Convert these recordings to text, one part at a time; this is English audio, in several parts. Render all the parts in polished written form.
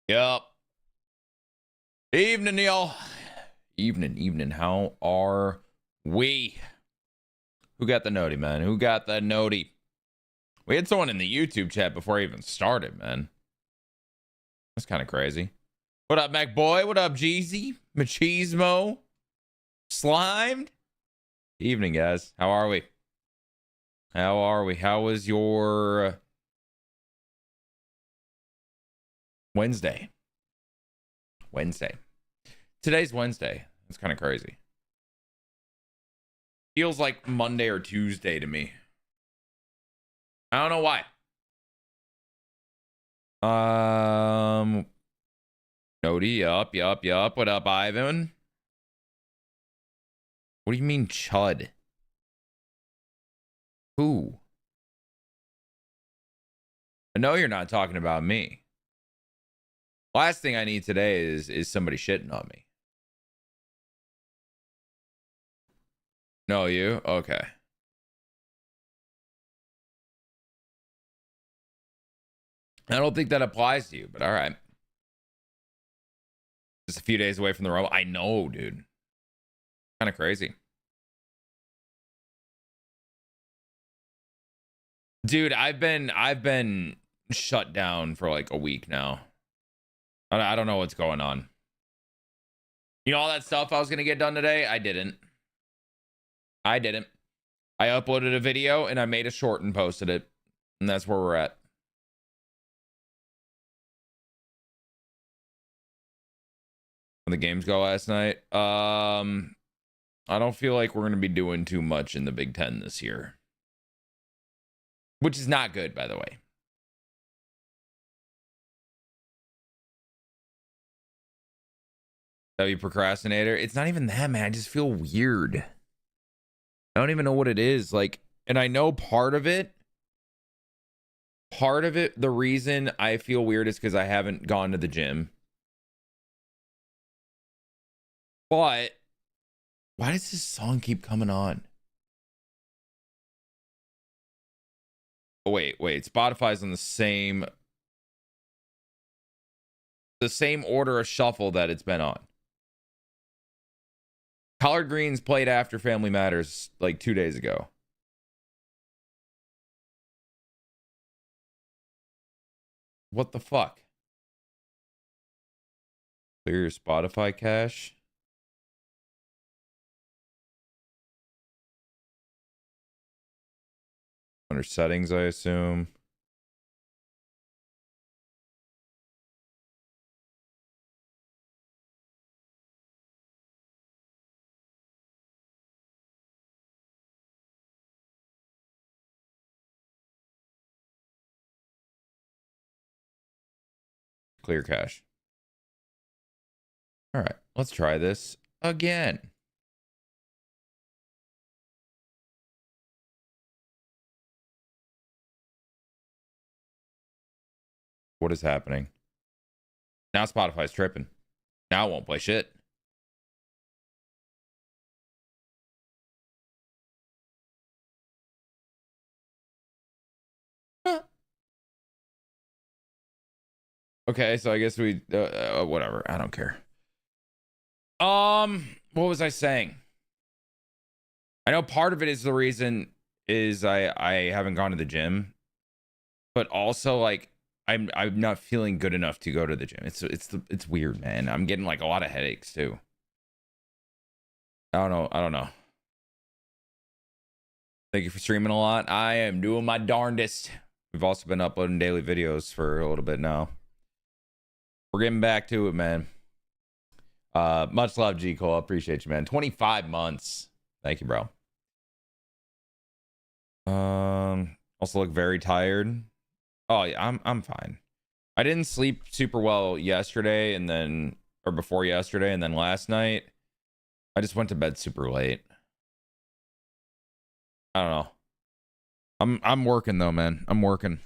Yep. Evening, y'all. Evening. How are we? Who got the noti, man? Who got the noti? We had someone in the YouTube chat before I even started, man. That's kind of crazy. What up, Mac Boy? What up, Jeezy? Machismo? Slimed? Evening, guys. How are we? How was your Wednesday? Today's Wednesday. It's kind of crazy. Feels like Monday or Tuesday to me. I don't know why. Noti, yup. What up, Ivan? What do you mean, chud? Who? I know you're not talking about me. Last thing I need today is somebody shitting on me. No, you? Okay. I don't think that applies to you, but all right. Just a few days away from the Rumble. I know, dude. Kind of crazy. Dude, I've been shut down for like a week now. I don't know what's going on. You know all that stuff I was going to get done today? I didn't. I uploaded a video and I made a short and posted it. And that's where we're at. When the games go last night. I don't feel like we're going to be doing too much in the Big Ten this year. Which is not good, by the way. W procrastinator. It's not even that, man. I just feel weird. I don't even know what it is. Like, and I know part of it, the reason I feel weird is because I haven't gone to the gym. But why does this song keep coming on? Oh, wait. Spotify's on the same order of shuffle that it's been on. Collard Greens played after Family Matters like 2 days ago. What the fuck? Clear your Spotify cache. Under settings, I assume. Clear cache. All right, let's try this again. What is happening? Now Spotify's tripping. Now it won't play shit. Huh. Okay, so I guess we whatever. I don't care. What was I saying? I know part of it is the reason is I haven't gone to the gym, but also like I'm not feeling good enough to go to the gym. It's weird, man. I'm getting like a lot of headaches too. I don't know. Thank you for streaming a lot. I am doing my darndest. We've also been uploading daily videos for a little bit now. We're getting back to it, man. Much love, G Cole. Appreciate you, man. 25 months. Thank you, bro. Also look very tired. Oh yeah, I'm fine. I didn't sleep super well yesterday or before yesterday, and then last night I just went to bed super late. I don't know. I'm working though, man. I'm working.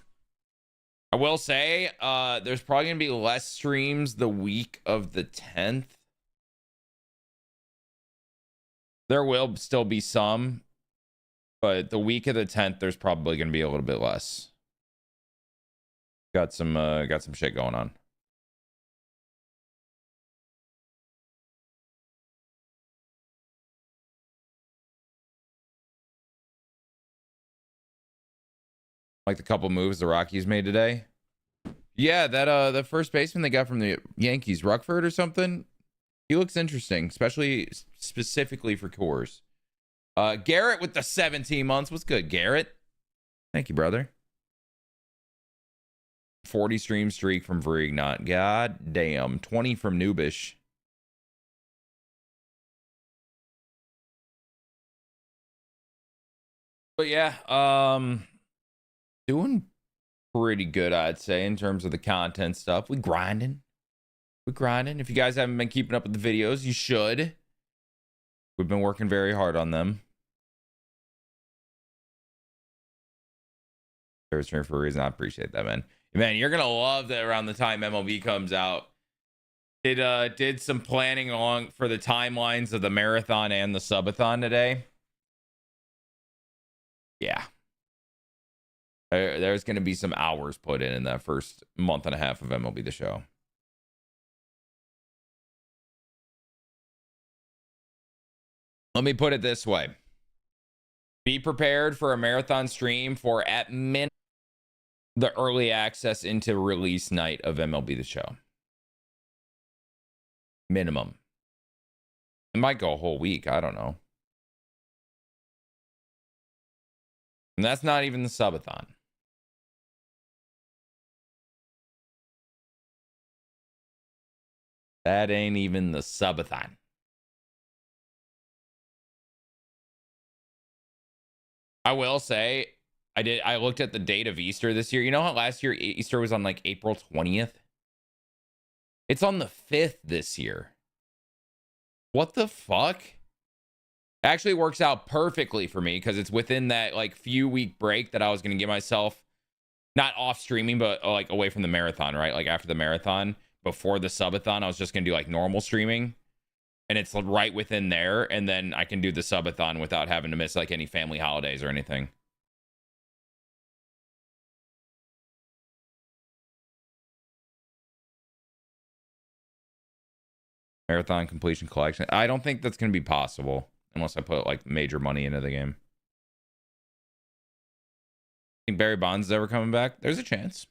I will say, there's probably gonna be less streams the week of the 10th. There will still be some, but the week of the 10th, there's probably gonna be a little bit less. Got some shit going on. Like the couple moves the Rockies made today. Yeah, that the first baseman they got from the Yankees, Ruckford or something. He looks interesting, especially specifically for Coors. Garrett with the 17 months. What's good, Garrett? Thank you, brother. 40 stream streak from Vrignot. God damn. 20 from Nubish. But yeah, doing pretty good, I'd say, in terms of the content stuff. We grinding. If you guys haven't been keeping up with the videos, you should. We've been working very hard on them. Favorite stream for a reason. I appreciate that, man. Man, you're gonna love that around the time MLB comes out. It did some planning along for the timelines of the marathon and the subathon today. Yeah. There's going to be some hours put in that first month and a half of MLB The Show. Let me put it this way. Be prepared for a marathon stream for at minimum the early access into release night of MLB The Show. Minimum. It might go a whole week. I don't know. And that's not even the subathon. That ain't even the subathon. I will say, I looked at the date of Easter this year. You know how last year Easter was on like April 20th? It's on the 5th this year. What the fuck? Actually works out perfectly for me because it's within that like few week break that I was going to give myself, not off streaming, but like away from the marathon, right? Like after the marathon, before the subathon, I was just going to do like normal streaming, and it's right within there. And then I can do the subathon without having to miss like any family holidays or anything. Marathon completion collection. I don't think that's going to be possible unless I put like major money into the game. Think Barry Bonds is ever coming back? There's a chance.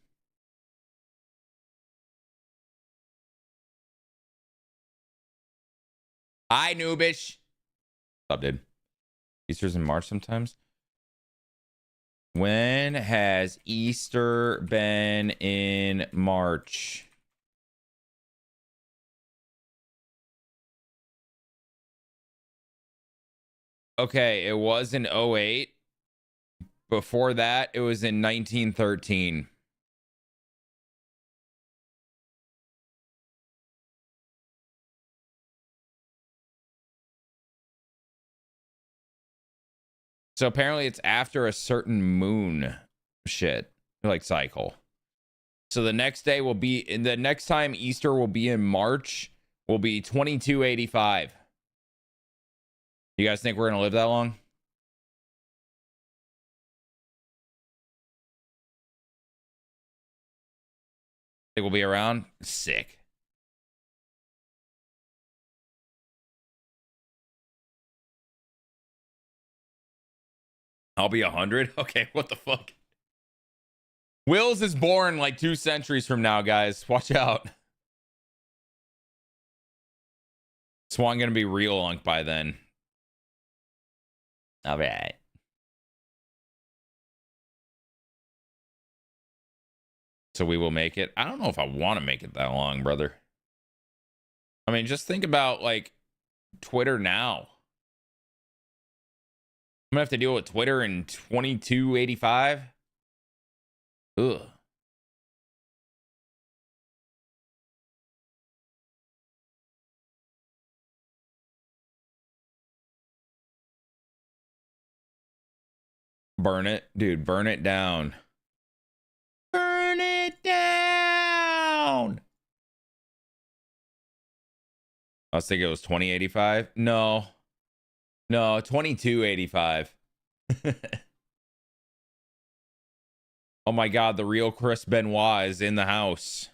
Hi, noobish. What's up, dude? Easter's in March sometimes. When has Easter been in March? Okay, it was in 08. Before that, it was in 1913. So apparently it's after a certain moon shit, like cycle. So the next day will be, the next time Easter will be in March will be 2285. You guys think we're going to live that long? Think we'll be around? Sick. I'll be 100? Okay, what the fuck? Wills is born like 2 centuries from now, guys. Watch out. Swan gonna be real lunk by then. All right. So we will make it. I don't know if I want to make it that long, brother. I mean, just think about like Twitter now. I'm gonna have to deal with Twitter in 2285. Ugh. Burn it, dude. Burn it down. Burn it down. I was thinking it was 2085. No, 2285. Oh my God, the real Chris Benoit is in the house.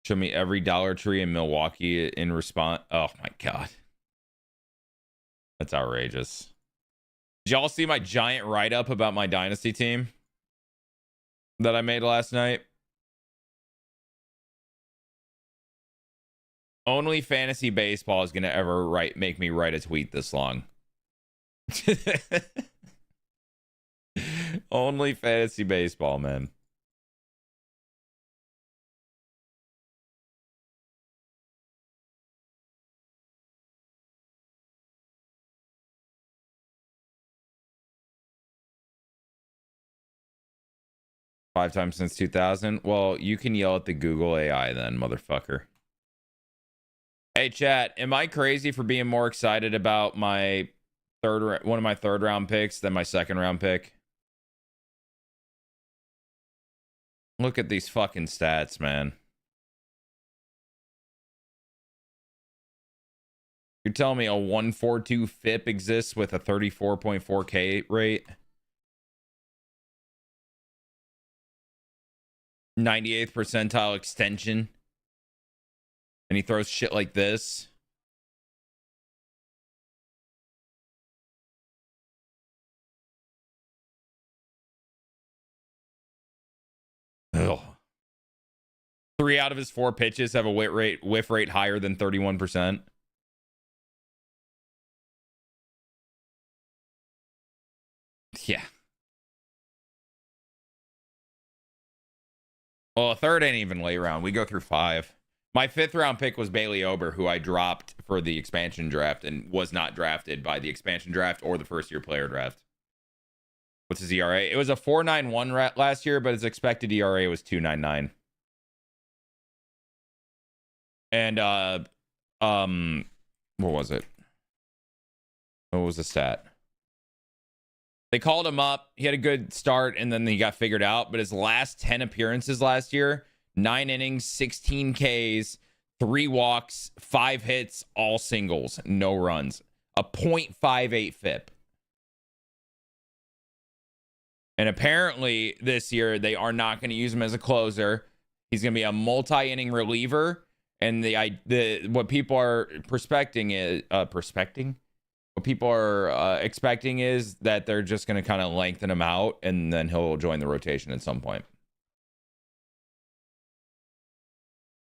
Show me every Dollar Tree in Milwaukee in response. Oh my God. That's outrageous. Did y'all see my giant write-up about my dynasty team that I made last night? Only fantasy baseball is going to ever make me write a tweet this long. Only fantasy baseball, man. Five times since 2000. Well, you can yell at the Google AI then, motherfucker. Hey, chat. Am I crazy for being more excited about my one of my third round picks than my second round pick? Look at these fucking stats, man. You're telling me a 142 FIP exists with a 34.4 K rate? 98th percentile extension. And he throws shit like this. Ugh. 3 out of his 4 pitches have a whiff rate higher than 31%. Yeah. Well, a third ain't even late round. We go through 5. My 5th round pick was Bailey Ober, who I dropped for the expansion draft and was not drafted by the expansion draft or the first year player draft. What's his ERA? It was a 4.91 last year, but his expected ERA was 2.99. And what was it? What was the stat? They called him up. He had a good start, and then he got figured out. But his last 10 appearances last year, 9 innings, 16 Ks, 3 walks, 5 hits, all singles, no runs. A .58 FIP. And apparently this year, they are not going to use him as a closer. He's going to be a multi-inning reliever. And what people are expecting is that they're just going to kind of lengthen him out, and then he'll join the rotation at some point.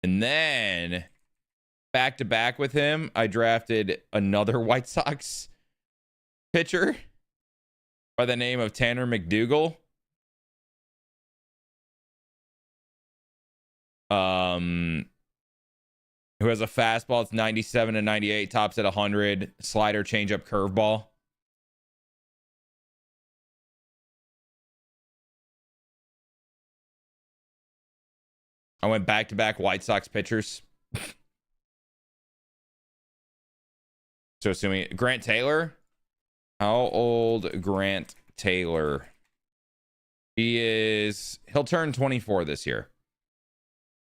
And then back to back with him, I drafted another White Sox pitcher by the name of Tanner McDougal. Who has a fastball. It's 97 and 98, tops at 100, slider, changeup, curveball. I went back-to-back White Sox pitchers. So assuming Grant Taylor. How old Grant Taylor? He'll turn 24 this year.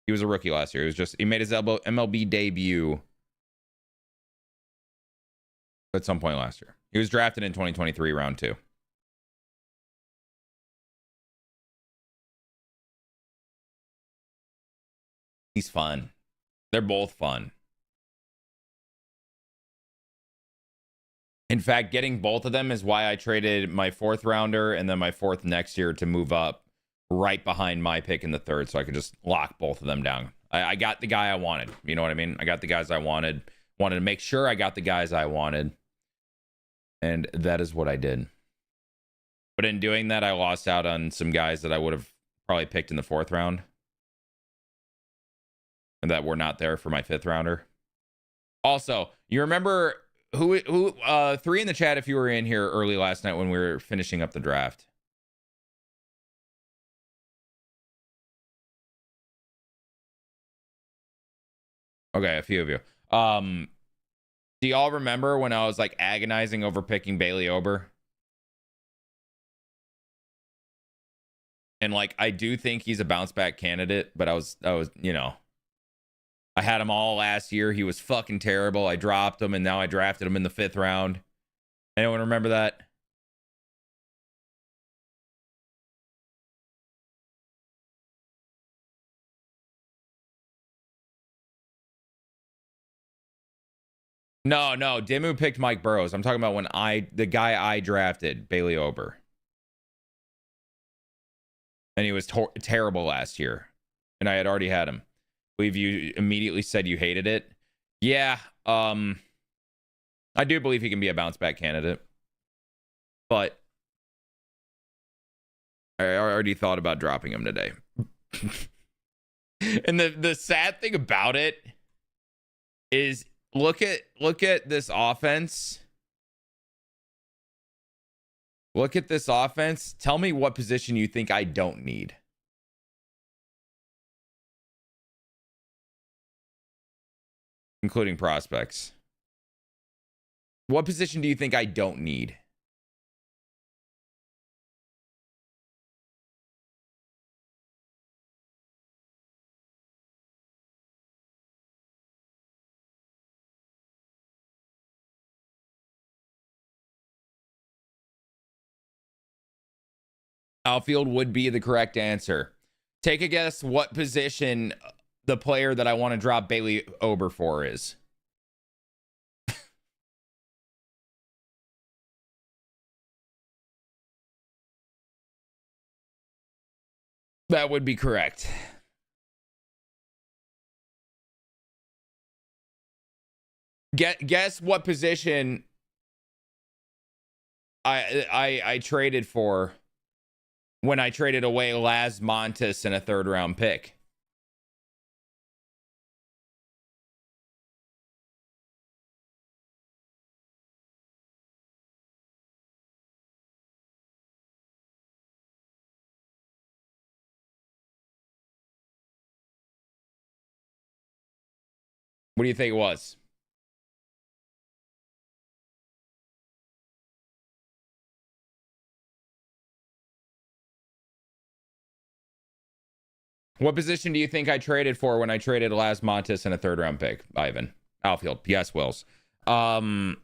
He was a rookie last year. He made his MLB debut at some point last year. He was drafted in 2023, round 2. He's fun. They're both fun. In fact, getting both of them is why I traded my 4th rounder and then my 4th next year to move up right behind my pick in the 3rd, so I could just lock both of them down. I got the guy I wanted. You know what I mean? I got the guys I wanted. Wanted to make sure I got the guys I wanted. And that is what I did. But in doing that, I lost out on some guys that I would have probably picked in the 4th round. And that were not there for my 5th rounder. Also, you remember who 3 in the chat if you were in here early last night when we were finishing up the draft. Okay, a few of you. Do y'all remember when I was like agonizing over picking Bailey Ober? And like I do think he's a bounce back candidate, but I was, you know, I had him all last year. He was fucking terrible. I dropped him, and now I drafted him in the 5th round. Anyone remember that? No, Dimu picked Mike Burrows. I'm talking about when the guy I drafted, Bailey Ober. And he was terrible last year. And I had already had him. I believe you immediately said you hated it. Yeah. I do believe he can be a bounce back candidate. But I already thought about dropping him today. And the sad thing about it is look at this offense. Look at this offense. Tell me what position you think I don't need. Including prospects. What position do you think I don't need? Outfield would be the correct answer. Take a guess what position the player that I want to drop Bailey Ober for is. That would be correct. Guess what position I traded for when I traded away Las Montes in a 3rd round pick. What do you think it was? What position do you think I traded for when I traded Las Montes in a 3rd round pick, Ivan? Outfield. Yes, Wills. What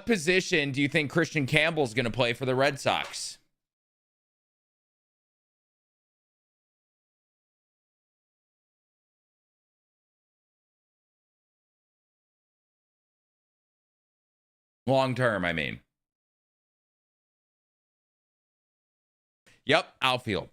position do you think Christian Campbell's going to play for the Red Sox? Long term, I mean. Yep, outfield.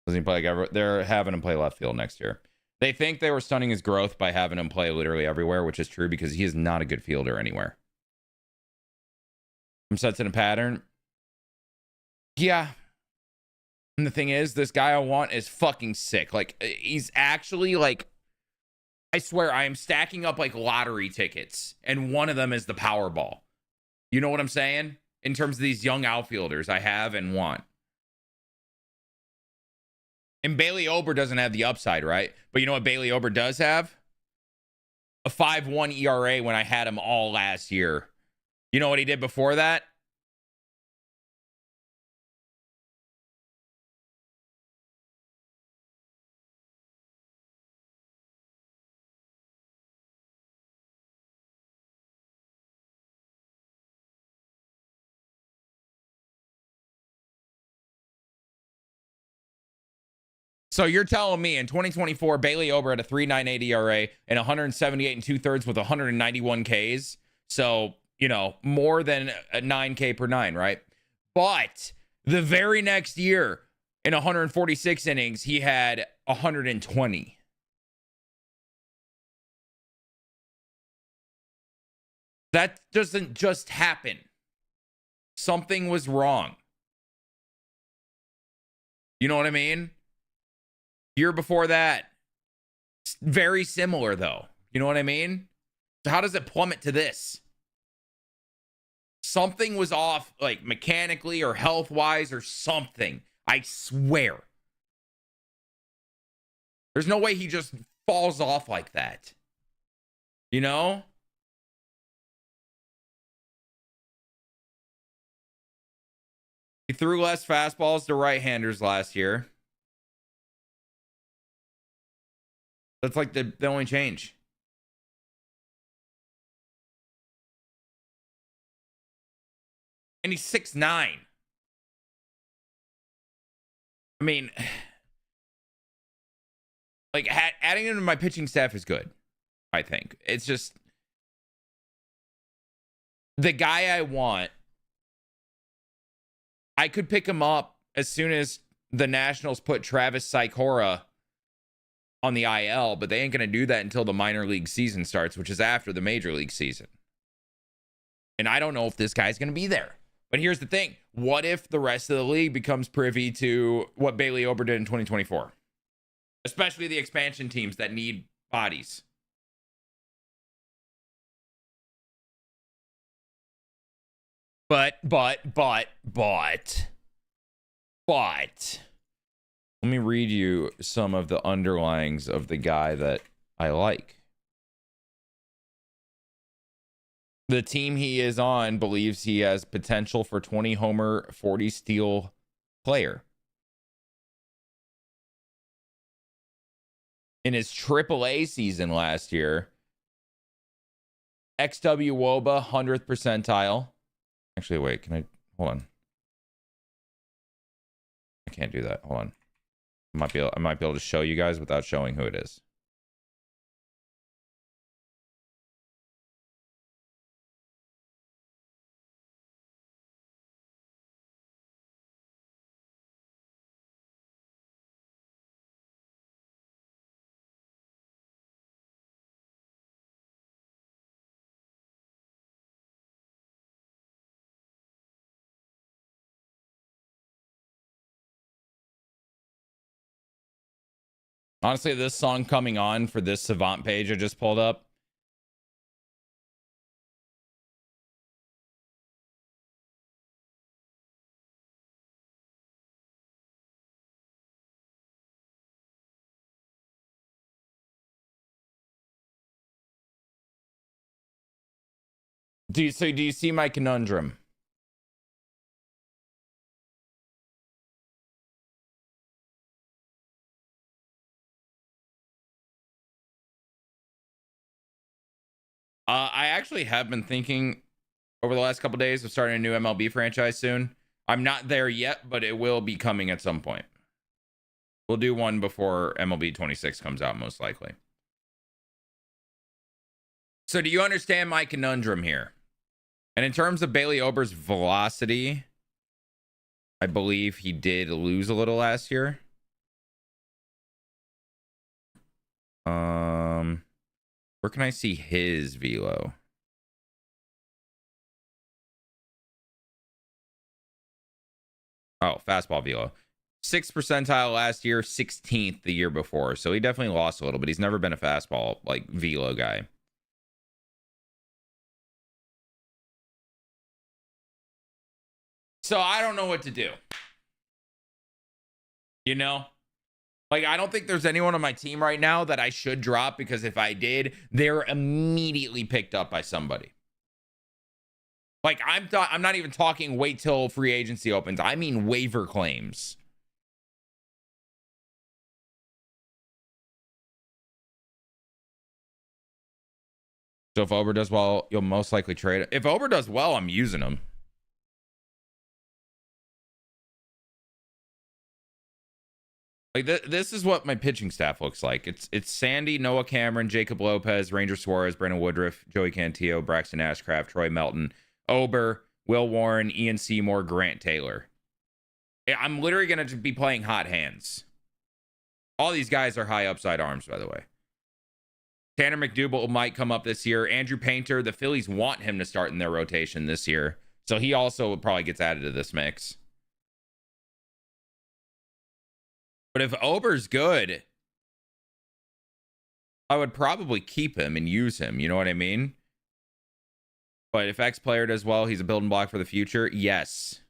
Doesn't he play like they're having him play left field next year. They think they were stunning his growth by having him play literally everywhere, which is true because he is not a good fielder anywhere. I'm sensing a pattern. Yeah. And the thing is, this guy I want is fucking sick. Like, he's actually like, I swear, I am stacking up like lottery tickets, and one of them is the Powerball. You know what I'm saying? In terms of these young outfielders I have and want. And Bailey Ober doesn't have the upside, right? But you know what Bailey Ober does have? A 5.1 ERA when I had him all last year. You know what he did before that? So you're telling me in 2024, Bailey Ober had a 3.98 ERA and 178 and 2/3 with 191 Ks. So, you know, more than a 9K per 9, right? But the very next year, in 146 innings, he had 120. That doesn't just happen. Something was wrong. You know what I mean? Year before that, very similar though. You know what I mean? So how does it plummet to this? Something was off, like mechanically or health-wise or something. I swear. There's no way he just falls off like that. You know? He threw less fastballs to right-handers last year. That's like the only change. And he's 6'9". I mean, Like, adding him to my pitching staff is good, I think. It's just the guy I want. I could pick him up as soon as the Nationals put Travis Sikora on the IL, but they ain't going to do that until the minor league season starts, which is after the major league season. And I don't know if this guy's going to be there. But here's the thing. What if the rest of the league becomes privy to what Bailey Ober did in 2024? Especially the expansion teams that need bodies. But, let me read you some of the underlyings of the guy that I like. The team he is on believes he has potential for 20 homer, 40 steal player. In his AAA season last year, XW Woba, 100th percentile. Actually, wait, can I? Hold on. I can't do that. Hold on. I might be able to show you guys without showing who it is. Honestly, this song coming on for this Savant page I just pulled up. Do you see my conundrum? I actually have been thinking over the last couple days of starting a new MLB franchise soon. I'm not there yet, but it will be coming at some point. We'll do one before MLB 26 comes out, most likely. So do you understand my conundrum here? And in terms of Bailey Ober's velocity, I believe he did lose a little last year. Where can I see his velo? Oh, fastball velo. 6th percentile last year, 16th the year before. So he definitely lost a little, but he's never been a fastball like velo guy. So I don't know what to do. You know? Like, I don't think there's anyone on my team right now that I should drop, because if I did, they're immediately picked up by somebody. Like, I'm not even talking wait till free agency opens. I mean waiver claims. So if Ober does well, you'll most likely trade it. If Ober does well, I'm using him. Like, this is what my pitching staff looks like. It's Sandy, Noah Cameron, Jacob Lopez, Ranger Suarez, Brandon Woodruff, Joey Cantillo, Braxton Ashcraft, Troy Melton, Ober, Will Warren, Ian Seymour, Grant Taylor. I'm literally going to be playing hot hands. All these guys are high upside arms, by the way. Tanner McDougal might come up this year. Andrew Painter, the Phillies want him to start in their rotation this year. So he also probably gets added to this mix. But if Ober's good, I would probably keep him and use him. You know what I mean? But if X player does well, he's a building block for the future. Yes.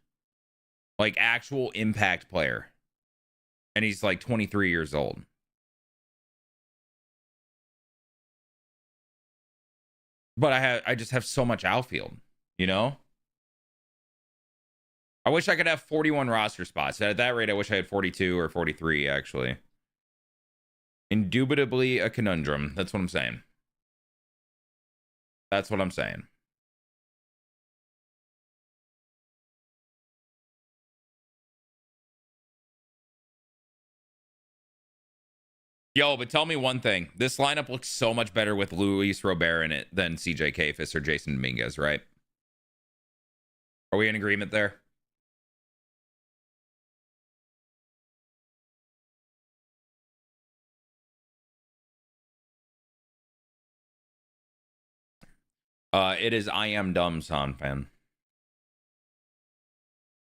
Like, actual impact player. And he's like 23 years old. But I just have so much outfield, you know? I wish I could have 41 roster spots. At that rate, I wish I had 42 or 43, actually. Indubitably a conundrum. That's what I'm saying. That's what I'm saying. Yo, but tell me one thing. This lineup looks so much better with Luis Robert in it than CJ Kafis or Jason Dominguez, right? Are we in agreement there? It is I Am Dumb, Son fan.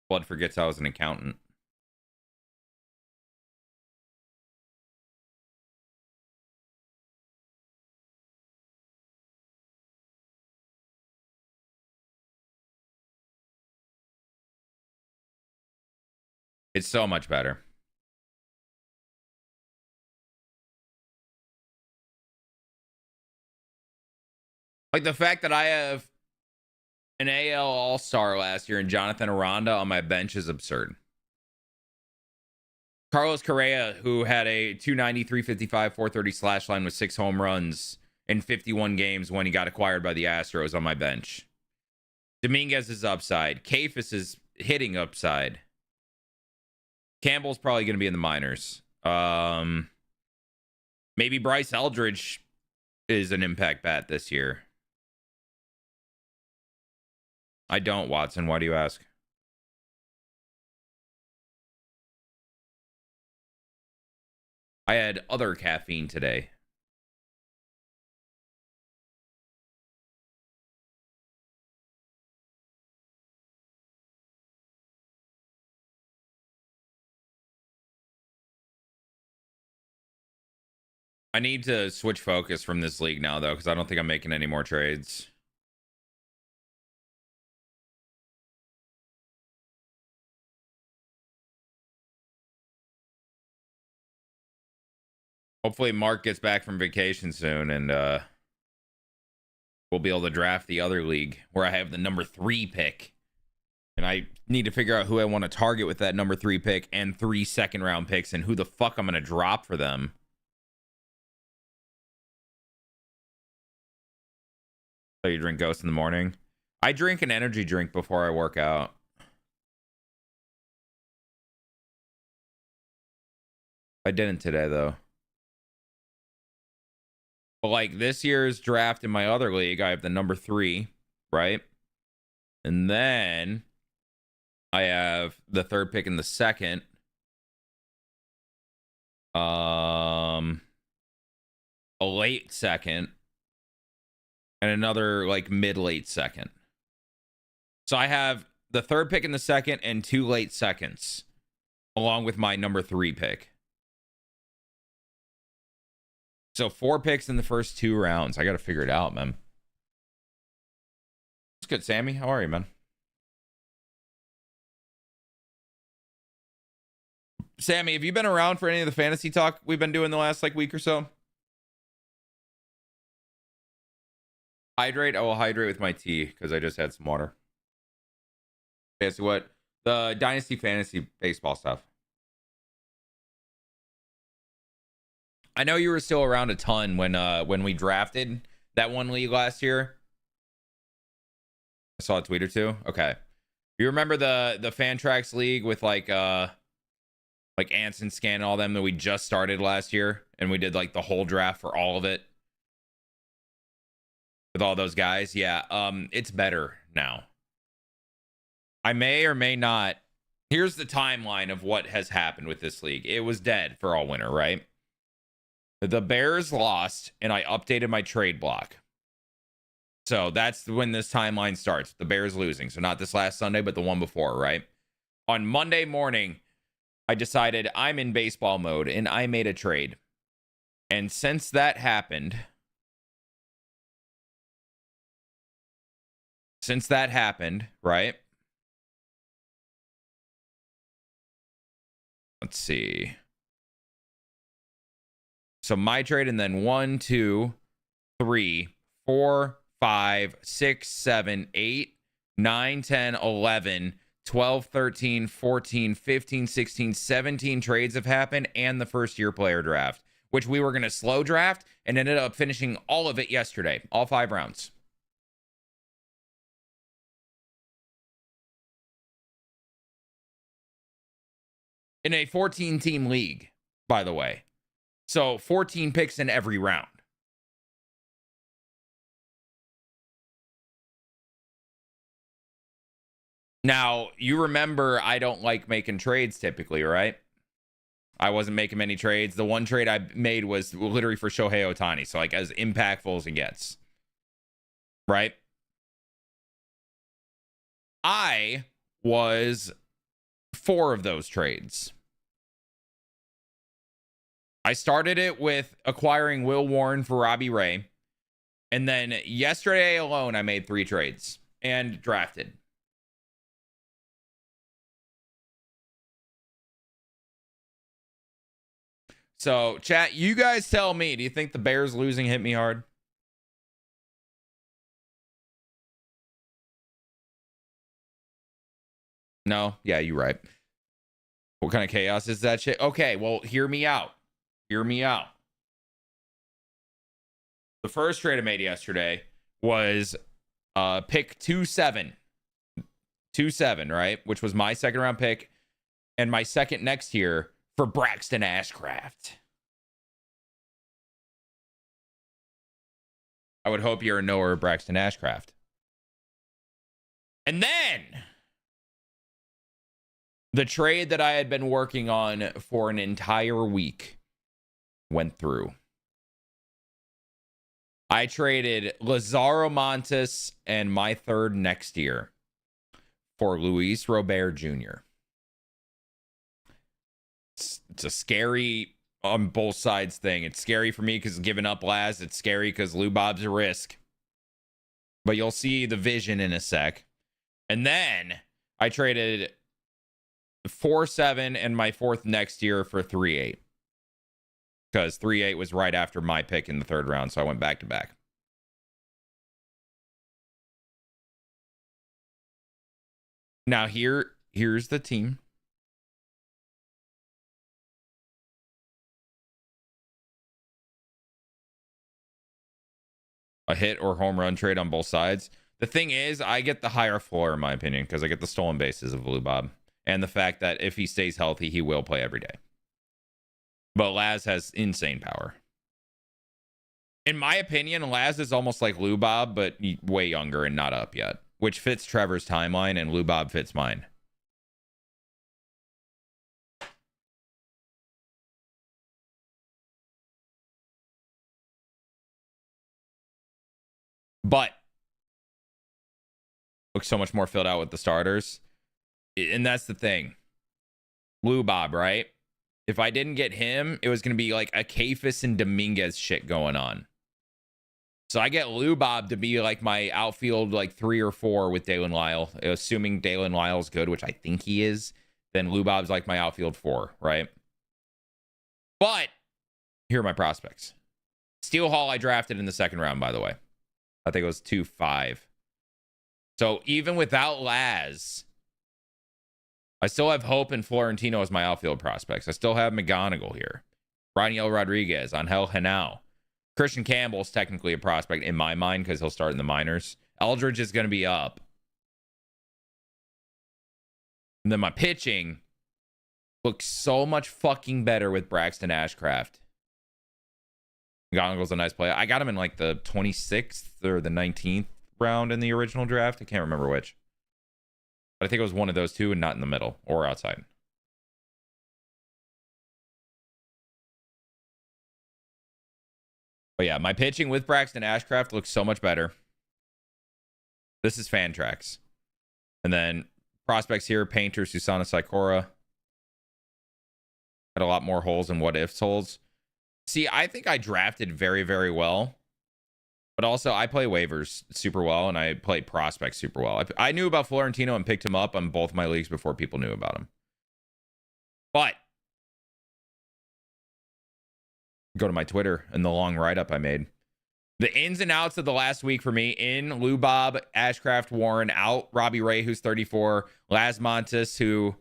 Blood forgets I was an accountant. It's so much better. Like the fact that I have an AL All-Star last year and Jonathan Aranda on my bench is absurd. Carlos Correa, who had a 290, 355, 430 slash line with 6 home runs in 51 games when he got acquired by the Astros on my bench. Dominguez is upside. Kafis is hitting upside. Campbell's probably going to be in the minors. Maybe Bryce Eldridge is an impact bat this year. I don't, Watson. Why do you ask? I had other caffeine today. I need to switch focus from this league now, though, because I don't think I'm making any more trades. Hopefully Mark gets back from vacation soon, and we'll be able to draft the other league where I have the number 3 pick. And I need to figure out who I want to target with that number 3 pick and 3 second-round picks and who the fuck I'm going to drop for them. So you drink Ghost in the morning? I drink an energy drink before I work out. I didn't today, though. But like this year's draft in my other league, I have the number 3, right? And then I have the 3rd pick in the 2nd. A late 2nd. And another like mid-late 2nd. So I have the 3rd pick in the 2nd and 2 late seconds, along with my number 3 pick. So 4 picks in the first 2 rounds. I got to figure it out, man. It's good, Sammy. How are you, man? Sammy, have you been around for any of the fantasy talk we've been doing the last like week or so? Hydrate. I will hydrate with my tea because I just had some water. Guess what? The Dynasty Fantasy Baseball stuff. I know you were still around a ton when we drafted that one league last year. I saw a tweet or two. Okay. You remember the Fantrax league with like Anson Scan and all them that we just started last year, and we did like the whole draft for all of it with all those guys? Yeah. It's better now. I may or may not. Here's the timeline of what has happened with this league. It was dead for all winter, right? The Bears lost, and I updated my trade block. So that's when this timeline starts. The Bears losing. So not this last Sunday, but the one before, right? On Monday morning, I decided I'm in baseball mode, and I made a trade. And since that happened, right? Let's see. So my trade, and then 1, 2, 3, 4, 5, 6, 7, 8, 9, 10, 11, 12, 13, 14, 15, 16, 17 trades have happened, and the first year player draft, which we were going to slow draft and ended up finishing all of it yesterday, all 5 rounds. In a 14-team league, by the way. So 14 picks in every round. Now, you remember I don't like making trades typically, right? I wasn't making many trades. The one trade I made was literally for Shohei Ohtani. So, like, as impactful as it gets. Right? I was 4 of those trades. I started it with acquiring Will Warren for Robbie Ray. And then yesterday alone, I made 3 trades and drafted. So, chat, you guys tell me, do you think the Bears losing hit me hard? No? Yeah, you're right. What kind of chaos is that shit? Okay, well, hear me out. Hear me out. The first trade I made yesterday was pick 2-7. 2-7, right? Which was my second round pick. And my second next year for Braxton Ashcraft. I would hope you're a knower of Braxton Ashcraft. And then the trade that I had been working on for an entire week went through. I traded Lazaro Montes and my third next year for Luis Robert Jr. It's a scary on both sides thing. It's scary for me because giving up Laz. It's scary because Lou Bob's a risk. But you'll see the vision in a sec. And then I traded 4-7 and my fourth next year for 3-8. Because 3-8 was right after my pick in the third round, so I went back to back. Now here's the team. A hit or home run trade on both sides. The thing is, I get the higher floor in my opinion because I get the stolen bases of Lou Bob and the fact that if he stays healthy, he will play every day. But Laz has insane power. In my opinion, Laz is almost like Lou Bob, but way younger and not up yet, which fits Trevor's timeline, and Lou Bob fits mine. But looks so much more filled out with the starters. And that's the thing. Lou Bob, right? If I didn't get him, it was going to be like a Kafis and Dominguez shit going on. So I get Lou Bob to be like my outfield like 3 or 4 with Dalen Lyle. Assuming Dalen Lyle's good, which I think he is, then Lou Bob's like my outfield 4, right? But here are my prospects. Steel Hall I drafted in the second round, by the way. I think it was 2-5. So even without Laz, I still have hope in Florentino as my outfield prospects. I still have McGonigal here. Raniel Rodriguez, Angel Henao. Christian Campbell's technically a prospect in my mind because he'll start in the minors. Eldridge is going to be up. And then my pitching looks so much fucking better with Braxton Ashcraft. McGonigal's a nice player. I got him in like the 26th or the 19th round in the original draft. I can't remember which. But I think it was one of those two and not in the middle or outside. But yeah, my pitching with Braxton Ashcraft looks so much better. This is Fantrax. And then prospects here, Painter, Susana Saikora. Had a lot more holes than what ifs holes. See, I think I drafted very, very well. But also, I play waivers super well, and I play prospects super well. I knew about Florentino and picked him up on both my leagues before people knew about him. But go to my Twitter and the long write-up I made. The ins and outs of the last week for me: in Lou Bob, Ashcraft, Warren; out Robbie Ray, who's 34, Laz Montes, who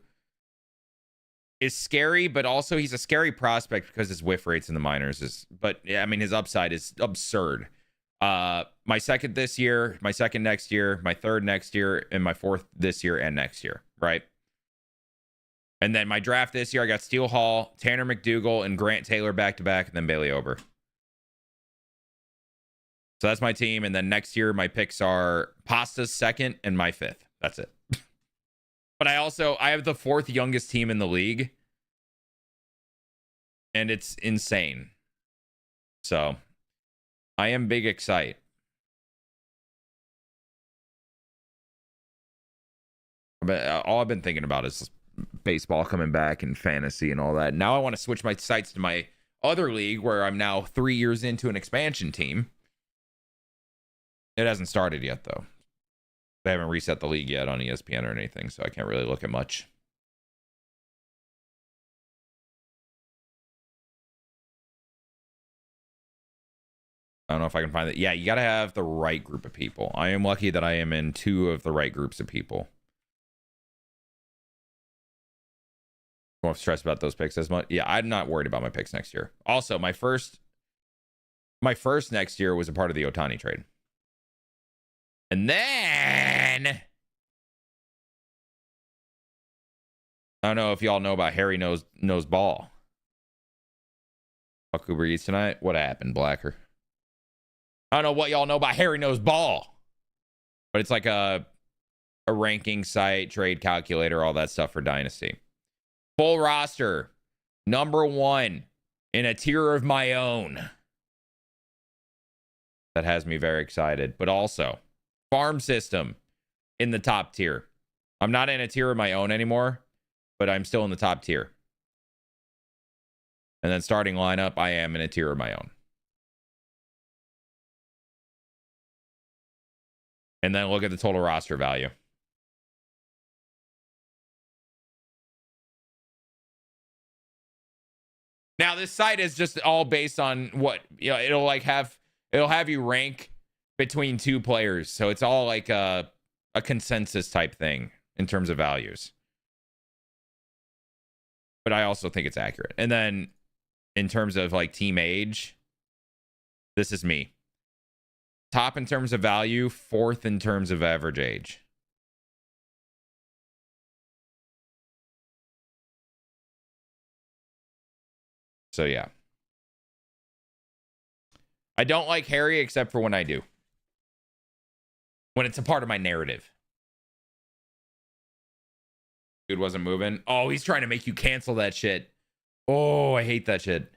is scary, but also he's a scary prospect because his whiff rates in the minors is, but yeah, I mean, his upside is absurd. My second this year, my second next year, my third next year, and my fourth this year and next year, right? And then my draft this year, I got Steele Hall, Tanner McDougal, and Grant Taylor back-to-back, and then Bailey Ober. So that's my team. And then next year, my picks are Pasta's second and my fifth. That's it. But I have the fourth youngest team in the league. And it's insane. So I am big excited. But all I've been thinking about is baseball coming back and fantasy and all that. Now I want to switch my sights to my other league where I'm now 3 years into an expansion team. It hasn't started yet, though. They haven't reset the league yet on ESPN or anything, so I can't really look at much. I don't know if I can find it. Yeah, you got to have the right group of people. I am lucky that I am in 2 of the right groups of people. I won't stress about those picks as much. Yeah, I'm not worried about my picks next year. Also, my first next year was a part of the Ohtani trade. And then I don't know if y'all know about Harry knows ball. Fuck Uber Eats tonight. What happened, Blacker? I don't know what y'all know about Harry knows ball, but it's like a ranking site, trade calculator, all that stuff for Dynasty. Full roster, number 1 in a tier of my own. That has me very excited, but also farm system in the top tier. I'm not in a tier of my own anymore, but I'm still in the top tier. And then starting lineup, I am in a tier of my own. And then look at the total roster value. Now, this site is just all based on what, you know, it'll have you rank between 2 players. So it's all like a consensus type thing in terms of values. But I also think it's accurate. And then in terms of like team age, this is me. Top in terms of value, 4th in terms of average age. So yeah. I don't like Harry except for when I do. When it's a part of my narrative. Dude wasn't moving. Oh, he's trying to make you cancel that shit. Oh, I hate that shit.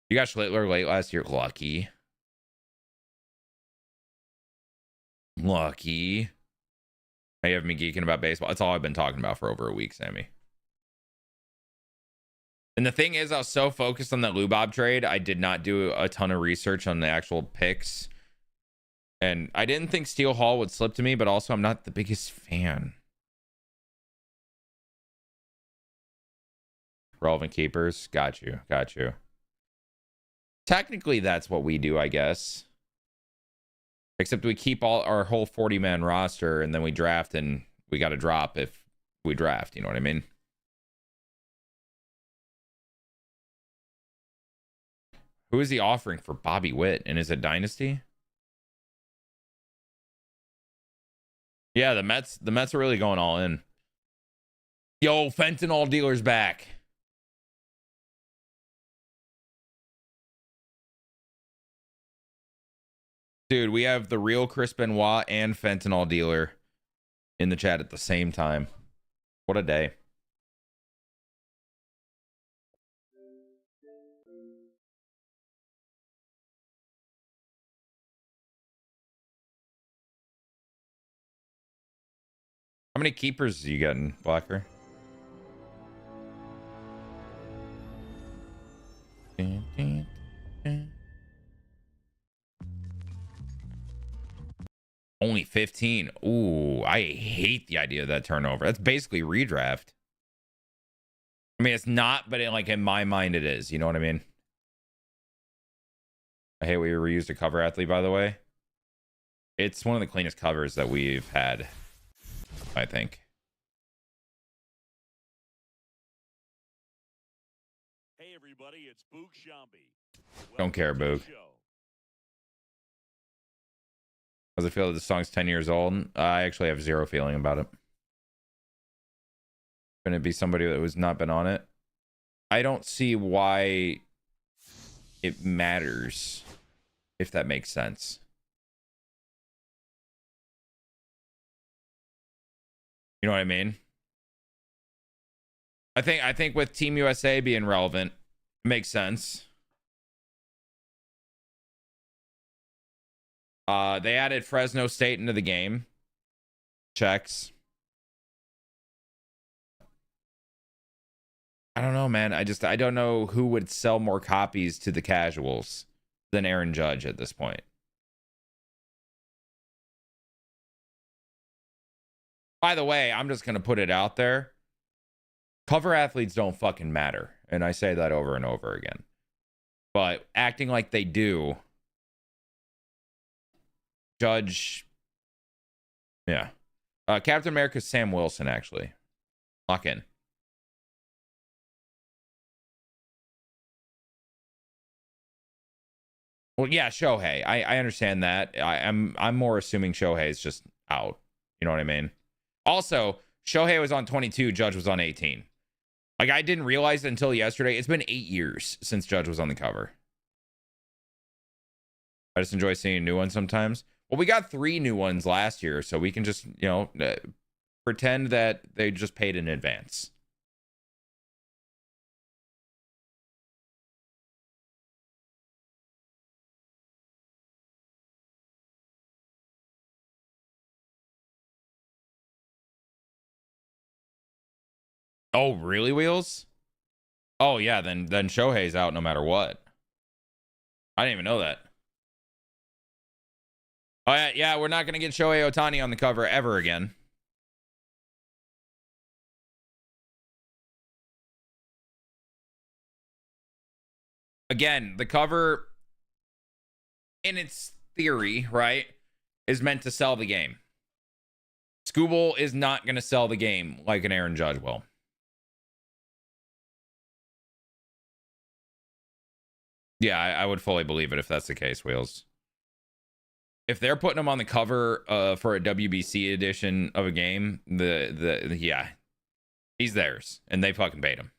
You got Schlittler late last year. Lucky. Lucky. I have me geeking about baseball. That's all I've been talking about for over a week, Sammy. And the thing is, I was so focused on that Lubob trade, I did not do a ton of research on the actual picks. And I didn't think Steele Hall would slip to me, but also I'm not the biggest fan. Relevant keepers. Got you. Got you. Technically, that's what we do, I guess. Except we keep all our whole 40-man roster, and then we draft, and we got to drop if we draft. You know what I mean? Who is he offering for Bobby Witt? And is it Dynasty? Yeah, the Mets are really going all in. Yo, fentanyl dealer's back. Dude, we have the real Chris Benoit and fentanyl dealer in the chat at the same time. What a day. How many keepers are you getting, Blacker? Only 15. Ooh, I hate the idea of that turnover. That's basically redraft. I mean, it's not, but in my mind, it is. You know what I mean? I hate we reused a cover athlete, by the way. It's one of the cleanest covers that we've had, I think. Hey, everybody, it's Boog Shambi. Don't care, Boog. Does it feel that the song's 10 years old? I actually have zero feeling about it. Going to be somebody that was not been on it. I don't see why it matters, if that makes sense. You know what I mean? I think with Team USA being relevant, it makes sense. They added Fresno State into the game. Checks. I don't know, man. I don't know who would sell more copies to the casuals than Aaron Judge at this point. By the way, I'm just going to put it out there. Cover athletes don't fucking matter. And I say that over and over again. But acting like they do, Judge, yeah. Captain America's Sam Wilson, actually. Lock in. Well, yeah, Shohei. I understand that. I'm more assuming Shohei is just out. You know what I mean? Also, Shohei was on 22, Judge was on 18. Like, I didn't realize it until yesterday. It's been 8 years since Judge was on the cover. I just enjoy seeing a new one sometimes. Well, we got 3 new ones last year, so we can just, you know, pretend that they just paid in advance. Oh, really, Wheels? Oh, yeah, then Shohei's out no matter what. I didn't even know that. Oh, yeah, we're not going to get Shohei Ohtani on the cover ever again. Again, the cover, in its theory, right, is meant to sell the game. Scooble is not going to sell the game like an Aaron Judge will. Yeah, I would fully believe it if that's the case, Wheels. If they're putting him on the cover for a WBC edition of a game, yeah, he's theirs, and they fucking paid him.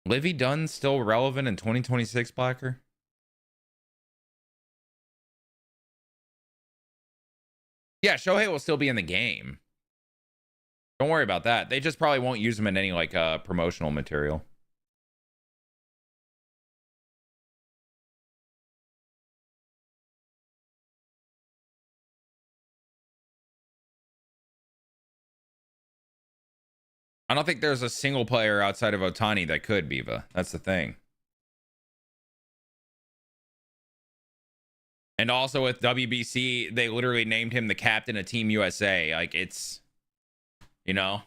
Livy Dunn still relevant in 2026, Blacker? Yeah, Shohei will still be in the game. Don't worry about that. They just probably won't use him in any like promotional material. I don't think there's a single player outside of Ohtani that could, Biva. That's the thing. And also with WBC, they literally named him the captain of Team USA. Like, it's, you know,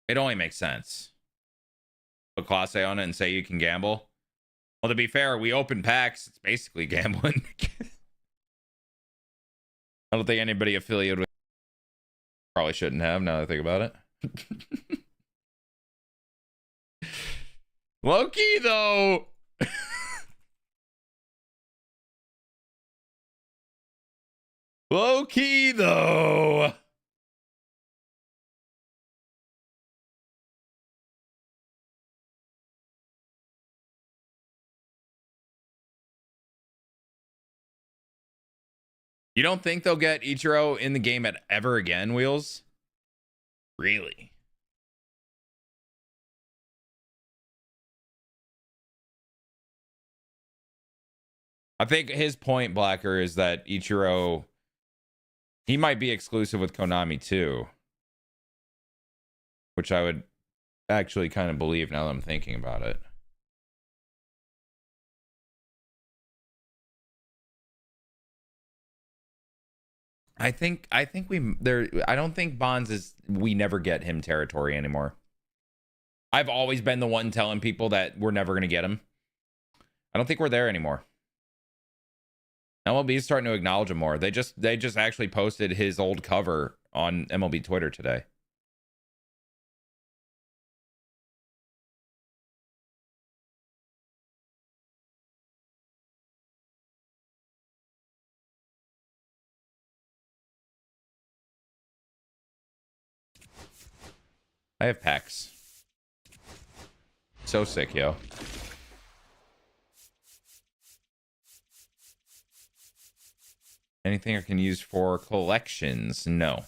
it only makes sense. Put Class A on it and say you can gamble. Well, to be fair, we open packs. It's basically gambling. I don't think anybody affiliated with probably shouldn't have, now that I think about it. Low-key, though. Low-key, though. You don't think they'll get Ichiro in the game at ever again, Wheels? Really? I think his point, Blacker, is that Ichiro, he might be exclusive with Konami too, which I would actually kind of believe now that I'm thinking about it. I think I don't think Bonds is, we never get him territory anymore. I've always been the one telling people that we're never going to get him. I don't think we're there anymore. MLB is starting to acknowledge him more. They just actually posted his old cover on MLB Twitter today. I have packs. So sick, yo. Anything I can use for collections? No.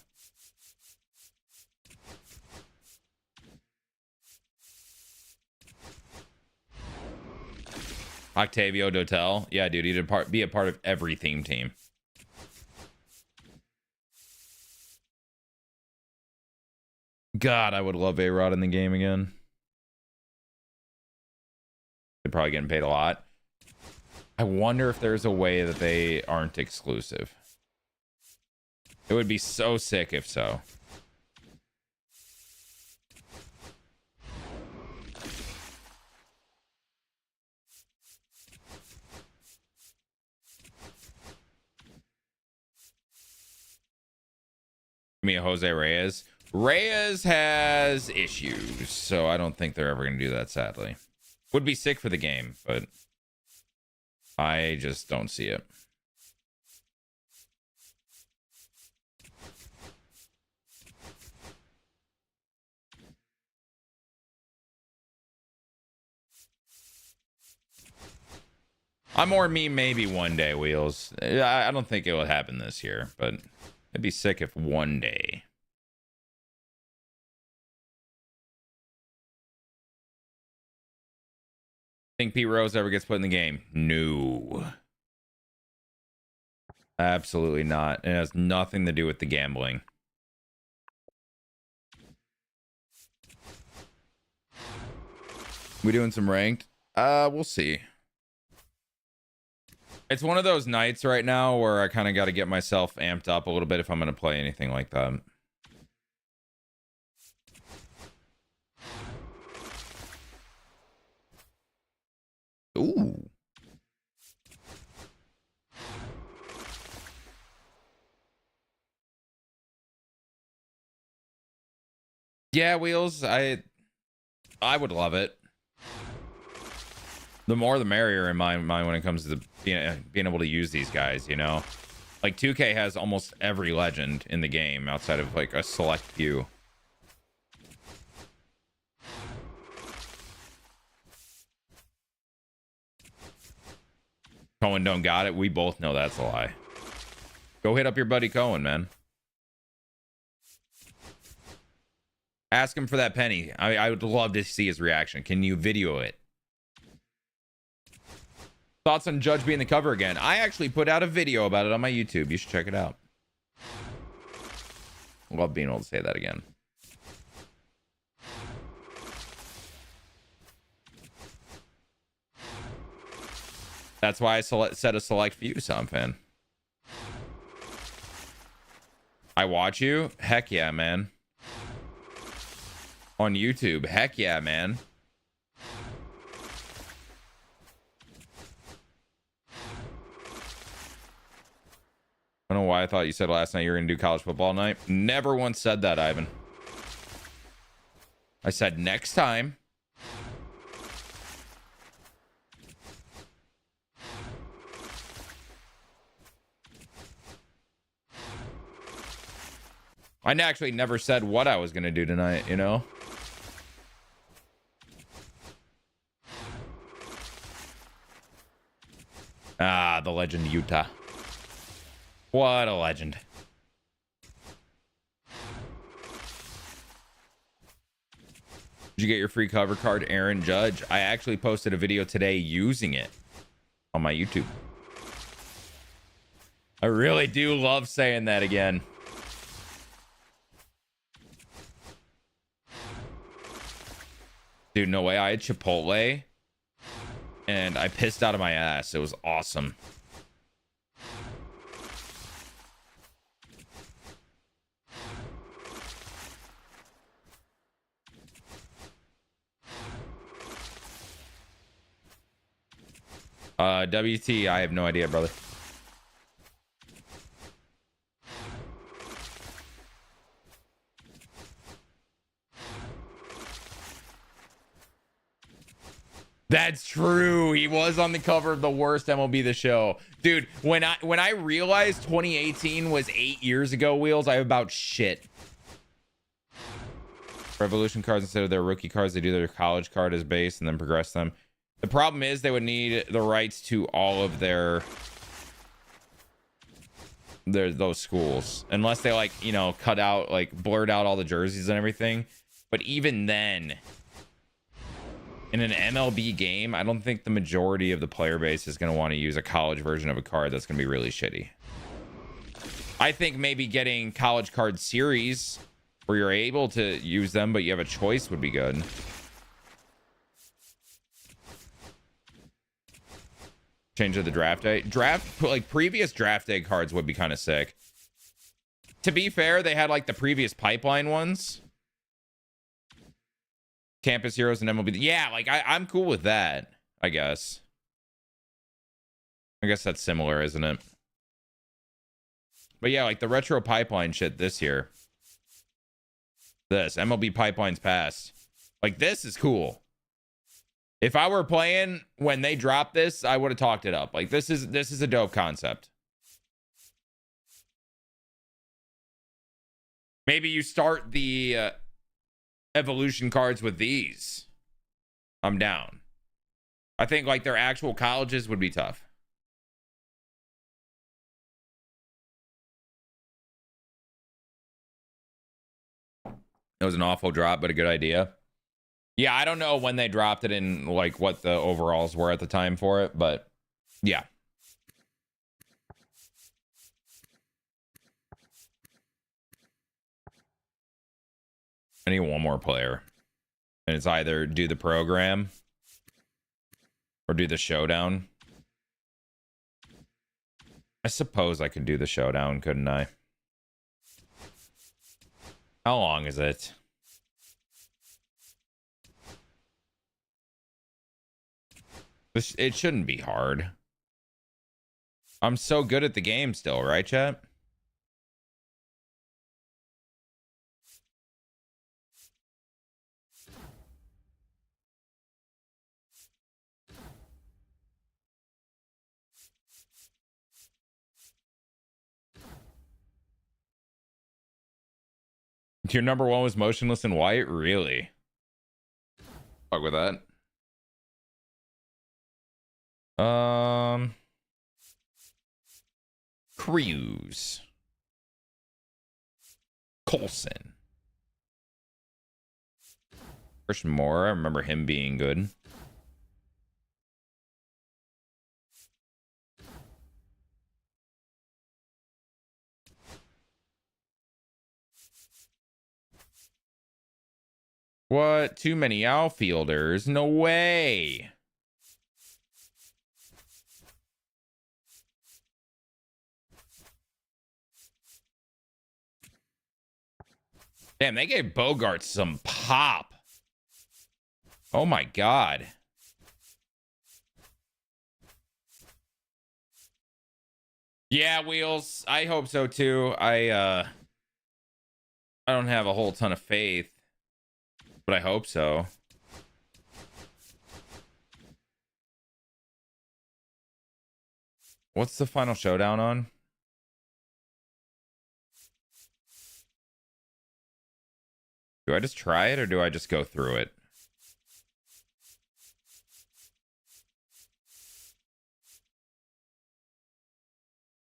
Octavio Dotel. Yeah, dude, he'd be a part of every theme team. God, I would love A-Rod in the game again. They're probably getting paid a lot. I wonder if there's a way that they aren't exclusive. It would be so sick if so. Give me a Jose Reyes. Reyes has issues, so I don't think they're ever going to do that, sadly. Would be sick for the game, but I just don't see it. I'm more me maybe one day, Wheels. I don't think it will happen this year, but it'd be sick if one day. Think Pete Rose ever gets put in the game? No. Absolutely not. It has nothing to do with the gambling. We doing some ranked? We'll see. It's one of those nights right now where I kind of got to get myself amped up a little bit if I'm going to play anything like that. Ooh. Yeah, Wheels, I would love it. The more the merrier in my mind when it comes to being able to use these guys, you know? Like 2K has almost every legend in the game outside of like a select few. Cohen don't got it. We both know that's a lie. Go hit up your buddy Cohen, man. Ask him for that penny. I would love to see his reaction. Can you video it? Thoughts on Judge being the cover again? I actually put out a video about it on my YouTube. You should check it out. Love being able to say that again. That's why I said a select few, Sound Fan. I watch you? Heck yeah, man. On YouTube? Heck yeah, man. I don't know why I thought you said last night you were going to do college football night. Never once said that, Ivan. I said next time. I actually never said what I was going to do tonight, you know? Ah, the legend Utah. What a legend. Did you get your free cover card, Aaron Judge? I actually posted a video today using it on my YouTube. I really do love saying that again. Dude, no way. I had Chipotle and I pissed out of my ass. It was awesome. WT, I have no idea, brother. That's true. He was on the cover of the worst MLB The Show. Dude, when I realized 2018 was 8 years ago, Wheels, I about shit. Revolution cards instead of their rookie cards. They do their college card as base and then progress them. The problem is they would need the rights to all of those schools, unless they, like, you know, cut out, like, blurred out all the jerseys and everything. But even then, in an MLB game, I don't think the majority of the player base is going to want to use a college version of a card that's going to be really shitty. I think maybe getting college card series where you're able to use them, but you have a choice would be good. Change of the draft day. Like, previous draft day cards would be kind of sick. To be fair, they had, like, the previous pipeline ones. Campus Heroes and MLB. Yeah, like, I'm cool with that, I guess. I guess that's similar, isn't it? But yeah, like the retro pipeline shit this year. This MLB Pipelines Pass. Like, this is cool. If I were playing when they dropped this, I would have talked it up. Like, this is a dope concept. Maybe you start the evolution cards with these. I'm down. I think, like, their actual colleges would be tough. It was an awful drop, but a good idea. Yeah, I don't know when they dropped it and, like, what the overalls were at the time for it, but yeah. I need one more player. And it's either do the program or do the showdown. I suppose I could do the showdown, couldn't I? How long is it? It shouldn't be hard. I'm so good at the game still, right, chat? Your number one was Motionless in White? Really? Fuck with that. Cruz. Colson. Christian Moore, I remember him being good. What? Too many outfielders? No way. Damn, they gave Bogart some pop. Oh my God. Yeah, Wheels. I hope so too. I don't have a whole ton of faith, but I hope so. What's the final showdown on? Do I just try it or do I just go through it?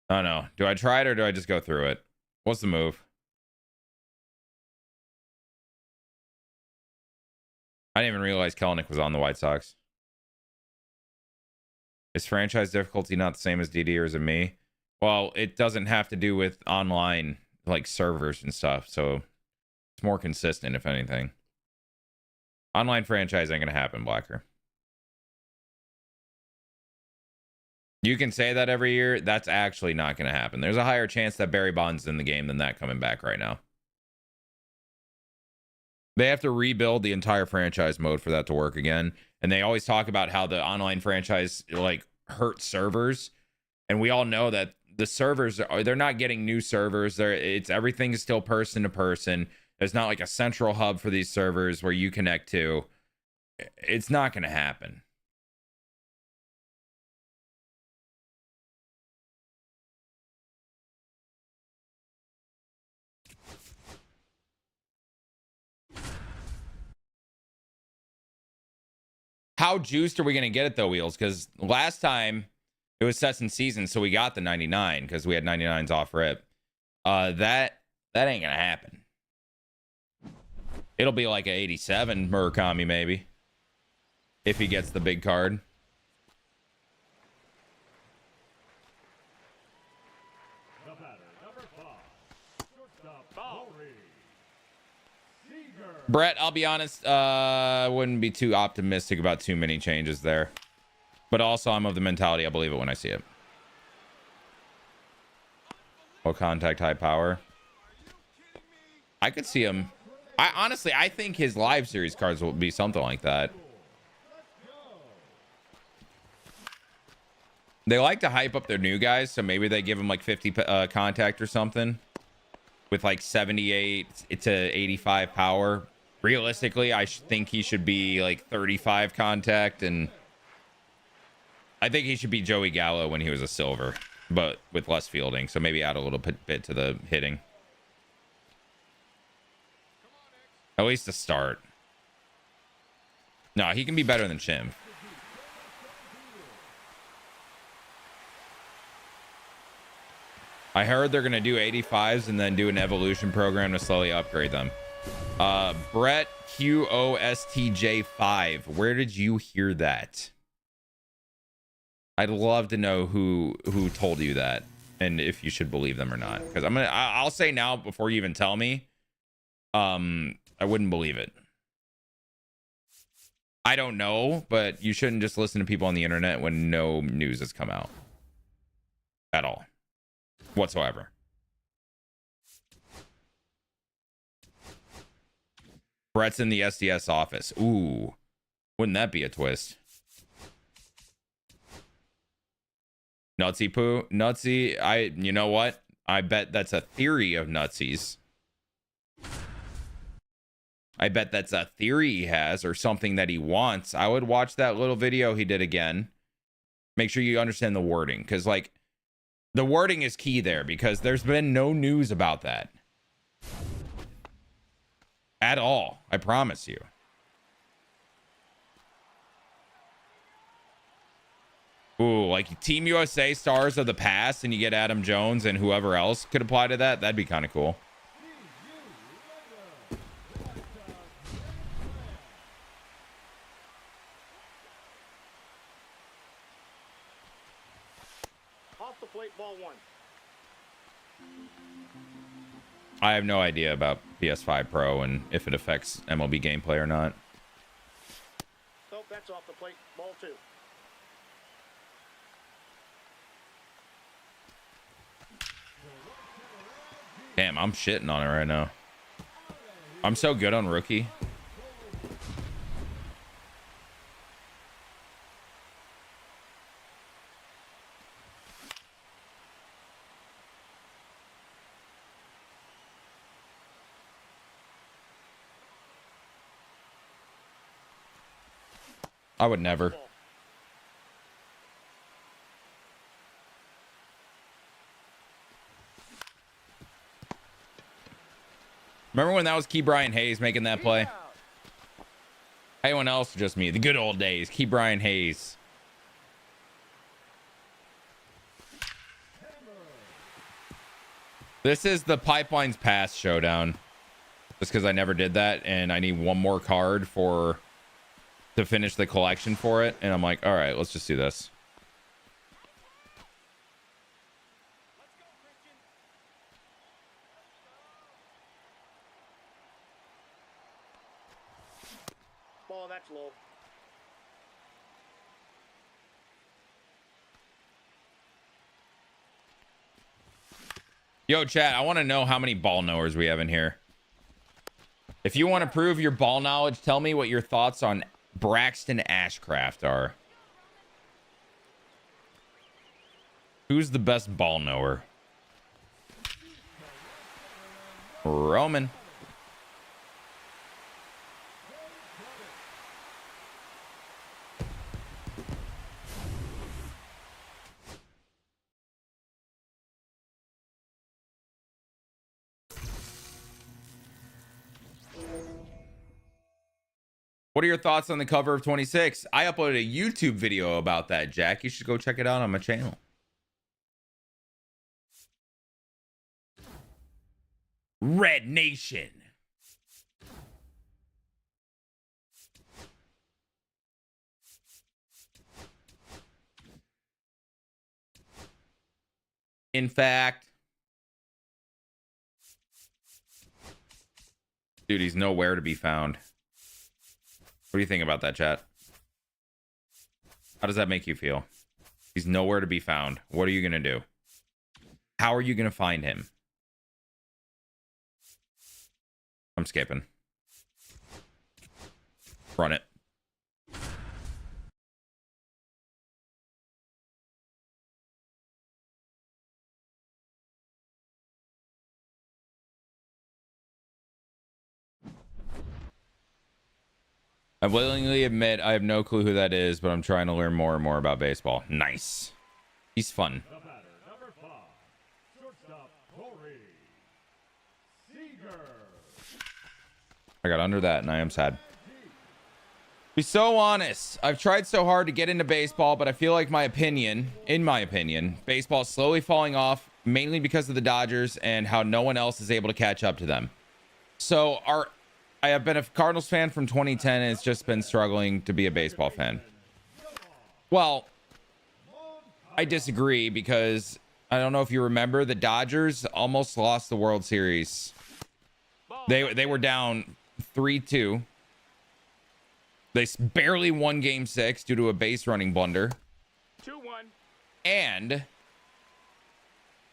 Oh no. Do I try it or do I just go through it? What's the move? I didn't even realize Kelenic was on the White Sox. Is franchise difficulty not the same as DD or is it me? Well, it doesn't have to do with online, like, servers and stuff, so it's more consistent, if anything. Online franchise ain't gonna happen, Blacker. You can say that every year. That's actually not gonna happen. There's a higher chance that Barry Bonds in the game than that coming back right now. They have to rebuild the entire franchise mode for that to work again. And they always talk about how the online franchise, like, hurt servers. And we all know that the servers they're not getting new servers. Everything is still person to person. There's not like a central hub for these servers where you connect to. It's not going to happen. how juiced are we gonna get it though, Wheels? Because last time it was sets and seasons, so we got the 99 because we had 99s off rip. That ain't gonna happen. It'll be like an 87 Murakami maybe if he gets the big card. Brett, I'll be honest, I wouldn't be too optimistic about too many changes there. But also, I'm of the mentality, I believe it when I see it. Low contact, high power. I could see him. I think his live series cards will be something like that. They like to hype up their new guys, so maybe they give him like 50 contact or something. With like 78 to 85 power. Realistically, I think he should be like 35 contact, and I think he should be Joey Gallo when he was a silver, but with less fielding. So maybe add a little bit to the hitting. At least to start. No, he can be better than Chim. I heard they're going to do 85s and then do an evolution program to slowly upgrade them. Brett QOSTJ5. Where did you hear that? I'd love to know who told you that and if you should believe them or not. Because I'll say now before you even tell me. I wouldn't believe it. I don't know, but you shouldn't just listen to people on the internet when no news has come out. At all. Whatsoever. Brett's in the SDS office. Ooh. Wouldn't that be a twist? Nutsy poo. Nutsy. You know what? I bet that's a theory of Nutsy's. I bet that's a theory he has or something that he wants. I would watch that little video he did again. Make sure you understand the wording. Because, like, the wording is key there. Because there's been no news about that. At all. I promise you. Ooh, like Team USA stars of the past and you get Adam Jones and whoever else could apply to that. That'd be kind of cool. Off the plate, ball one. I have no idea about PS5 Pro and if it affects MLB gameplay or not. So that's off the plate, ball two. Damn, I'm shitting on it right now. I'm so good on rookie. I would never. Remember when that was Key Brian Hayes making that play? Anyone else? Just me. The good old days. Key Brian Hayes. This is the Pipelines Pass showdown. Just because I never did that, and I need one more card to finish the collection for it. And I'm like, all right, let's just do this. Ball, that's low. Yo, chat, I want to know how many ball knowers we have in here. If you want to prove your ball knowledge, tell me what your thoughts on Braxton Ashcraft are. Who's the best ball knower? Roman. What are your thoughts on the cover of 26? I uploaded a YouTube video about that, Jack. You should go check it out on my channel. Red Nation. In fact, dude, he's nowhere to be found. What do you think about that, chat? How does that make you feel? He's nowhere to be found. What are you going to do? How are you going to find him? I'm skipping. Run it. I willingly admit I have no clue who that is, but I'm trying to learn more and more about baseball. Nice. He's fun. I got under that and I am sad. Be so honest. I've tried so hard to get into baseball, but I feel like in my opinion, baseball is slowly falling off, mainly because of the Dodgers and how no one else is able to catch up to them. So I have been a Cardinals fan from 2010 and it's just been struggling to be a baseball fan. Well, I disagree because I don't know if you remember, the Dodgers almost lost the World Series. They were down 3-2. They barely won game 6 due to a base running blunder. 2-1. And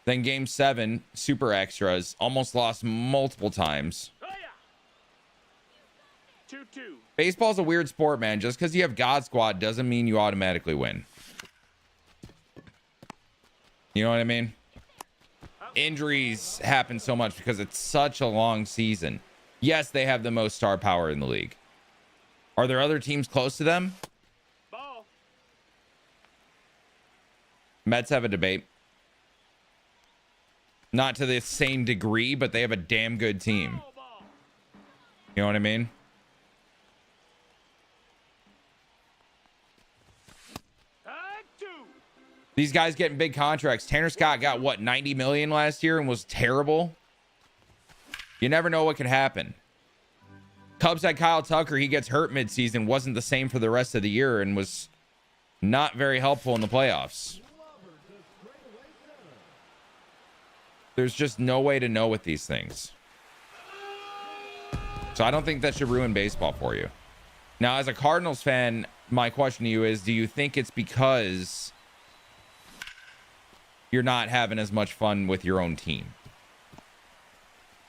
then game 7, super extras, almost lost multiple times. 2-2. Baseball's a weird sport, man. Just because you have God Squad doesn't mean you automatically win. You know what I mean? Injuries happen so much because it's such a long season. Yes, they have the most star power in the league. Are there other teams close to them? Ball. Mets have a debate. Not to the same degree, but they have a damn good team. You know what I mean? These guys getting big contracts. Tanner Scott got what, 90 million last year and was terrible. You never know what could happen. Cubs had Kyle Tucker. He gets hurt midseason, wasn't the same for the rest of the year and was not very helpful in the playoffs. There's just no way to know with these things. So I don't think that should ruin baseball for you. Now, as a Cardinals fan, my question to you is, do you think it's because you're not having as much fun with your own team?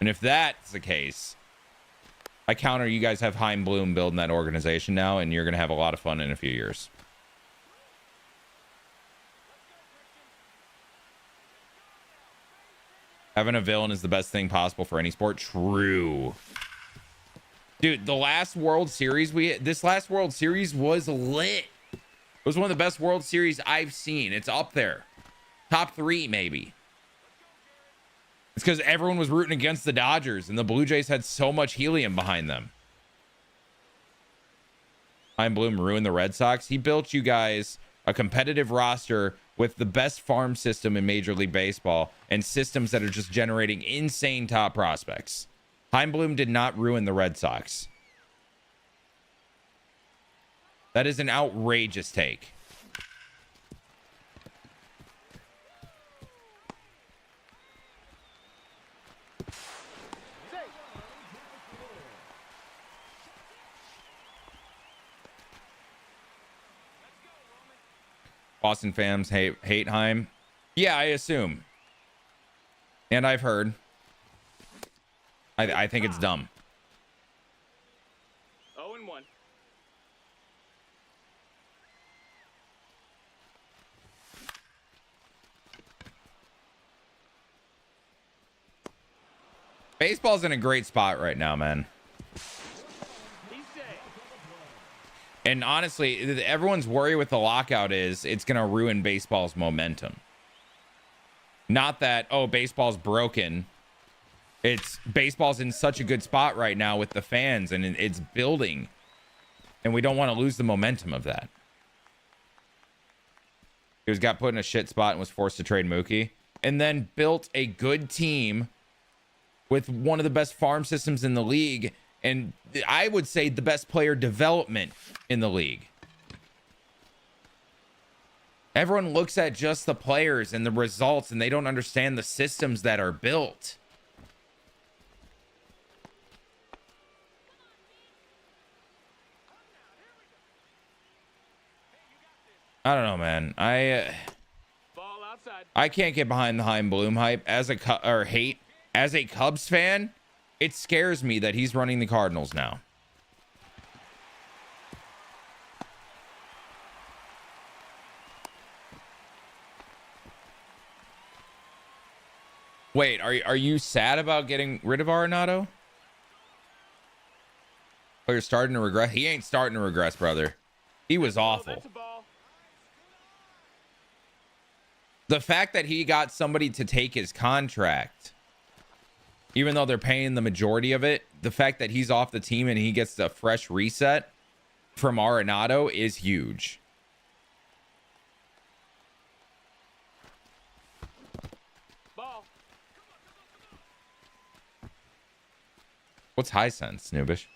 And if that's the case, I counter you guys have Heim Bloom building that organization now, and you're going to have a lot of fun in a few years. Having a villain is the best thing possible for any sport. True. Dude, the last World Series this last World Series was lit. It was one of the best World Series I've seen. It's up there. Top 3, maybe. It's because everyone was rooting against the Dodgers, and the Blue Jays had so much helium behind them. Heim Bloom ruined the Red Sox. He built you guys a competitive roster with the best farm system in Major League Baseball and systems that are just generating insane top prospects. Heim Bloom did not ruin the Red Sox. That is an outrageous take. Boston fans hate Heim. Yeah, I assume. And I've heard. I think it's dumb. 0-1. Baseball's in a great spot right now, man. And honestly, everyone's worry with the lockout is it's going to ruin baseball's momentum. Not that, oh, baseball's broken. It's baseball's in such a good spot right now with the fans, and it's building. And we don't want to lose the momentum of that. He got put in a shit spot and was forced to trade Mookie. And then built a good team with one of the best farm systems in the league. And I would say the best player development in the league. Everyone looks at just the players and the results, and they don't understand the systems that are built. I don't know, man. I can't get behind the Chaim Bloom hype as a hate as a Cubs fan. It scares me that he's running the Cardinals now. Wait, are you sad about getting rid of Arenado? Oh, you're starting to regress? He ain't starting to regress, brother. He was awful. The fact that he got somebody to take his contract, even though they're paying the majority of it, the fact that he's off the team and he gets a fresh reset from Arenado is huge. Ball. What's high sense, Noobish?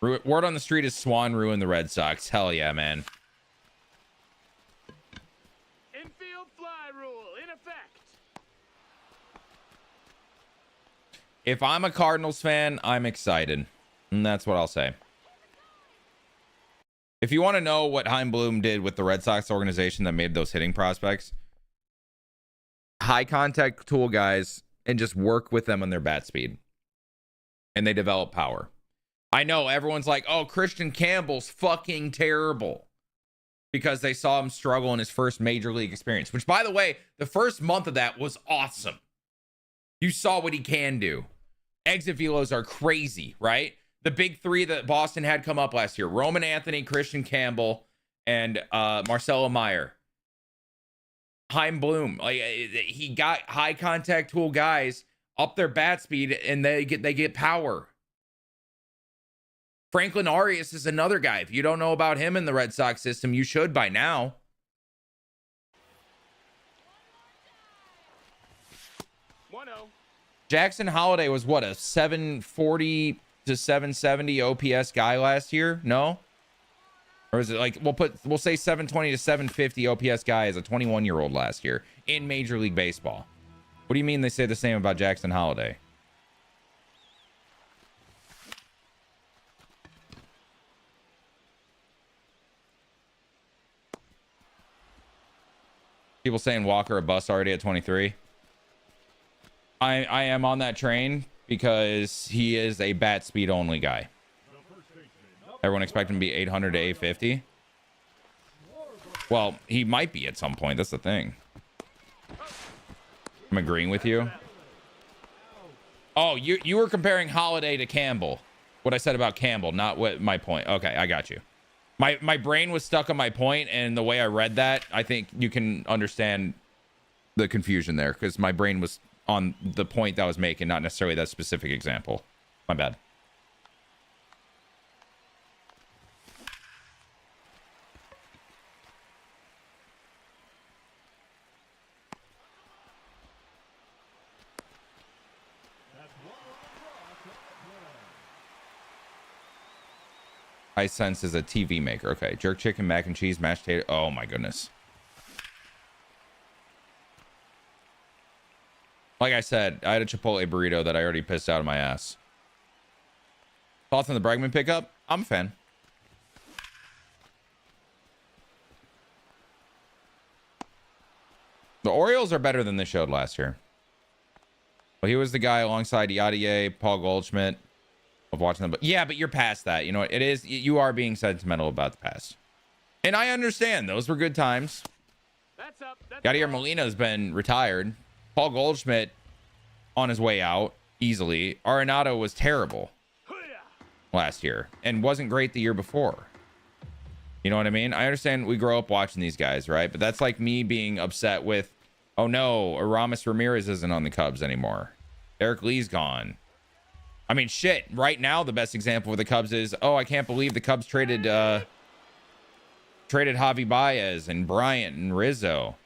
Word on the street is Swan ruined the Red Sox. Hell yeah, man. Infield fly rule in effect. If I'm a Cardinals fan, I'm excited. And that's what I'll say. If you want to know what Chaim Bloom did with the Red Sox organization that made those hitting prospects, high contact tool guys and just work with them on their bat speed. And they develop power. I know everyone's like, oh, Christian Campbell's fucking terrible because they saw him struggle in his first major league experience, which, by the way, the first month of that was awesome. You saw what he can do. Exit velos are crazy, right? The big three that Boston had come up last year, Roman Anthony, Christian Campbell, and Marcelo Meyer. Chaim Bloom, like he got high contact tool guys up their bat speed and they get power. Franklin Arias is another guy. If you don't know about him in the Red Sox system, you should by now. 1-0. Jackson Holiday was what, a 740 to 770 OPS guy last year? No? Or is it like we'll say 720 to 750 OPS guy as a 21-year-old last year in Major League Baseball? What do you mean they say the same about Jackson Holiday? People saying Walker a bust already at 23. I am on that train because he is a bat speed only guy. Everyone expect him to be 800 to 850. Well, he might be at some point. That's the thing. I'm agreeing with you. Oh, you were comparing Holiday to Campbell. What I said about Campbell, not what my point. Okay, I got you. My brain was stuck on my point, and the way I read that, I think you can understand the confusion there because my brain was on the point that I was making, not necessarily that specific example. My bad. High sense is a TV maker. Okay. Jerk chicken, mac and cheese, mashed potato. Oh my goodness. Like I said, I had a Chipotle burrito that I already pissed out of my ass. Thoughts on the Bregman pickup? I'm a fan. The Orioles are better than they showed last year. Well, he was the guy alongside Yadier, Paul Goldschmidt. Of watching them, but yeah, but you're past that. You know, it is, you are being sentimental about the past, and I understand those were good times. That's up. Yadier Molina's been retired. Paul Goldschmidt on his way out easily. Arenado was terrible last year and wasn't great the year before. You know what I mean? I understand we grow up watching these guys, right? But that's like me being upset with, oh no, Aramis Ramirez isn't on the Cubs anymore. Eric Lee's gone. I mean, shit. Right now, the best example for the Cubs is, oh, I can't believe the Cubs traded Javi Baez and Bryant and Rizzo.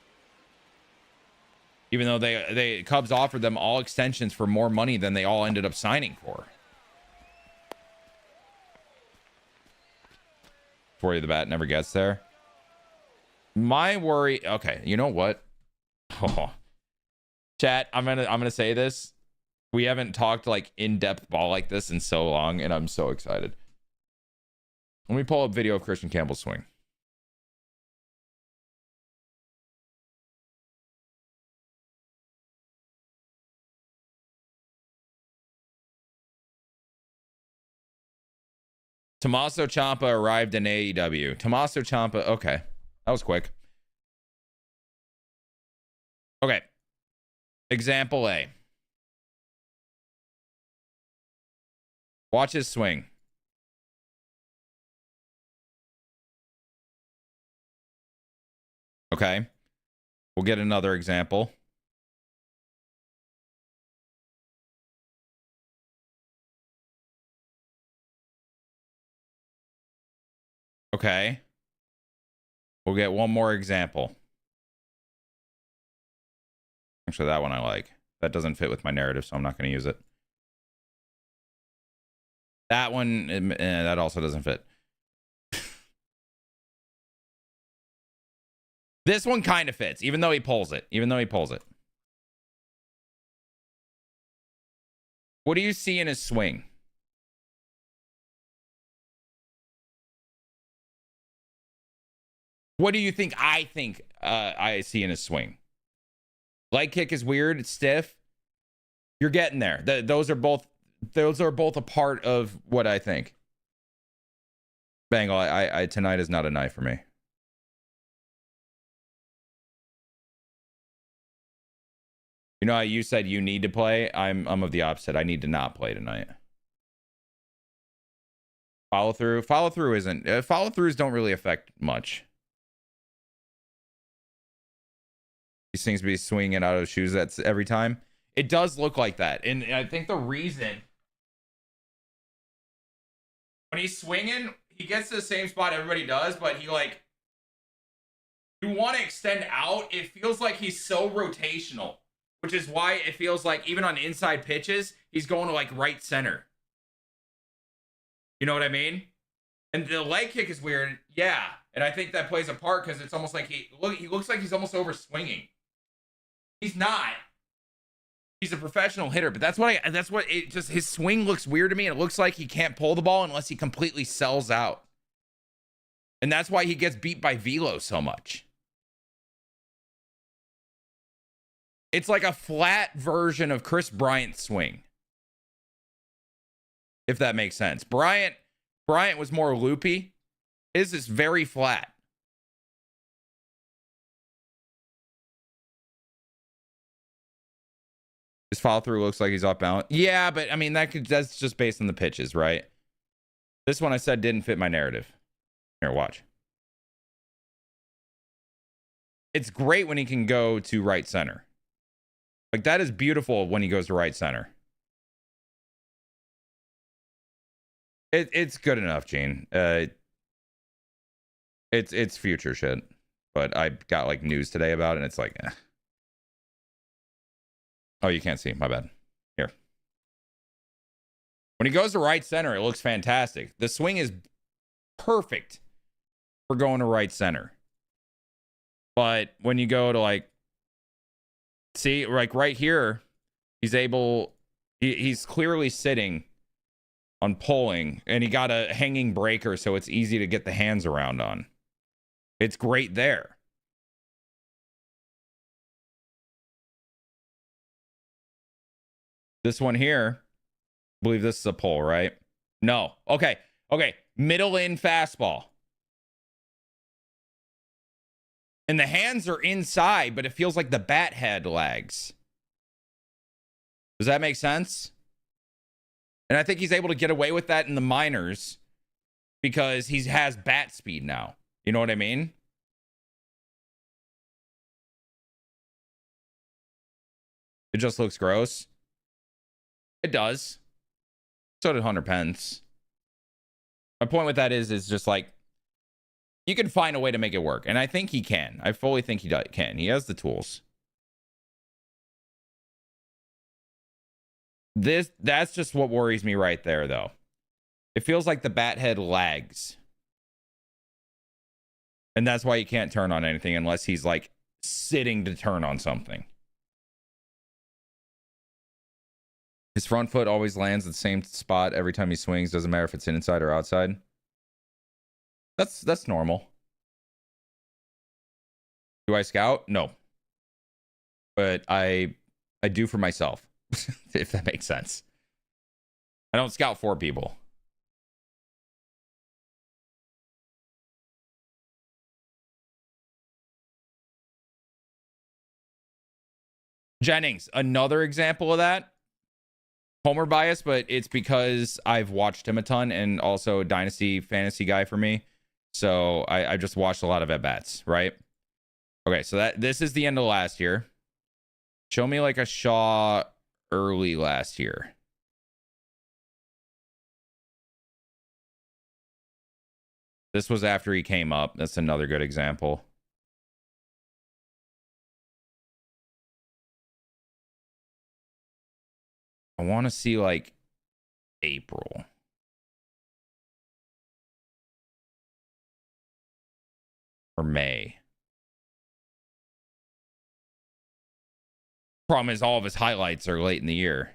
Even though they Cubs offered them all extensions for more money than they all ended up signing for. Worry the bat never gets there. My worry. Okay, you know what? Oh, chat. I'm gonna say this. We haven't talked like in-depth ball like this in so long, and I'm so excited. Let me pull up video of Christian Campbell's swing. Tommaso Ciampa arrived in AEW. Tommaso Ciampa. Okay, that was quick. Okay. Example A. Watch his swing. Okay. We'll get another example. Okay. We'll get one more example. Actually, that one I like. That doesn't fit with my narrative, so I'm not going to use it. That one, that also doesn't fit. This one kind of fits, even though he pulls it. What do you see in his swing? What do you think I see in his swing? Leg kick is weird. It's stiff. You're getting there. Those are both a part of what I think. Bangle, I tonight is not a night for me. You know how you said you need to play? I'm of the opposite. I need to not play tonight. Follow through isn't follow throughs don't really affect much. He seems to be swinging out of shoes. That's every time. It does look like that. And I think the reason when he's swinging, he gets to the same spot everybody does, but you want to extend out. It feels like he's so rotational, which is why it feels like even on inside pitches, he's going to like right center. You know what I mean? And the leg kick is weird. Yeah. And I think that plays a part because it's almost like he looks like he's almost over swinging. He's not. He's a professional hitter, but his swing looks weird to me. And it looks like he can't pull the ball unless he completely sells out. And that's why he gets beat by velo so much. It's like a flat version of Chris Bryant's swing. If that makes sense. Bryant was more loopy. His is very flat. His follow through looks like he's off balance. Yeah, but I mean that's just based on the pitches, right? This one I said didn't fit my narrative. Here, watch. It's great when he can go to right center. Like that is beautiful when he goes to right center. It's good enough, Gene. It's future shit. But I got like news today about it, and it's like, eh. Oh, you can't see. My bad. Here. When he goes to right center, it looks fantastic. The swing is perfect for going to right center. But when you go to like, see, like right here, he's clearly sitting on pulling, and he got a hanging breaker, so it's easy to get the hands around on. It's great there. This one here, I believe this is a pull, right? No. Okay. Middle in fastball. And the hands are inside, but it feels like the bat head lags. Does that make sense? And I think he's able to get away with that in the minors because he has bat speed now. You know what I mean? It just looks gross. It does. So did Hunter Pence. My point with that is just like, you can find a way to make it work. And I think he can. I fully think he can. He has the tools. That's just what worries me right there, though. It feels like the bat head lags. And that's why he can't turn on anything unless he's like sitting to turn on something. His front foot always lands at the same spot every time he swings. Doesn't matter if it's inside or outside. That's normal. Do I scout? No. But I do for myself, if that makes sense. I don't scout for people. Jennings, another example of that. Homer bias, but it's because I've watched him a ton and also a dynasty fantasy guy for me. So I just watched a lot of at-bats, right? Okay, so this is the end of last year. Show me like a Shaw early last year. This was after he came up. That's another good example. I want to see like April. Or May. Problem is all of his highlights are late in the year.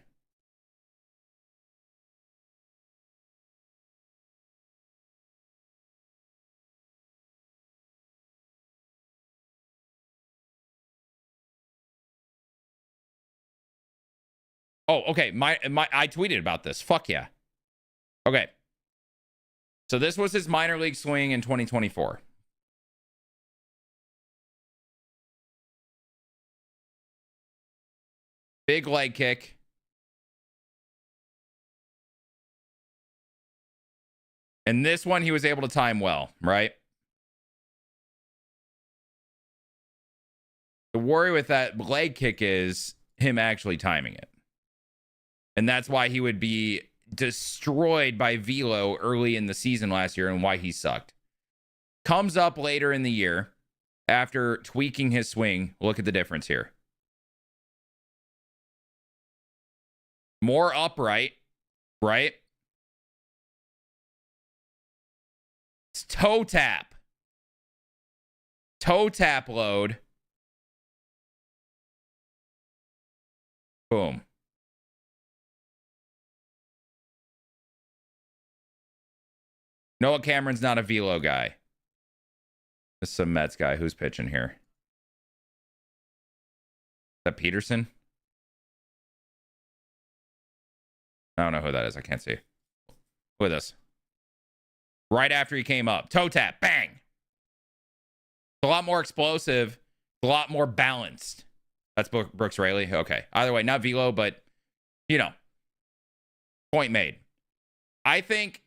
Oh, okay. I tweeted about this. Fuck yeah. Okay. So this was his minor league swing in 2024. Big leg kick. And this one he was able to time well, right? The worry with that leg kick is him actually timing it. And that's why he would be destroyed by velo early in the season last year and why he sucked. Comes up later in the year after tweaking his swing. Look at the difference here. More upright, right? It's toe tap. Toe tap load. Boom. Noah Cameron's not a velo guy. This is a Mets guy. Who's pitching here? Is that Peterson? I don't know who that is. I can't see. Look at this. Right after he came up. Toe tap. Bang. It's a lot more explosive. A lot more balanced. That's Brooks Raley. Okay. Either way, not velo, but, you know, point made. I think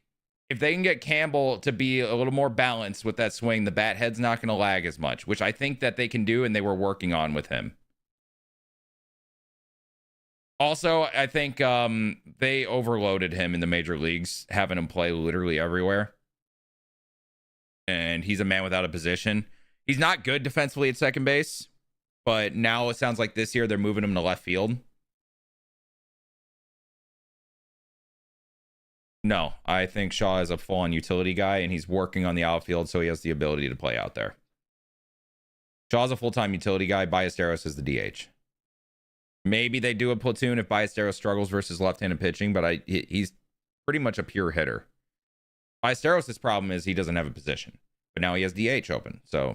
if they can get Campbell to be a little more balanced with that swing, the bat head's not going to lag as much, which I think that they can do and they were working on with him. Also, I think they overloaded him in the major leagues, having him play literally everywhere. And he's a man without a position. He's not good defensively at second base, but now it sounds like this year they're moving him to left field. No, I think Shaw is a full-on utility guy, and he's working on the outfield, so he has the ability to play out there. Shaw's a full-time utility guy. Ballesteros is the DH. Maybe they do a platoon if Ballesteros struggles versus left-handed pitching, but he's pretty much a pure hitter. Ballesteros' problem is he doesn't have a position, but now he has DH open. So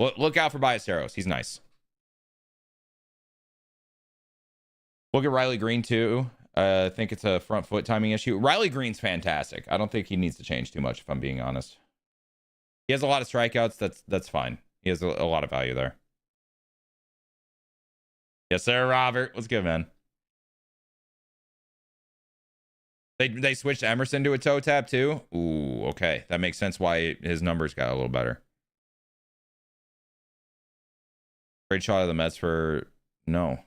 look out for Ballesteros. He's nice. Look at Riley Green, too. I think it's a front foot timing issue. Riley Green's fantastic. I don't think he needs to change too much, if I'm being honest. He has a lot of strikeouts. That's fine. He has a lot of value there. Yes, sir, Robert. What's good, man? They switched Emerson to a toe tap, too? Ooh, okay. That makes sense why his numbers got a little better. Great shot of the Mets for... No.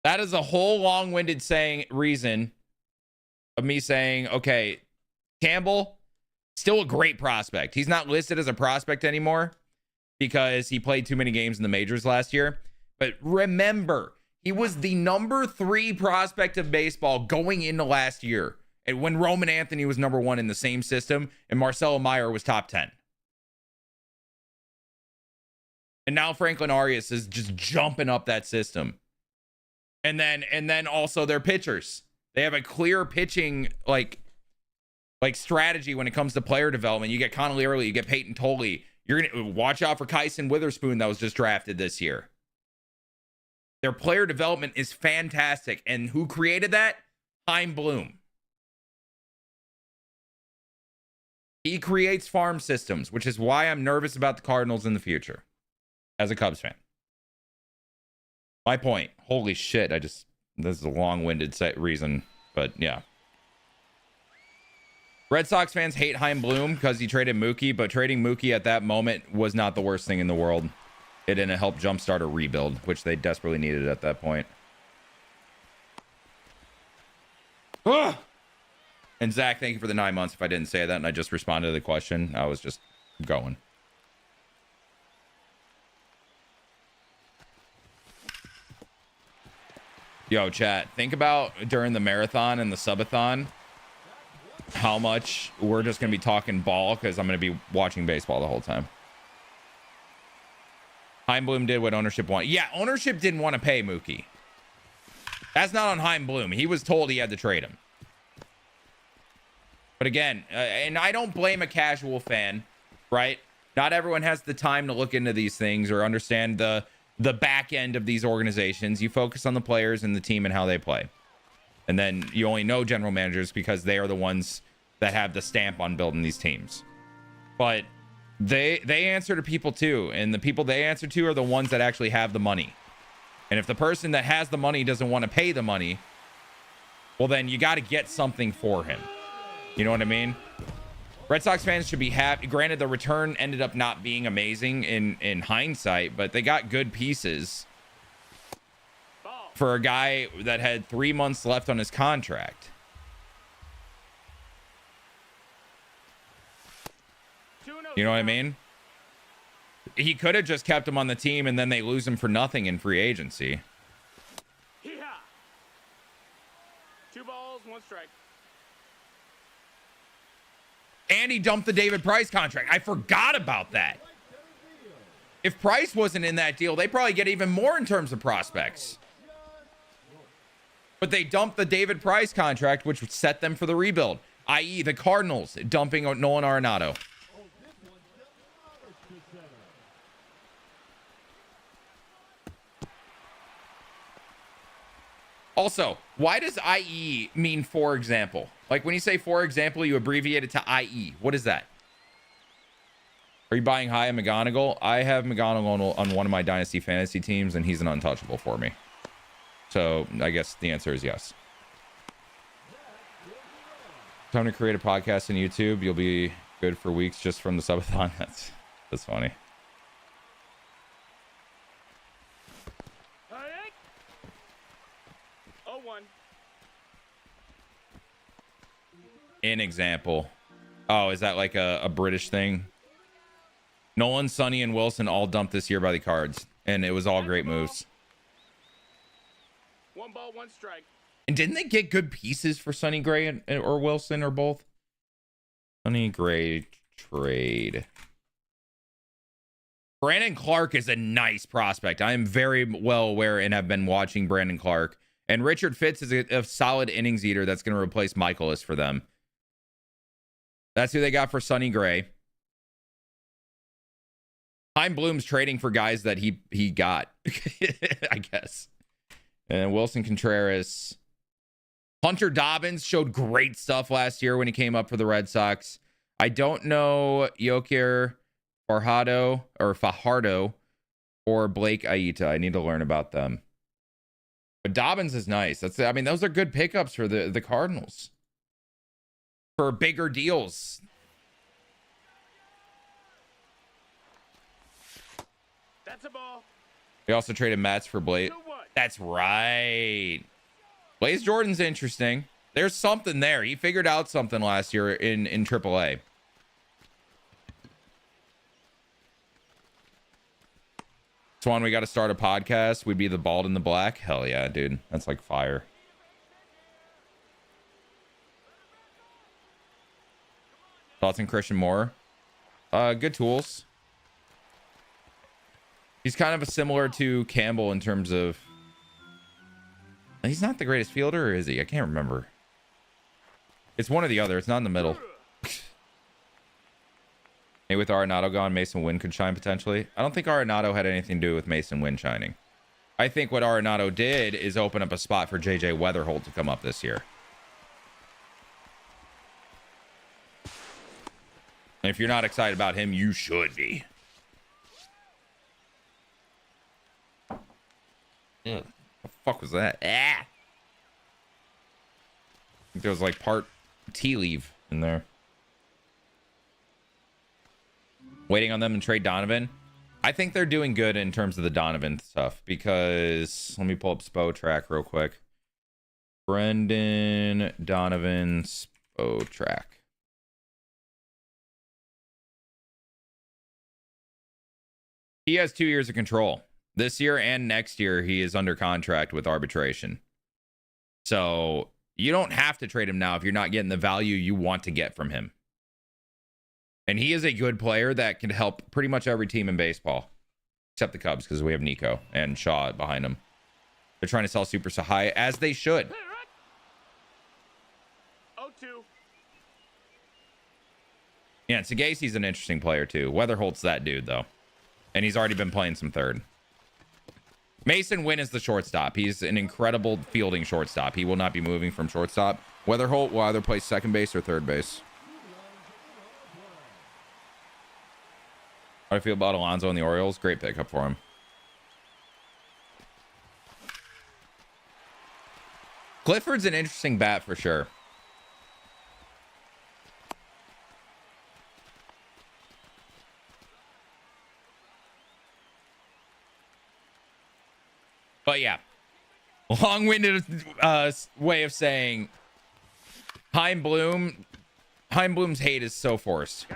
That is a whole long-winded reason of me saying, okay, Campbell, still a great prospect. He's not listed as a prospect anymore because he played too many games in the majors last year. But remember, he was the number 3 prospect of baseball going into last year. And when Roman Anthony was number 1 in the same system and Marcelo Meyer was top 10. And now Franklin Arias is just jumping up that system. And then also their pitchers. They have a clear pitching like strategy when it comes to player development. You get Connolly early, you get Peyton Tolley. You're going to watch out for Kyson Witherspoon that was just drafted this year. Their player development is fantastic. And who created that? Chaim Bloom. He creates farm systems, which is why I'm nervous about the Cardinals in the future as a Cubs fan. My point. Holy shit. This is a long-winded reason, but yeah. Red Sox fans hate Chaim Bloom because he traded Mookie, but trading Mookie at that moment was not the worst thing in the world. It didn't help jumpstart a rebuild, which they desperately needed at that point. Ugh! And Zach, thank you for the 9 months. If I didn't say that and I just responded to the question, I was just going. Yo, chat, think about during the marathon and the subathon how much we're just going to be talking ball because I'm going to be watching baseball the whole time. Chaim Bloom did what ownership wanted. Yeah, ownership didn't want to pay Mookie. That's not on Chaim Bloom. He was told he had to trade him. But again, and I don't blame a casual fan, right? Not everyone has the time to look into these things or understand the back end of these organizations. You focus on the players and the team and how they play. And then you only know general managers because they are the ones that have the stamp on building these teams. But they answer to people too. And the people they answer to are the ones that actually have the money. And if the person that has the money doesn't want to pay the money, well, then you got to get something for him. You know what I mean? Red Sox fans should be happy. Granted, the return ended up not being amazing in hindsight, but they got good pieces for a guy that had 3 months left on his contract. You know what I mean? He could have just kept him on the team and then they lose him for nothing in free agency. 2 balls, 1 strike. And he dumped the David Price contract. I forgot about that. If Price wasn't in that deal, they probably get even more in terms of prospects. But they dumped the David Price contract, which set them for the rebuild, i.e. the Cardinals dumping Nolan Arenado. Also, why does IE mean for example? Like when you say for example, you abbreviate it to IE. What is that? Are you buying high on McGonagall? I have McGonagall on one of my Dynasty fantasy teams, and he's an untouchable for me. So I guess the answer is yes. Time to create a podcast on YouTube. You'll be good for weeks just from the subathon. That's funny. An example. Oh, is that like a British thing? Nolan, Sonny, and Wilson all dumped this year by the Cards, and it was all great moves. 1 ball, 1 strike. And didn't they get good pieces for Sonny Gray or Wilson or both? Sonny Gray trade. Brandon Clark is a nice prospect. I am very well aware and have been watching Brandon Clark. And Richard Fitz is a solid innings eater that's going to replace Michaelis for them. That's who they got for Sonny Gray. Chaim Bloom's trading for guys that he got, I guess. And Wilson Contreras. Hunter Dobbins showed great stuff last year when he came up for the Red Sox. I don't know Yokir Fajardo or Blake Aita. I need to learn about them. But Dobbins is nice. Those are good pickups for the Cardinals. For bigger deals. That's a ball. They also traded Mats for Blake. That's right. Blaze Jordan's interesting. There's something there. He figured out something last year in AAA. Swan, we got to start a podcast. We'd be the bald and the black. Hell yeah, dude. That's like fire. Thoughts on Christian Moore? Good tools. He's kind of similar to Campbell in terms of... He's not the greatest fielder, or is he? I can't remember. It's one or the other. It's not in the middle. Maybe with Arenado gone, Mason Wynn could shine potentially. I don't think Arenado had anything to do with Mason Wynn shining. I think what Arenado did is open up a spot for JJ Weatherholt to come up this year. And if you're not excited about him, you should be. Ugh, what the fuck was that? Ah! I think there was like part tea leaf in there. Waiting on them to trade Donovan. I think they're doing good in terms of the Donovan stuff because let me pull up Spo track real quick. Brendan Donovan Spo track. He has 2 years of control. This year and next year, he is under contract with arbitration. So you don't have to trade him now if you're not getting the value you want to get from him. And he is a good player that can help pretty much every team in baseball. Except the Cubs, because we have Nico and Shaw behind him. They're trying to sell Super Sahai, as they should. 0-2. Yeah, and Sagaci's an interesting player, too. Weatherholt's that dude, though. And he's already been playing some third. Mason Wynn is the shortstop. He's an incredible fielding shortstop. He will not be moving from shortstop. Weatherholt will either play second base or third base. How do I feel about Alonso and the Orioles? Great pickup for him. Clifford's an interesting bat for sure. But yeah, long-winded way of saying Heim Bloom's hate is so forced.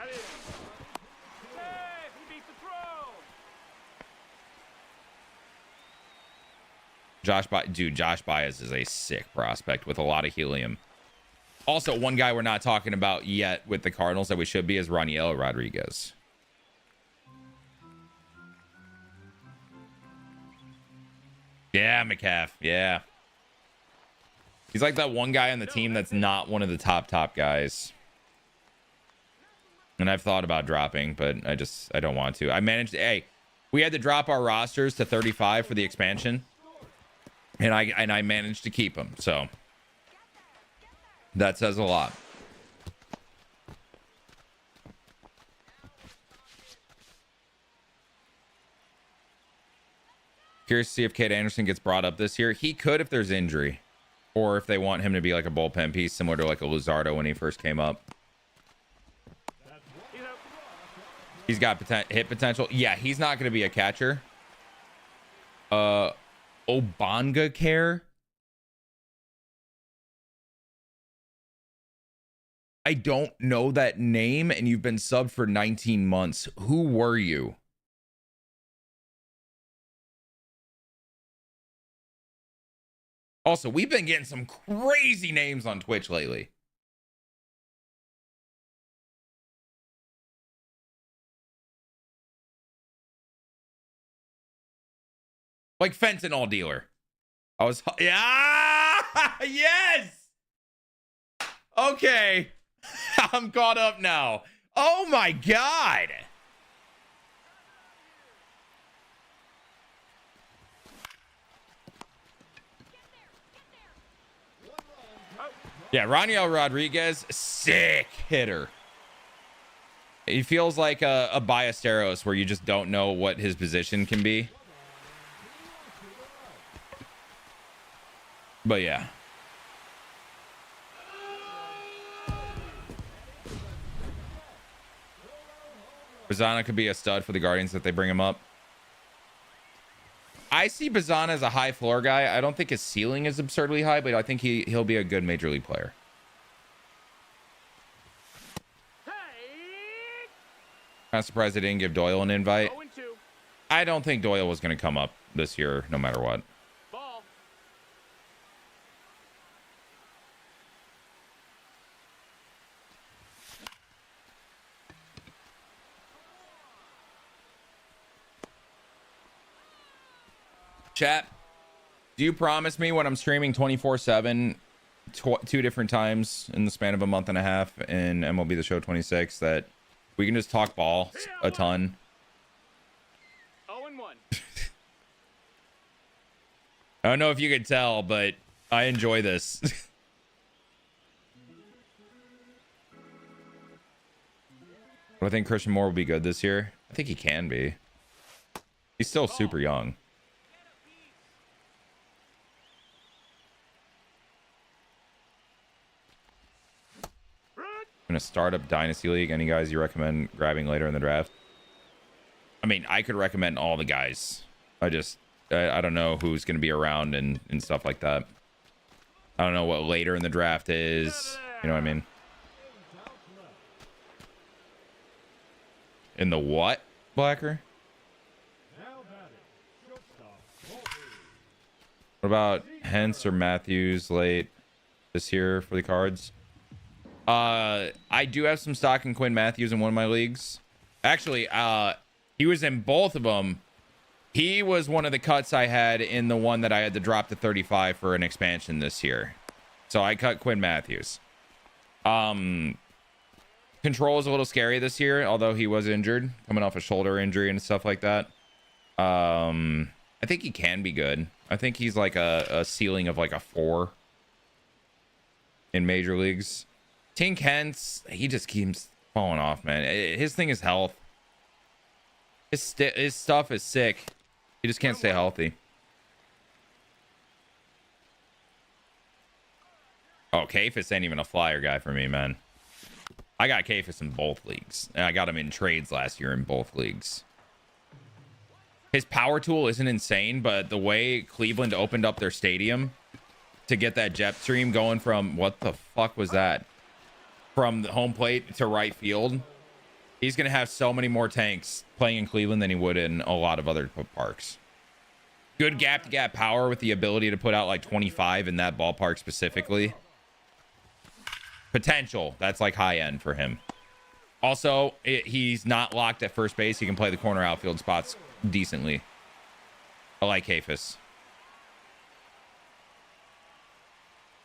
Josh Baez is a sick prospect with a lot of helium. Also, one guy we're not talking about yet with the Cardinals that we should be is Raniel Rodriguez. Yeah, McCaff. Yeah. He's like that one guy on the team that's not one of the top guys. And I've thought about dropping, but I don't want to. Hey, we had to drop our rosters to 35 for the expansion. And I managed to keep him. So that says a lot. Curious to see if Cade Anderson gets brought up this year. He could if there's injury. Or if they want him to be like a bullpen piece, similar to like a Luzardo when he first came up. He's got hit potential. Yeah, he's not going to be a catcher. Obanga Care. I don't know that name, and you've been subbed for 19 months. Who were you? Also, we've been getting some crazy names on Twitch lately. Like fentanyl dealer. Yeah. Yes. Okay. I'm caught up now. Oh my God. Yeah, Raniel Rodriguez, sick hitter. He feels like a Ballesteros where you just don't know what his position can be. But yeah. Rosanna could be a stud for the Guardians if they bring him up. I see Bazan as a high floor guy. I don't think his ceiling is absurdly high, but I think he'll be a good major league player. Kind of surprised they didn't give Doyle an invite. I don't think Doyle was going to come up this year, no matter what. Ball. Chat, do you promise me when I'm streaming 24/7, two different times in the span of a month and a half in MLB The Show 26, that we can just talk ball a ton? 0-1. I don't know if you could tell, but I enjoy this. I think Christian Moore will be good this year. I think he can be. He's still super young. In a startup dynasty league, any guys you recommend grabbing later in the draft? I mean, I could recommend all the guys. I don't know who's going to be around and stuff like that. I don't know what later in the draft is. You know what I mean? In the what, Blacker? What about Hentz or Matthews late this year for the Cards? I do have some stock in Quinn Matthews in one of my leagues. Actually, he was in both of them. He was one of the cuts I had in the one that I had to drop to 35 for an expansion this year. So I cut Quinn Matthews. Control is a little scary this year, although he was injured, coming off a shoulder injury and stuff like that. I think he can be good. I think he's like a ceiling of like a 4 in major leagues. Tink Hentz, he just keeps falling off, man. His thing is health. His stuff is sick. He just can't stay healthy. Oh, Kafis ain't even a flyer guy for me, man. I got Kafis in both leagues. And I got him in trades last year in both leagues. His power tool isn't insane, but the way Cleveland opened up their stadium to get that jet stream going from, what the fuck was that? From the home plate to right field. He's going to have so many more tanks playing in Cleveland than he would in a lot of other parks. Good gap-to-gap power with the ability to put out like 25 in that ballpark specifically. Potential. That's like high end for him. Also, he's not locked at first base. He can play the corner outfield spots decently. I like Kafis.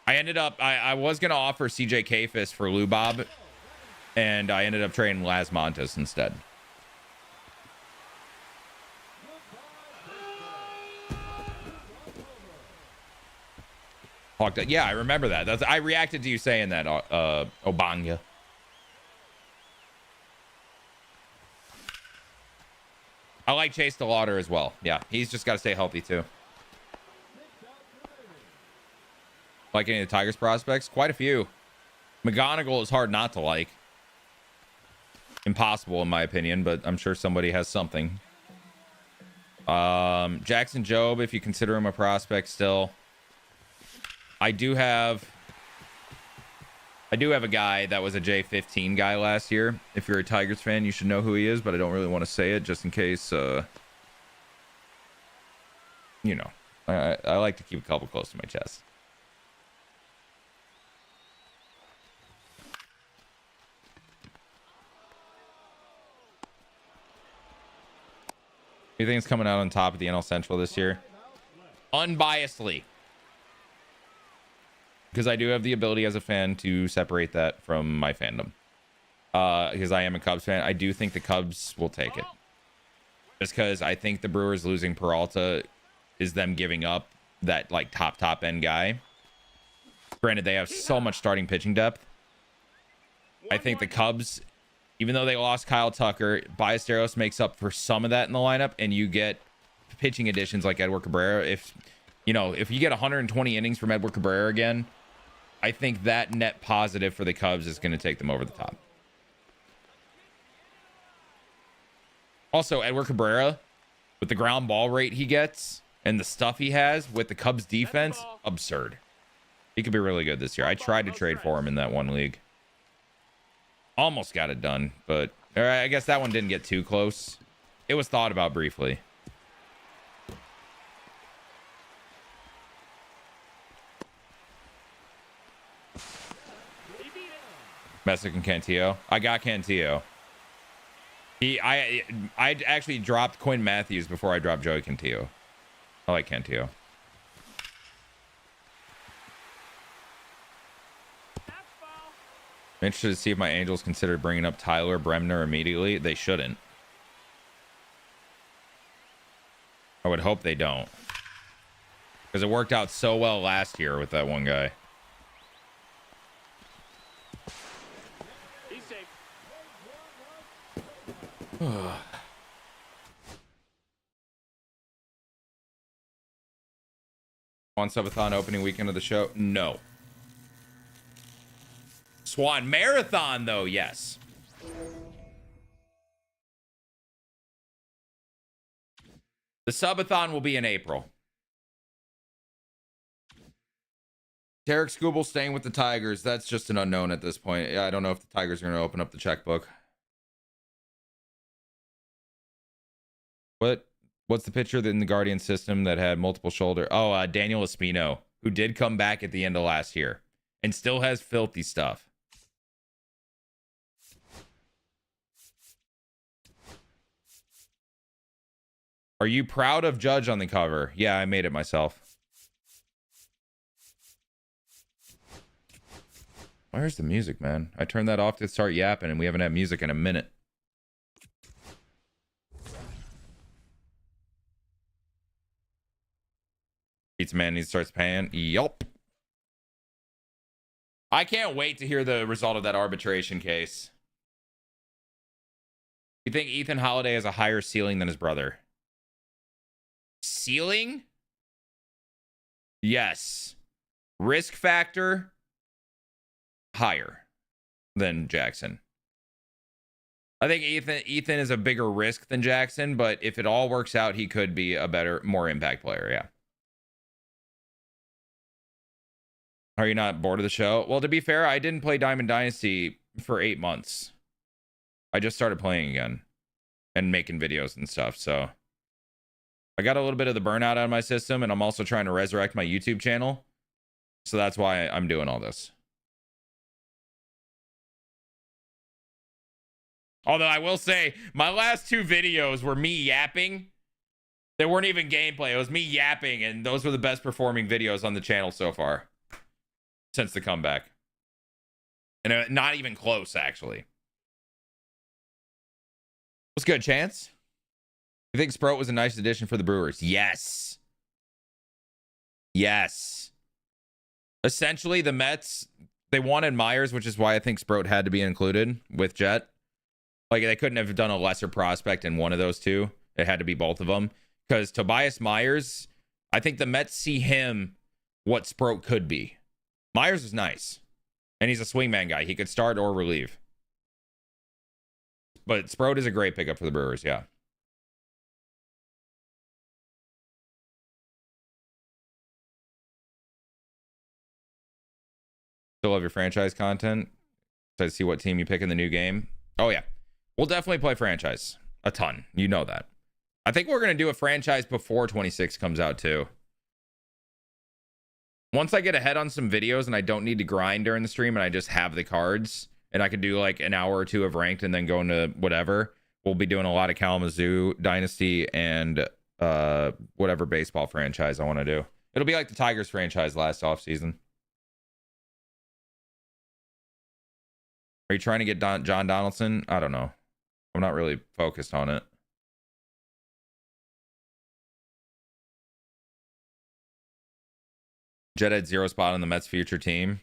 I was going to offer CJ Kafis for Lou Bob, and I ended up trading Las Montes instead. Yeah, I remember that. I reacted to you saying that, Obanga. I like Chase DeLauder as well. Yeah, he's just got to stay healthy too. Like any of the Tigers prospects? Quite a few. McGonigal is hard not to like. Impossible in my opinion, but I'm sure somebody has something. Jackson Jobe, if you consider him a prospect still. I do have a guy that was a J15 guy last year. If you're a Tigers fan, you should know who he is, but I don't really want to say it just in case, you know, I like to keep a couple close to my chest. Who do you think is coming out on top of the NL Central this year? Unbiasedly. Because I do have the ability as a fan to separate that from my fandom. Because I am a Cubs fan. I do think the Cubs will take it. Just because I think the Brewers losing Peralta is them giving up that like top end guy. Granted, they have so much starting pitching depth. I think the Cubs, even though they lost Kyle Tucker, Ballesteros makes up for some of that in the lineup, and you get pitching additions like Edward Cabrera. If you get 120 innings from Edward Cabrera again, I think that net positive for the Cubs is going to take them over the top. Also, Edward Cabrera, with the ground ball rate he gets And the stuff he has with the Cubs defense, absurd. He could be really good this year. I tried to trade for him in that one league. Almost got it done, but I guess that one didn't get too close. It was thought about briefly. Messick and Cantillo. I got Cantillo. I actually dropped Quinn Matthews before I dropped Joey Cantillo. I like Cantillo. I'm interested to see if my Angels consider bringing up Tyler Bremner immediately. They shouldn't. I would hope they don't. Because it worked out so well last year with that one guy. He's safe. On subathon opening weekend of the show? No. Swan Marathon, though, yes. The subathon will be in April. Tarek Skubal staying with the Tigers. That's just an unknown at this point. Yeah, I don't know if the Tigers are going to open up the checkbook. What's the pitcher in the Guardian system that had multiple shoulder? Oh, Daniel Espino, who did come back at the end of last year and still has filthy stuff. Are you proud of Judge on the cover? Yeah, I made it myself. Where's the music, man? I turned that off to start yapping, and we haven't had music in a minute. Pizza Man needs to start paying. Yup. I can't wait to hear the result of that arbitration case. You think Ethan Holiday has a higher ceiling than his brother? Ceiling? Yes. Risk factor? Higher than Jackson. I think Ethan is a bigger risk than Jackson, but if it all works out, he could be a better, more impact player, yeah. Are you not bored of the show? Well, to be fair, I didn't play Diamond Dynasty for 8 months. I just started playing again and making videos and stuff, so I got a little bit of the burnout out of my system, and I'm also trying to resurrect my YouTube channel, so that's why I'm doing all this. Although I will say, my last 2 videos were me yapping. They weren't even gameplay. It was me yapping, and those were the best performing videos on the channel so far since the comeback. And not even close, actually. What's good, Chance? You think Sprout was a nice addition for the Brewers? Yes. Yes. Essentially, the Mets, they wanted Myers, which is why I think Sprout had to be included with Jet. Like, they couldn't have done a lesser prospect in one of those two. It had to be both of them. Because Tobias Myers, I think the Mets see him what Sprout could be. Myers is nice. And he's a swingman guy. He could start or relieve. But Sprout is a great pickup for the Brewers, yeah. Still love your franchise content. So I see what team you pick in the new game. Oh, yeah. We'll definitely play franchise. A ton. You know that. I think we're going to do a franchise before 26 comes out, too. Once I get ahead on some videos and I don't need to grind during the stream and I just have the cards and I can do like an hour or 2 of ranked and then go into whatever, we'll be doing a lot of Kalamazoo Dynasty and whatever baseball franchise I want to do. It'll be like the Tigers franchise last offseason. Are you trying to get John Donaldson? I don't know. I'm not really focused on it. Jet had 0 spot on the Mets' future team.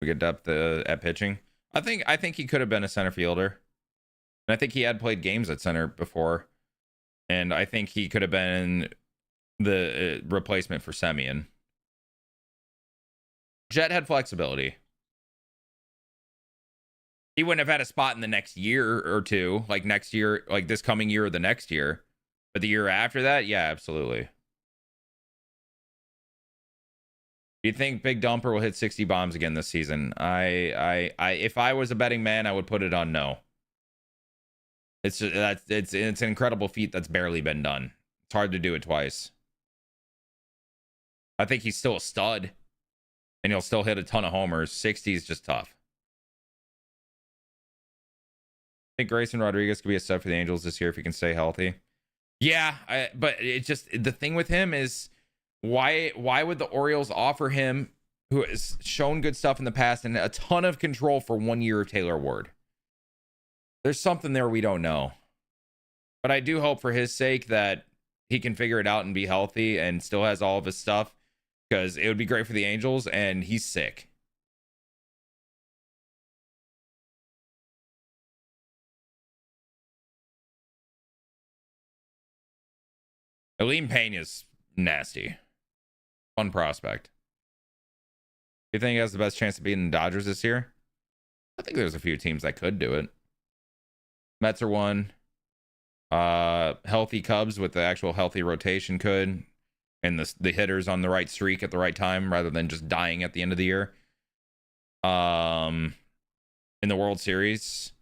We get depth at pitching. I think he could have been a center fielder. And I think he had played games at center before. And I think he could have been the replacement for Semien. Jet had flexibility. He wouldn't have had a spot in the next year or two, like next year, like this coming year or the next year. But the year after that, yeah, absolutely. Do you think Big Dumper will hit 60 bombs again this season? If I was a betting man, I would put it on no. It's an incredible feat that's barely been done. It's hard to do it twice. I think he's still a stud, and he'll still hit a ton of homers. 60 is just tough. I think Grayson Rodriguez could be a stud for the Angels this year if he can stay healthy. Yeah, but it's just the thing with him is why would the Orioles offer him, who has shown good stuff in the past and a ton of control for 1 year of Taylor Ward? There's something there we don't know. But I do hope for his sake that he can figure it out and be healthy and still has all of his stuff, because it would be great for the Angels, and he's sick. Aleem Pena's nasty. Fun prospect. Do you think he has the best chance of beating the Dodgers this year? I think there's a few teams that could do it. Mets are one. Healthy Cubs with the actual healthy rotation could. And the hitters on the right streak at the right time rather than just dying at the end of the year. In the World Series,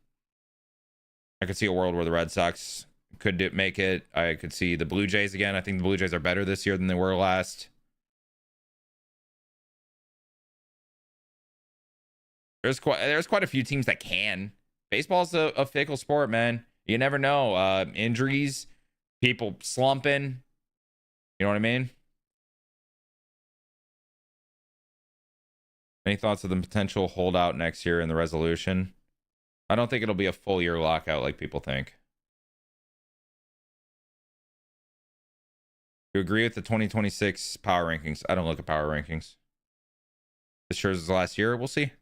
I could see a world where the Red Sox could make it. I could see the Blue Jays again. I think the Blue Jays are better this year than they were last. There's quite a few teams that can. Baseball's a fickle sport, man. You never know. Injuries, people slumping. You know what I mean? Any thoughts of the potential holdout next year in the resolution? I don't think it'll be a full year lockout like people think. You agree with the 2026 power rankings? I don't look at power rankings. This sure is the last year. We'll see.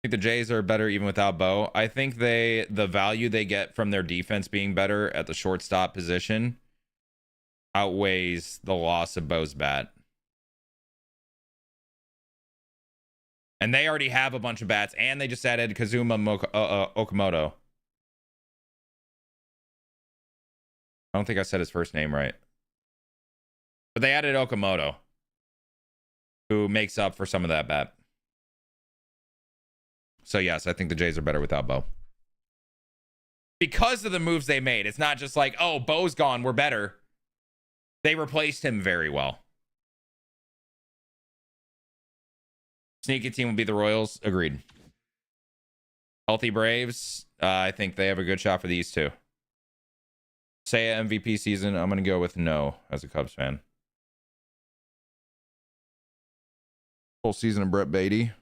I think the Jays are better even without Bo. I think the value they get from their defense being better at the shortstop position outweighs the loss of Bo's bat. And they already have a bunch of bats, and they just added Kazuma Okamoto. I don't think I said his first name right. But they added Okamoto, who makes up for some of that bat. So, yes, I think the Jays are better without Bo. Because of the moves they made. It's not just like, oh, Bo's gone, we're better. They replaced him very well. Sneaky team will be the Royals. Agreed. Healthy Braves. I think they have a good shot for these two. Say MVP season. I'm going to go with no as a Cubs fan. Full season of Brett Beatty.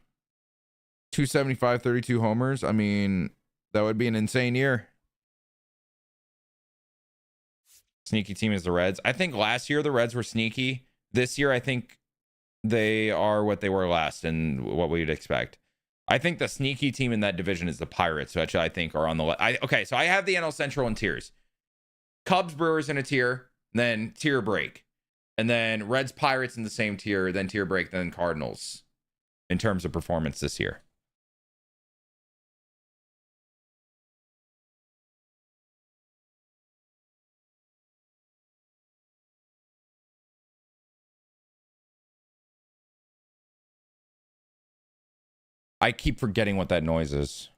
275, 32 homers. I mean, that would be an insane year. Sneaky team is the Reds. I think last year the Reds were sneaky. This year, I think they are what they were last and what we'd expect. I think the sneaky team in that division is the Pirates, which I think are on the left. Okay, so I have the NL Central in tiers. Cubs, Brewers in a tier, then tier break. And then Reds, Pirates in the same tier, then tier break, then Cardinals in terms of performance this year. I keep forgetting what that noise is.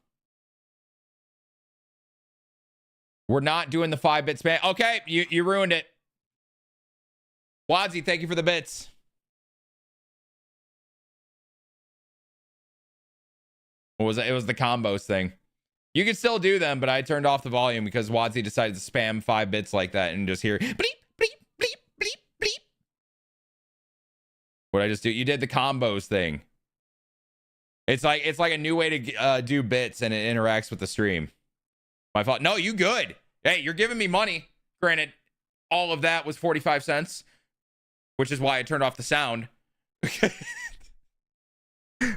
We're not doing the 5-bit spam. Okay, you ruined it. Wadsy, thank you for the bits. What was it? It was the combos thing. You can still do them, but I turned off the volume because Wadsy decided to spam 5 bits like that and just hear bleep, bleep, bleep, bleep, bleep. What did I just do? You did the combos thing. It's like a new way to do bits, and it interacts with the stream. My fault. No, you good. Hey, you're giving me money. Granted, all of that was 45 cents, which is why I turned off the sound.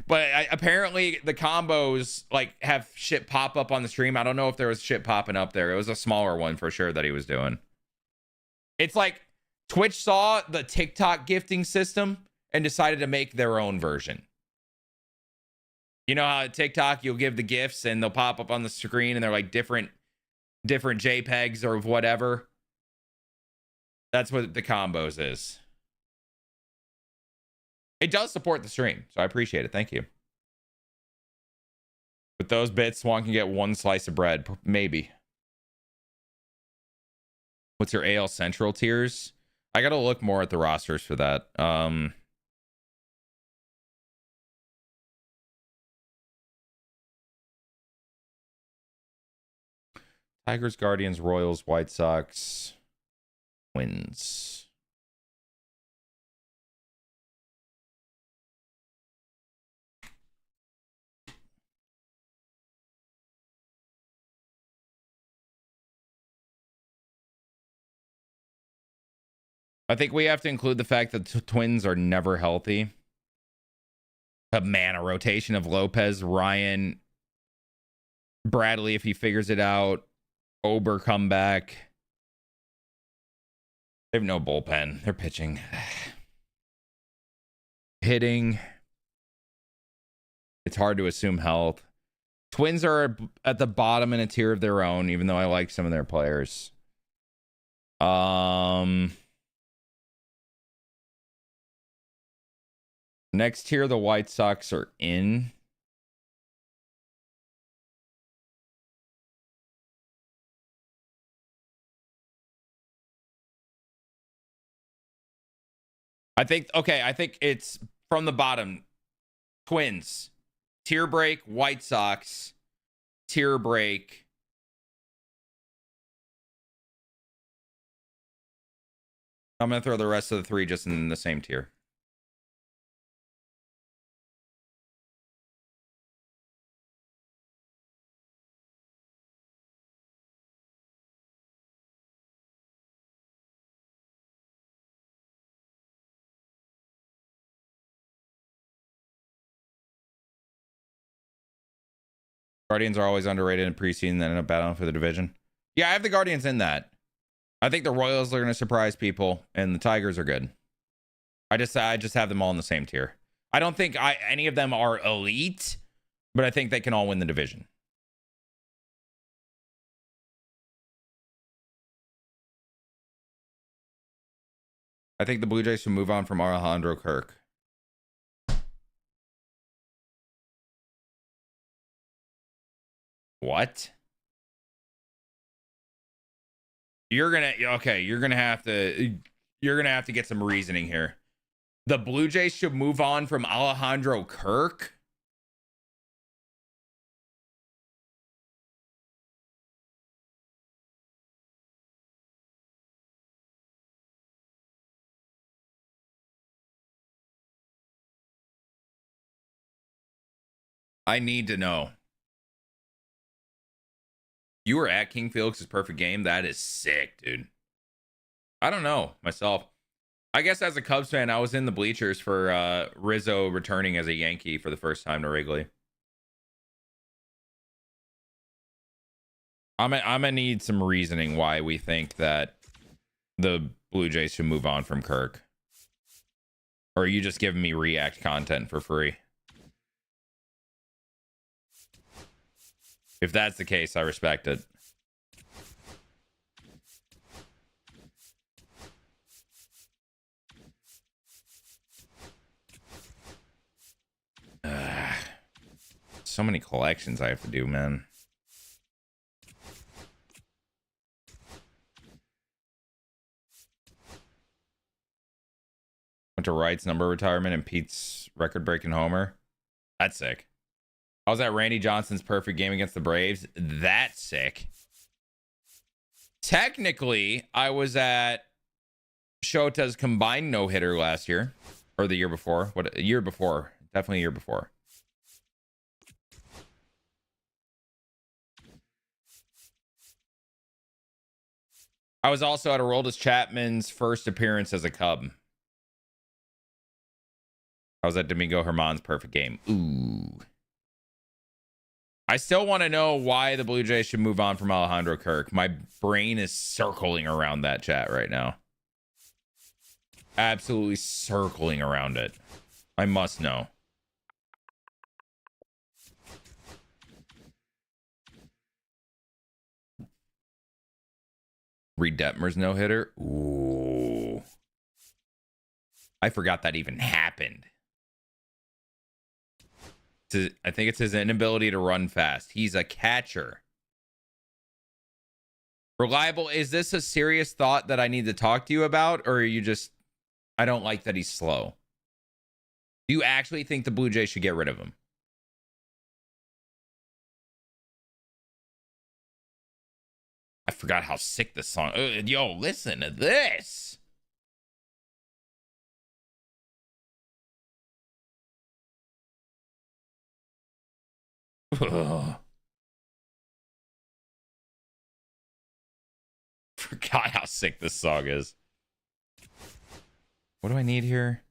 But apparently the combos like have shit pop up on the stream. I don't know if there was shit popping up there. It was a smaller one for sure that he was doing. It's like Twitch saw the TikTok gifting system and decided to make their own version. You know how at TikTok you'll give the gifts and they'll pop up on the screen and they're like different different JPEGs or whatever. That's what the combos is. It does support the stream, so I appreciate it. Thank you. With those bits, Swan can get one slice of bread, maybe. What's your AL Central tiers? I gotta look more at the rosters for that. Tigers, Guardians, Royals, White Sox, Twins. I think we have to include the fact that the Twins are never healthy. But man, a rotation of Lopez, Ryan, Bradley if he figures it out, Ober come back. They have no bullpen. They're pitching. Hitting. It's hard to assume health. Twins are at the bottom in a tier of their own, even though I like some of their players. Next tier, the White Sox are in. I think it's from the bottom. Twins, tier break, White Sox, tier break. I'm going to throw the rest of the three just in the same tier. Guardians are always underrated in preseason and end up battling for the division. Yeah, I have the Guardians in that. I think the Royals are going to surprise people, and the Tigers are good. I just have them all in the same tier. I don't think any of them are elite, but I think they can all win the division. I think the Blue Jays should move on from Alejandro Kirk. What? You're gonna have to get some reasoning here. The Blue Jays should move on from Alejandro Kirk. I need to know. You were at King Felix's perfect game. That is sick, dude. I don't know myself. I guess as a Cubs fan, I was in the bleachers for Rizzo returning as a Yankee for the first time to Wrigley. I'm gonna need some reasoning why we think that the Blue Jays should move on from Kirk. Or are you just giving me React content for free? If that's the case, I respect it. So many collections I have to do, man. Went to Wright's number retirement and Pete's record-breaking homer. That's sick. I was at Randy Johnson's perfect game against the Braves. That's sick. Technically, I was at Shota's combined no-hitter last year. Or the year before. What? A year before. Definitely a year before. I was also at Aroldis Chapman's first appearance as a Cub. I was at Domingo Germán's perfect game. Ooh. I still want to know why the Blue Jays should move on from Alejandro Kirk. My brain is circling around that chat right now. Absolutely circling around it. I must know. Reed Detmer's no hitter. Ooh. I forgot that even happened. I think it's his inability to run fast. He's a catcher. Reliable, is this a serious thought that I need to talk to you about? Or are you just, I don't like that he's slow? Do you actually think the Blue Jays should get rid of him? I forgot how sick this song. Yo, listen to this. Ugh. Forgot how sick this song is. What do I need here?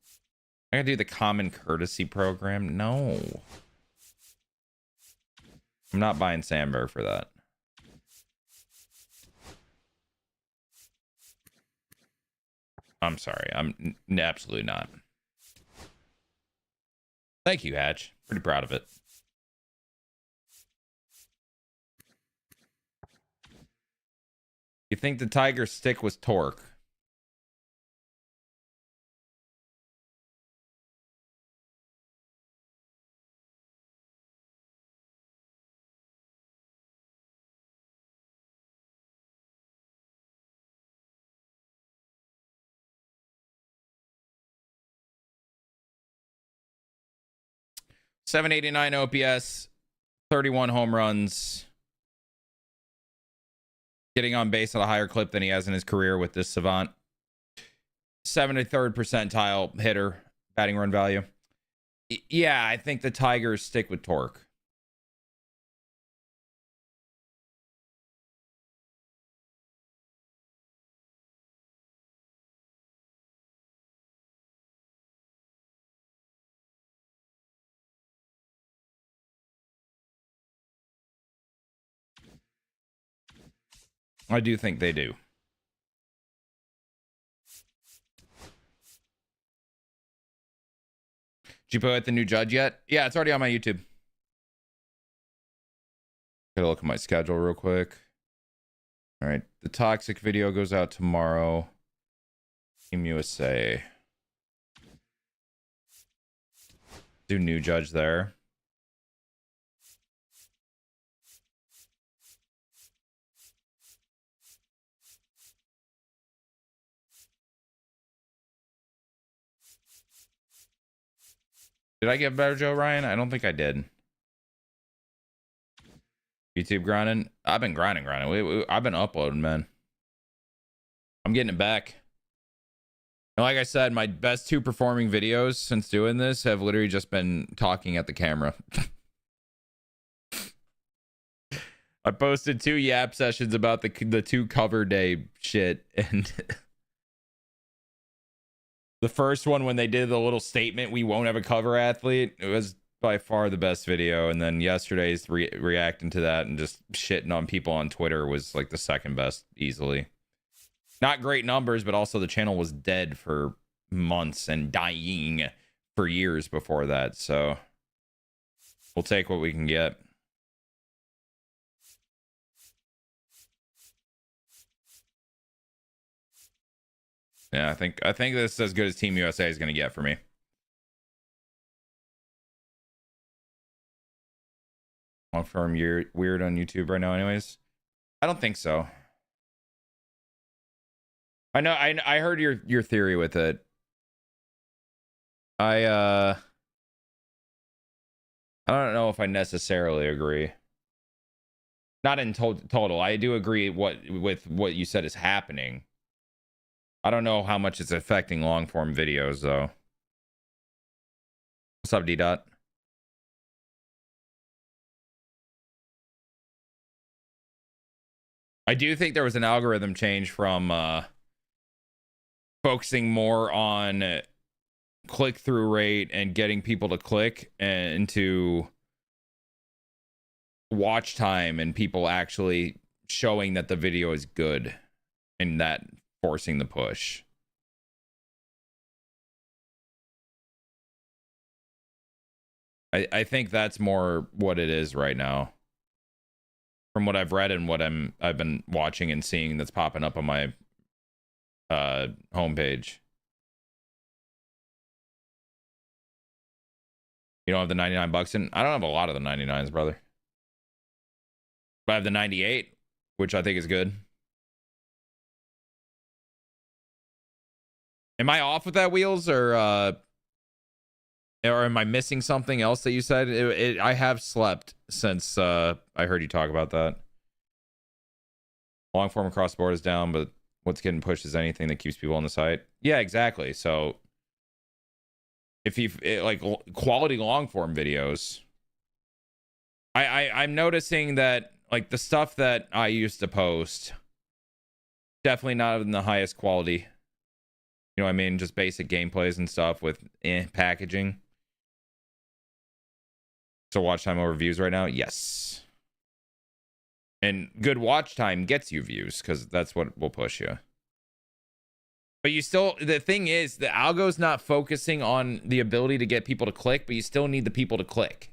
I gotta do the common courtesy program. No. I'm not buying Sandberg for that. I'm sorry. I'm absolutely not. Thank you, Hatch. Pretty proud of it. You think the Tigers stick with torque? .789 OPS, 31 home runs. Getting on base at a higher clip than he has in his career with this Savant. 73rd percentile hitter, batting run value. Yeah, I think the Tigers stick with torque. I do think they do. Did you put the new judge yet? Yeah, it's already on my YouTube. Gotta look at my schedule real quick. All right, the toxic video goes out tomorrow. Team USA. Do new judge there. Did I get better, Joe Ryan? I don't think I did. YouTube grinding. I've been grinding. I've been uploading, man. I'm getting it back. And like I said, my best 2 performing videos since doing this have literally just been talking at the camera. I posted 2 yap sessions about the 2 cover day shit, and the first one when they did the little statement, "We won't have a cover athlete," it was by far the best video. And then yesterday's reacting to that and just shitting on people on Twitter was like the second best easily. Not great numbers, but also the channel was dead for months and dying for years before that. So we'll take what we can get. Yeah, I think this is as good as Team USA is going to get for me. Long form weird on YouTube right now anyways. I don't think so. I know I heard your theory with it. I don't know if I necessarily agree. Not in total. I do agree with what you said is happening. I don't know how much it's affecting long form videos though. What's up, D-Dot? I do think there was an algorithm change from focusing more on click-through rate and getting people to click into watch time and people actually showing that the video is good and that forcing the push. I think that's more what it is right now. from what I've read and what I've been watching and seeing that's popping up on my homepage. You don't have the 99 bucks in? I don't have a lot of the 99s, brother. But I have the 98, which I think is good. Am I off with that, Wheels, or am I missing something else that you said? I have slept since I heard you talk about that. Long form across the board is down, but what's getting pushed is anything that keeps people on the site. Yeah, exactly. So if you like quality long form videos, I'm noticing that like the stuff that I used to post, definitely not in the highest quality. You know what I mean? Just basic gameplays and stuff with packaging. So watch time over views right now? Yes. And good watch time gets you views because that's what will push you. But you still, the thing is, the algo's not focusing on the ability to get people to click, but you still need the people to click.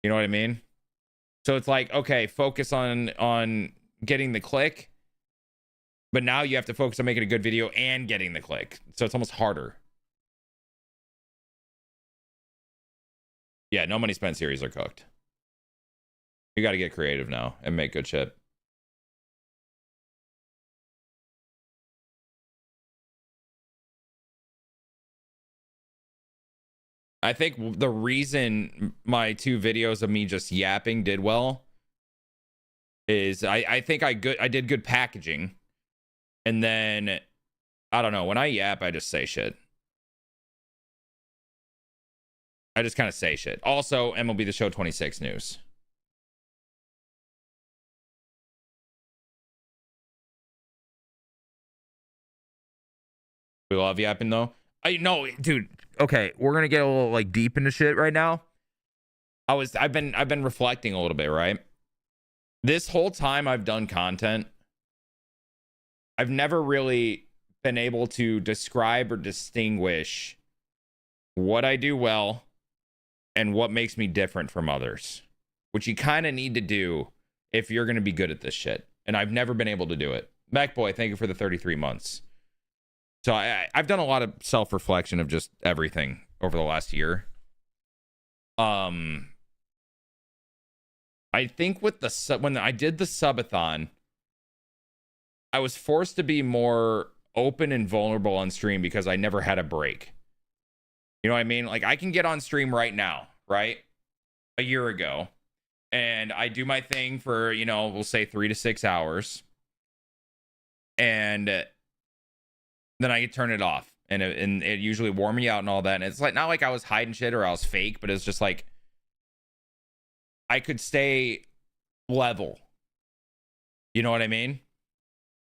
You know what I mean? So it's like, okay, focus on getting the click. But now you have to focus on making a good video and getting the click. So it's almost harder. Yeah, no money spent series are cooked. You got to get creative now and make good shit. I think the reason my 2 videos of me just yapping did well is I think I did good packaging. And then, I don't know, when I yap, I just say shit. I just kind of say shit. Also, MLB The Show 26 news. We love yapping, though. No, dude. Okay, we're gonna get a little like deep into shit right now. I've been reflecting a little bit, right? This whole time I've done content, I've never really been able to describe or distinguish what I do well and what makes me different from others, which you kind of need to do if you're going to be good at this shit. And I've never been able to do it. Backboy, thank you for the 33 months. So I've done a lot of self-reflection of just everything over the last year. I think with when I did the subathon, I was forced to be more open and vulnerable on stream because I never had a break. You know what I mean? Like I can get on stream right now, right? A year ago. And I do my thing for, you know, we'll say 3 to 6 hours. And then I turn it off. And it usually wore me out and all that. And it's like not like I was hiding shit or I was fake, but it's just like I could stay level. You know what I mean?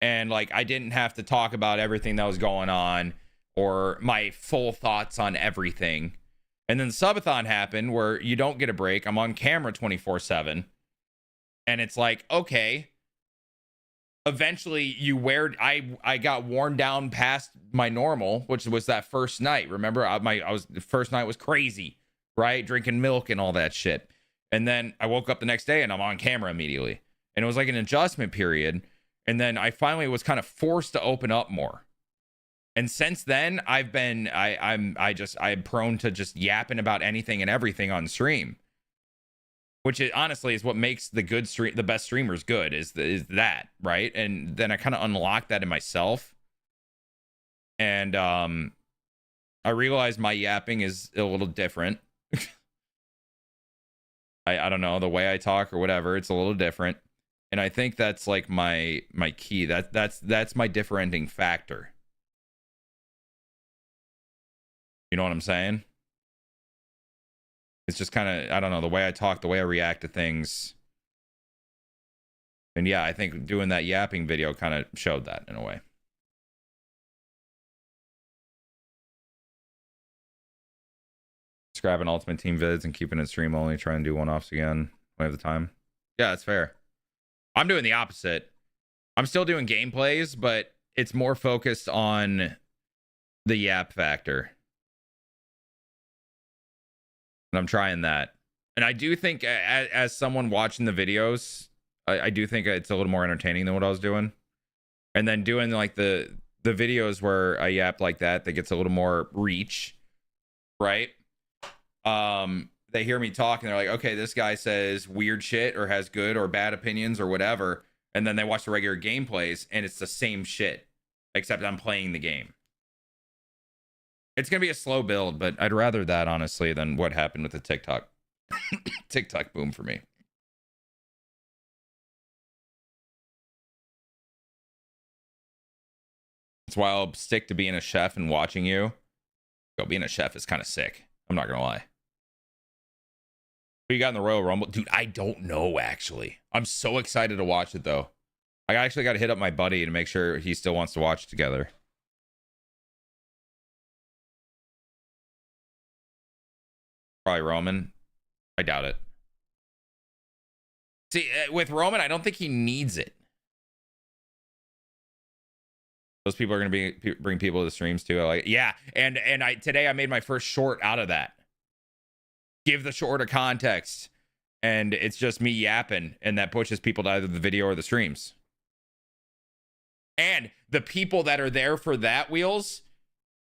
And like I didn't have to talk about everything that was going on or my full thoughts on everything. And then the subathon happened where you don't get a break. I'm on camera 24/7. And it's like, okay. Eventually I got worn down past my normal, which was that first night. Remember, the first night was crazy, right? Drinking milk and all that shit. And then I woke up the next day and I'm on camera immediately. And it was like an adjustment period. And then I finally was kind of forced to open up more. And since then, I'm prone to just yapping about anything and everything on stream, which honestly is what makes the best streamers good is that, right? And then I kind of unlocked that in myself. And I realized my yapping is a little different. I don't know, the way I talk or whatever, it's a little different. And I think that's like my key. That's my differentiating factor. You know what I'm saying? It's just kind of, I don't know, the way I talk, the way I react to things. And yeah, I think doing that yapping video kind of showed that in a way. Scrapping Ultimate Team vids and keeping it stream only, trying to do one-offs again when I have the time. Yeah, that's fair. I'm doing the opposite. I'm still doing gameplays, but it's more focused on the yap factor. And I'm trying that. And I do think, as someone watching the videos, I do think it's a little more entertaining than what I was doing. And then doing like the videos where I yap like that gets a little more reach, right? They hear me talk and they're like, okay, this guy says weird shit or has good or bad opinions or whatever. And then they watch the regular gameplays and it's the same shit, except I'm playing the game. It's going to be a slow build, but I'd rather that, honestly, than what happened with the TikTok boom for me. That's why I'll stick to being a chef and watching you. Yo, being a chef is kind of sick. I'm not going to lie. Who you got in the Royal Rumble? Dude, I don't know, actually. I'm so excited to watch it, though. I actually got to hit up my buddy to make sure he still wants to watch it together. Probably Roman. I doubt it. See, with Roman, I don't think he needs it. Those people are going to bring people to the streams too. Yeah, and today I made my first short out of that. Give the short a context, and it's just me yapping, and that pushes people to either the video or the streams. And the people that are there for that, Wheels,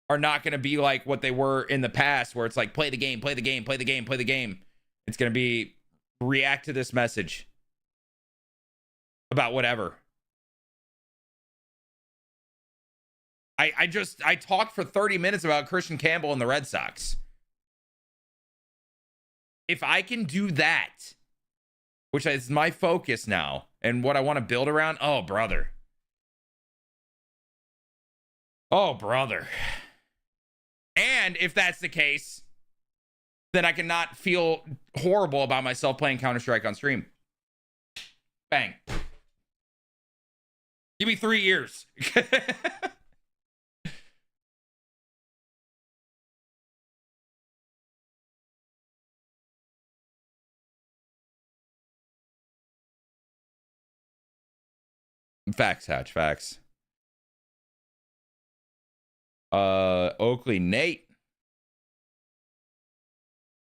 are not going to be like what they were in the past, where it's like play the game, play the game, play the game, play the game. It's going to be react to this message about whatever. I talked for 30 minutes about Christian Campbell and the Red Sox. If I can do that, which is my focus now and what I want to build around, oh, brother. Oh, brother. And if that's the case, then I cannot feel horrible about myself playing Counter-Strike on stream. Bang. Give me 3 years. Facts, Hatch, facts. Oakley, Nate.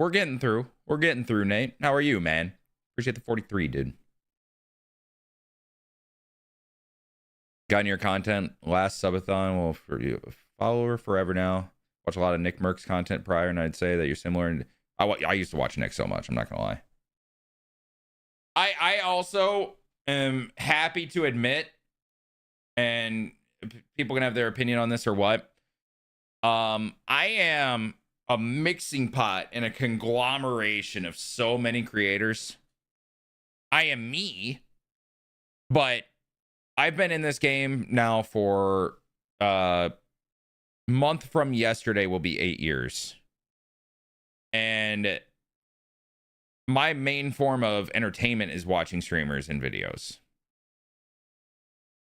We're getting through. We're getting through, Nate. How are you, man? Appreciate the 43, dude. Gotten your content last subathon. Well, for you, a follower forever now. Watch a lot of Nick Merck's content prior, and I'd say that you're similar. And I used to watch Nick so much. I'm not gonna lie. I also am happy to admit, and people can have their opinion on this or what. I am a mixing pot and a conglomeration of so many creators. I am me, but I've been in this game now for month from yesterday will be 8 years. And my main form of entertainment is watching streamers and videos.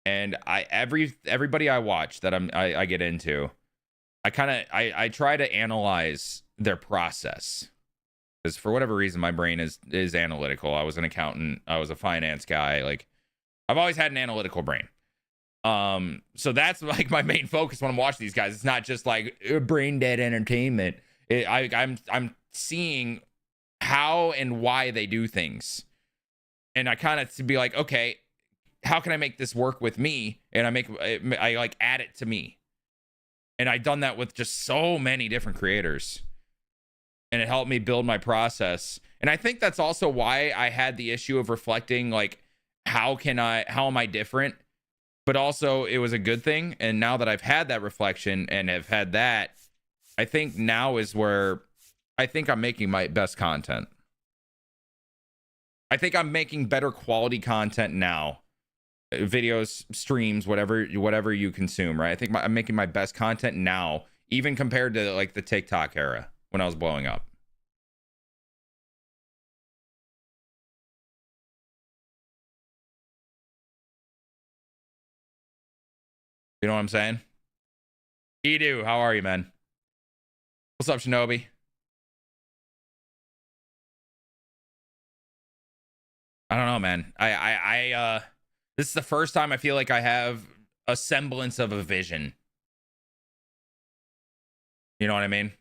And everybody I watch that I get into, I try to analyze their process, because for whatever reason my brain is analytical. I was an accountant, I was a finance guy. Like, I've always had an analytical brain. So that's like my main focus when I'm watching these guys. It's not just like brain dead entertainment. I'm seeing how and why they do things, and I kind of to be like, okay, how can I make this work with me? And I like add it to me. And I've done that with just so many different creators. And it helped me build my process. And I think that's also why I had the issue of reflecting, like, how am I different? But also it was a good thing. And now that I've had that reflection and have had that, I think now is where I think I'm making my best content. I think I'm making better quality content now. Videos, streams, whatever you consume, right? I think I'm making my best content now, even compared to like the TikTok era when I was blowing up. You know what I'm saying? Edu, how are you, man? What's up, Shinobi? I don't know, man. This is the first time I feel like I have a semblance of a vision. You know what I mean?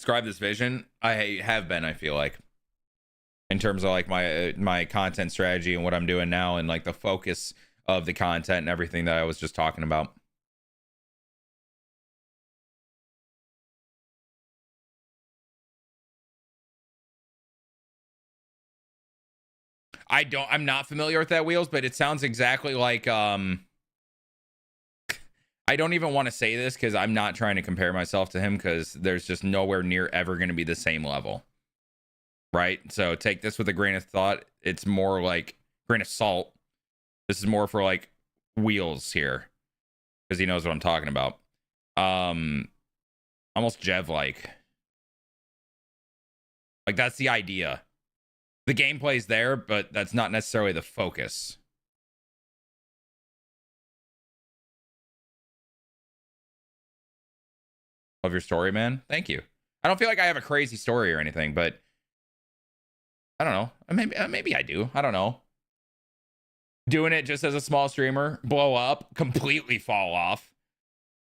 describe this vision, I have been, I feel like, in terms of like my content strategy and what I'm doing now and like the focus of the content and everything that I was just talking about. I'm not familiar with that, Wheels, but it sounds exactly like I don't even want to say this because I'm not trying to compare myself to him, because there's just nowhere near ever going to be the same level. Right? So take this with a grain of thought. It's more like grain of salt. This is more for like Wheels here, because he knows what I'm talking about. Almost Jev like that's the idea. The gameplay's there, but that's not necessarily the focus. Of your story, man. Thank you. I don't feel like I have a crazy story or anything, but I don't know. Maybe I do. I don't know. Doing it just as a small streamer, blow up, completely fall off.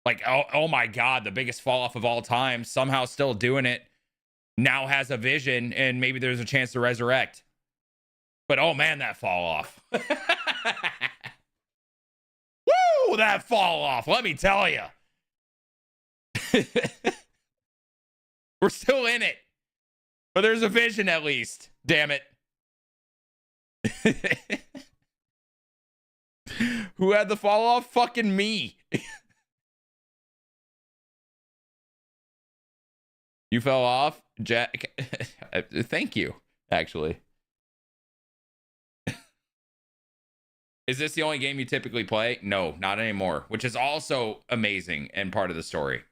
Like, oh my God, the biggest fall off of all time. Somehow still doing it. Now has a vision, and maybe there's a chance to resurrect. But oh man, that fall off. Woo, that fall off. Let me tell you. We're still in it, but there's a vision at least. Damn it. Who had the fall off? Fucking me. You fell off, Jack. Thank you, actually. Is this the only game you typically play? No, not anymore, which is also amazing and part of the story.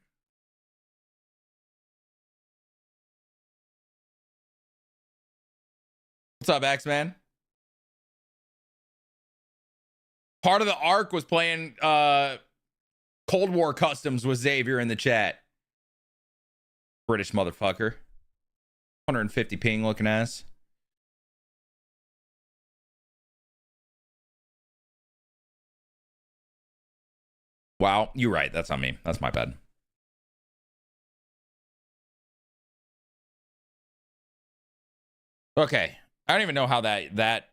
What's up, X-Man? Part of the arc was playing Cold War Customs with Xavier in the chat. British motherfucker. 150 ping looking ass. Wow, you're right. That's on me. That's my bad. Okay. I don't even know how that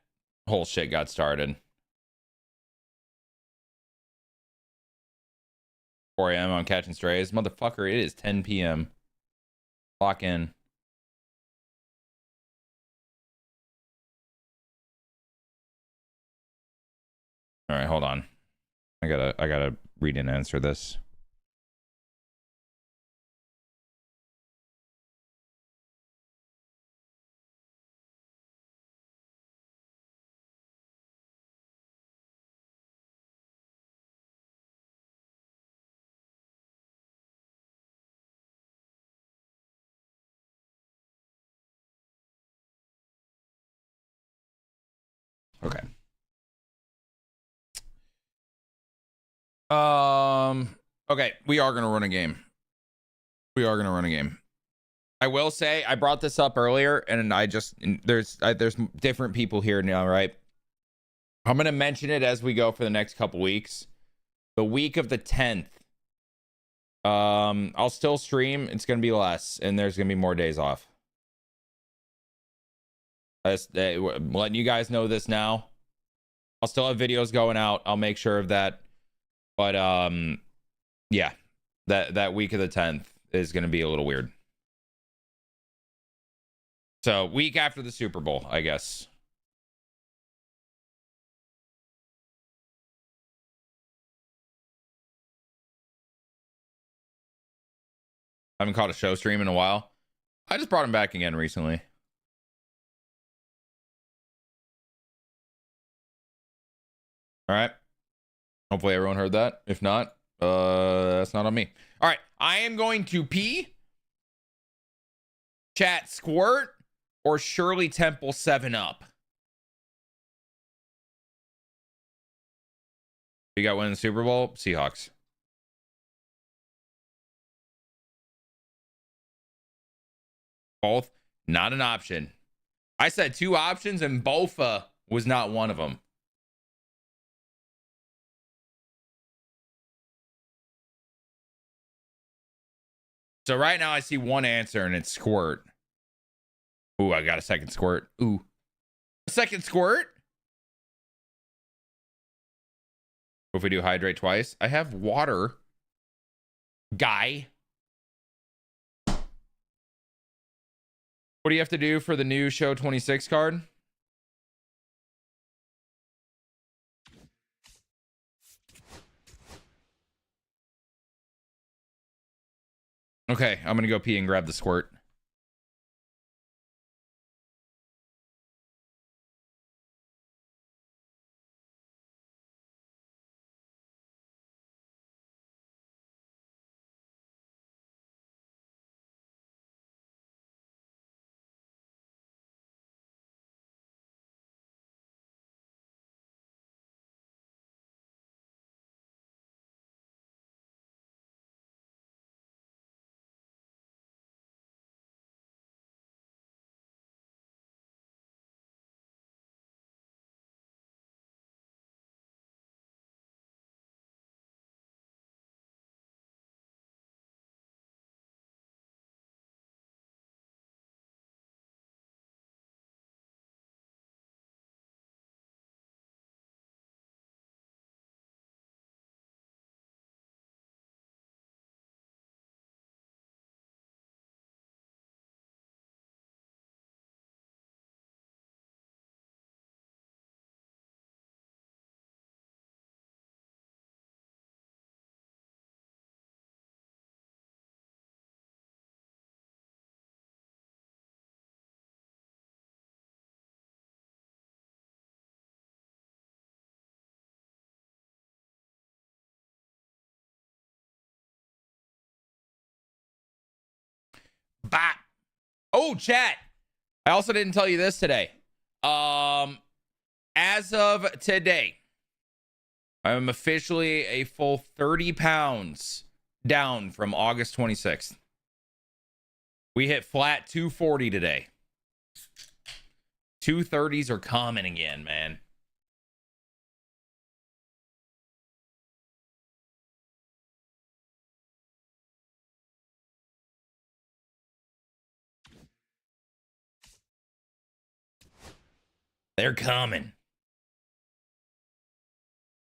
whole shit got started. 4 a.m. I'm catching strays. Motherfucker, it is 10 p.m. Lock in. All right, hold on. I gotta read and answer this. Okay. Okay, we are gonna run a game. I will say, I brought this up earlier, and there's different people here now, right? I'm gonna mention it as we go for the next couple weeks. The week of the 10th, I'll still stream. It's gonna be less, and there's gonna be more days off. Letting you guys know this now. I'll still have videos going out. I'll make sure of that. But yeah, that week of the 10th is gonna be a little weird. So week after the Super Bowl, I guess. I haven't caught a show stream in a while. I just brought him back again recently. All right. Hopefully everyone heard that. If not, that's not on me. All right. I am going to pee, chat squirt, or Shirley Temple 7-Up. You got winning the Super Bowl? Seahawks. Both? Not an option. I said 2 options, and Bofa was not one of them. So right now I see one answer and it's squirt. Ooh, I got a second squirt. Ooh. A second squirt? If we do hydrate twice, I have water. Guy. What do you have to do for the new show 26 card? Okay, I'm gonna go pee and grab the squirt. Bop. Oh, chat. I also didn't tell you this today. As of today, I am officially a full 30 pounds down from August 26th. We hit flat 240 today. 230s are coming again, man. They're coming.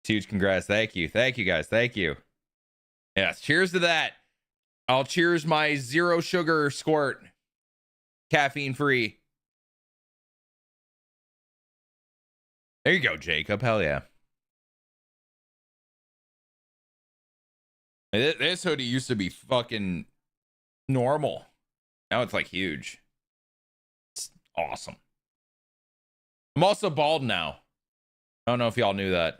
Huge congrats. Thank you. Thank you, guys. Thank you. Yes. Cheers to that. I'll cheers my zero sugar squirt. Caffeine free. There you go, Jacob. Hell yeah. This hoodie used to be fucking normal. Now it's like huge. It's awesome. I'm also bald now. I don't know if y'all knew that.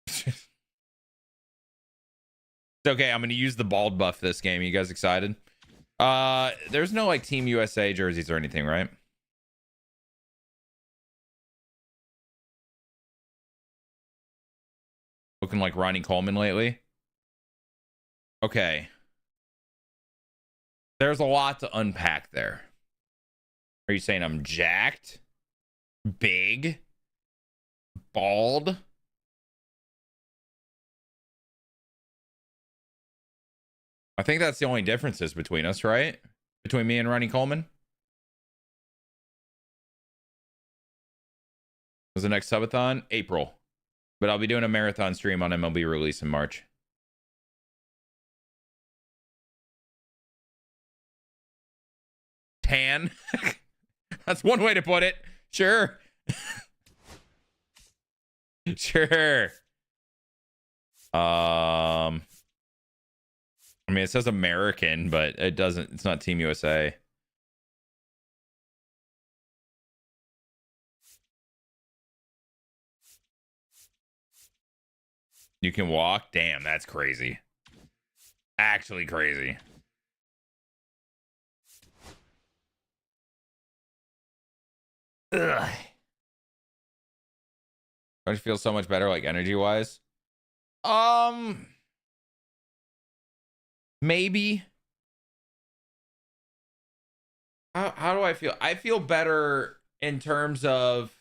It's okay. I'm going to use the bald buff this game. You guys excited? There's no like Team USA jerseys or anything, right? Looking like Ronnie Coleman lately. Okay. There's a lot to unpack there. Are you saying I'm jacked? Big? Bald? I think that's the only differences between us, right? Between me and Ronnie Coleman. Was the next subathon? April. But I'll be doing a marathon stream on MLB release in March. Tan? That's one way to put it. Sure. Sure. I mean, it says American, but it doesn't. It's not Team USA. You can walk? Damn, that's crazy. Actually crazy. Ugh. Don't you feel so much better, like energy-wise? Maybe. How do I feel? I feel better in terms of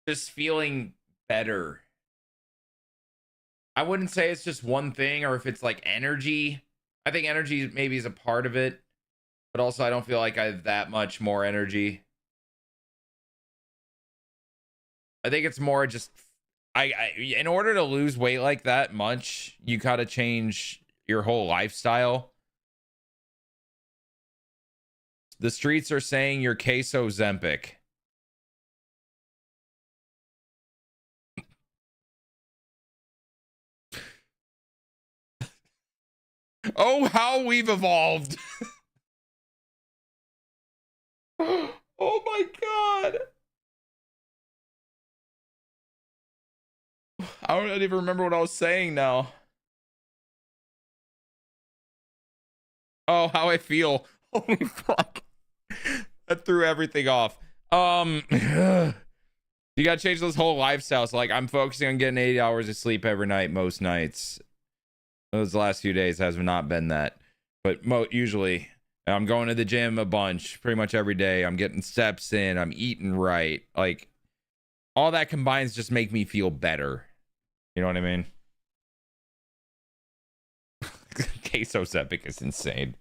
just feeling better. I wouldn't say it's just one thing or if it's like energy. I think energy maybe is a part of it, but also I don't feel like I have that much more energy. I think it's more just I in order to lose weight like that much, you gotta change your whole lifestyle. The streets are saying you're queso Zempic. Oh, how we've evolved. Oh my god. I don't even remember what I was saying now. Oh, how I feel. Holy fuck. That threw everything off. You gotta change this whole lifestyle. So like I'm focusing on getting 8 hours of sleep every night, most nights. Those last few days has not been that. But usually I'm going to the gym a bunch, pretty much every day. I'm getting steps in, I'm eating right. Like all that combines just make me feel better. You know what I mean? Queso's epic is insane.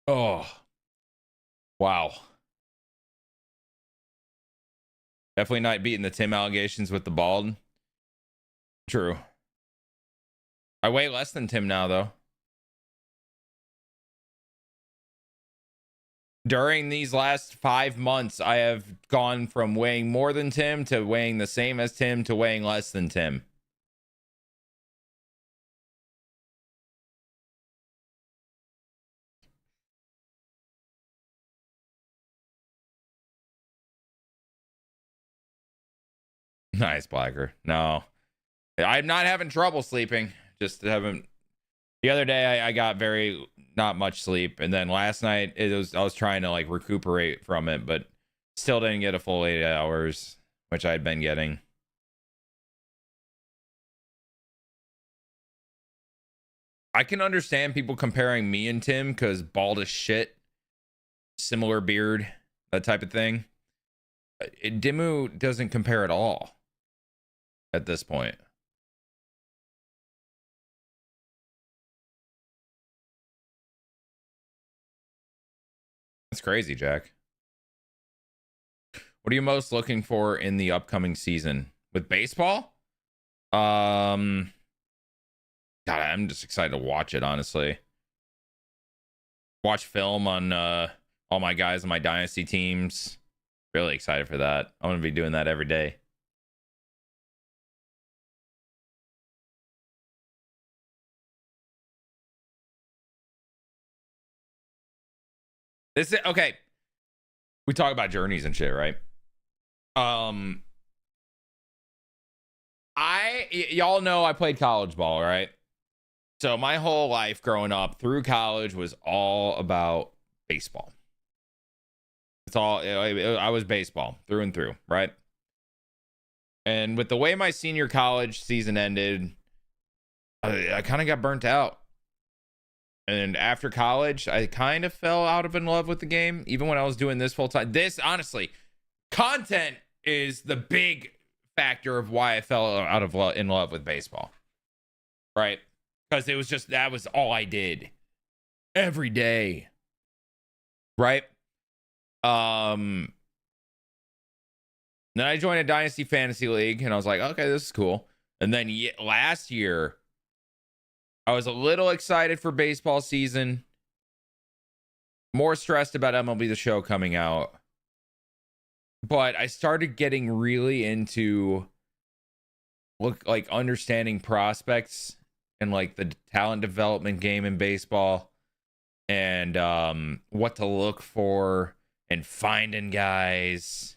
Oh, wow. Definitely not beating the Tim allegations with the bald. True. I weigh less than Tim now, though. During these last 5 months, I have gone from weighing more than Tim to weighing the same as Tim to weighing less than Tim. Nice, Blacker. No, I'm not having trouble sleeping. Just haven't. The other day, I got very not much sleep, and then last night I was trying to like recuperate from it, but still didn't get a full 8 hours, which I'd been getting. I can understand people comparing me and Tim because bald as shit, similar beard, that type of thing. Dimmu doesn't compare at all at this point. That's crazy, Jack. What are you most looking for in the upcoming season with baseball? God, I'm just excited to watch it, honestly. Watch film on all my guys on my dynasty teams. Really excited for that. I'm gonna be doing that every day. This is okay. We talk about journeys and shit, right? Y'all know I played college ball, right? So my whole life growing up through college was all about baseball. It's all I was baseball through and through, right? And with the way my senior college season ended, I kind of got burnt out. And after college, I kind of fell out of in love with the game, even when I was doing this full time. This, honestly, content is the big factor of why I fell out of in love with baseball, right? Because it was just that was all I did every day, right? Then I joined a Dynasty Fantasy League, and I was like, okay, this is cool. And then last year, I was a little excited for baseball season, more stressed about MLB The Show coming out. But I started getting really into understanding prospects and like the talent development game in baseball and what to look for and finding guys.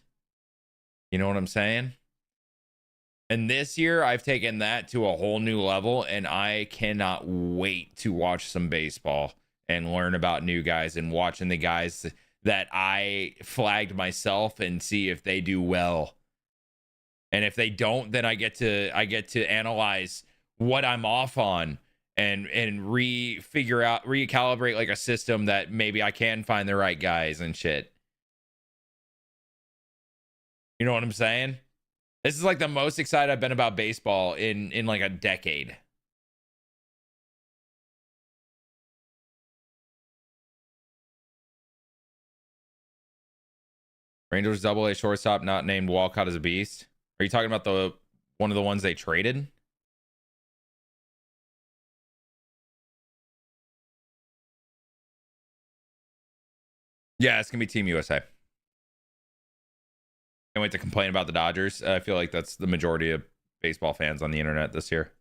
You know what I'm saying? And this year, I've taken that to a whole new level, and I cannot wait to watch some baseball and learn about new guys and watching the guys that I flagged myself and see if they do well. And if they don't, then I get to analyze what I'm off on and recalibrate like a system that maybe I can find the right guys and shit. You know what I'm saying? This is like the most excited I've been about baseball in like a decade. Rangers double-A shortstop not named Walcott is a beast. Are you talking about the one of the ones they traded? Yeah, it's gonna be Team USA. Can't wait to complain about the Dodgers. I feel like that's the majority of baseball fans on the internet this year.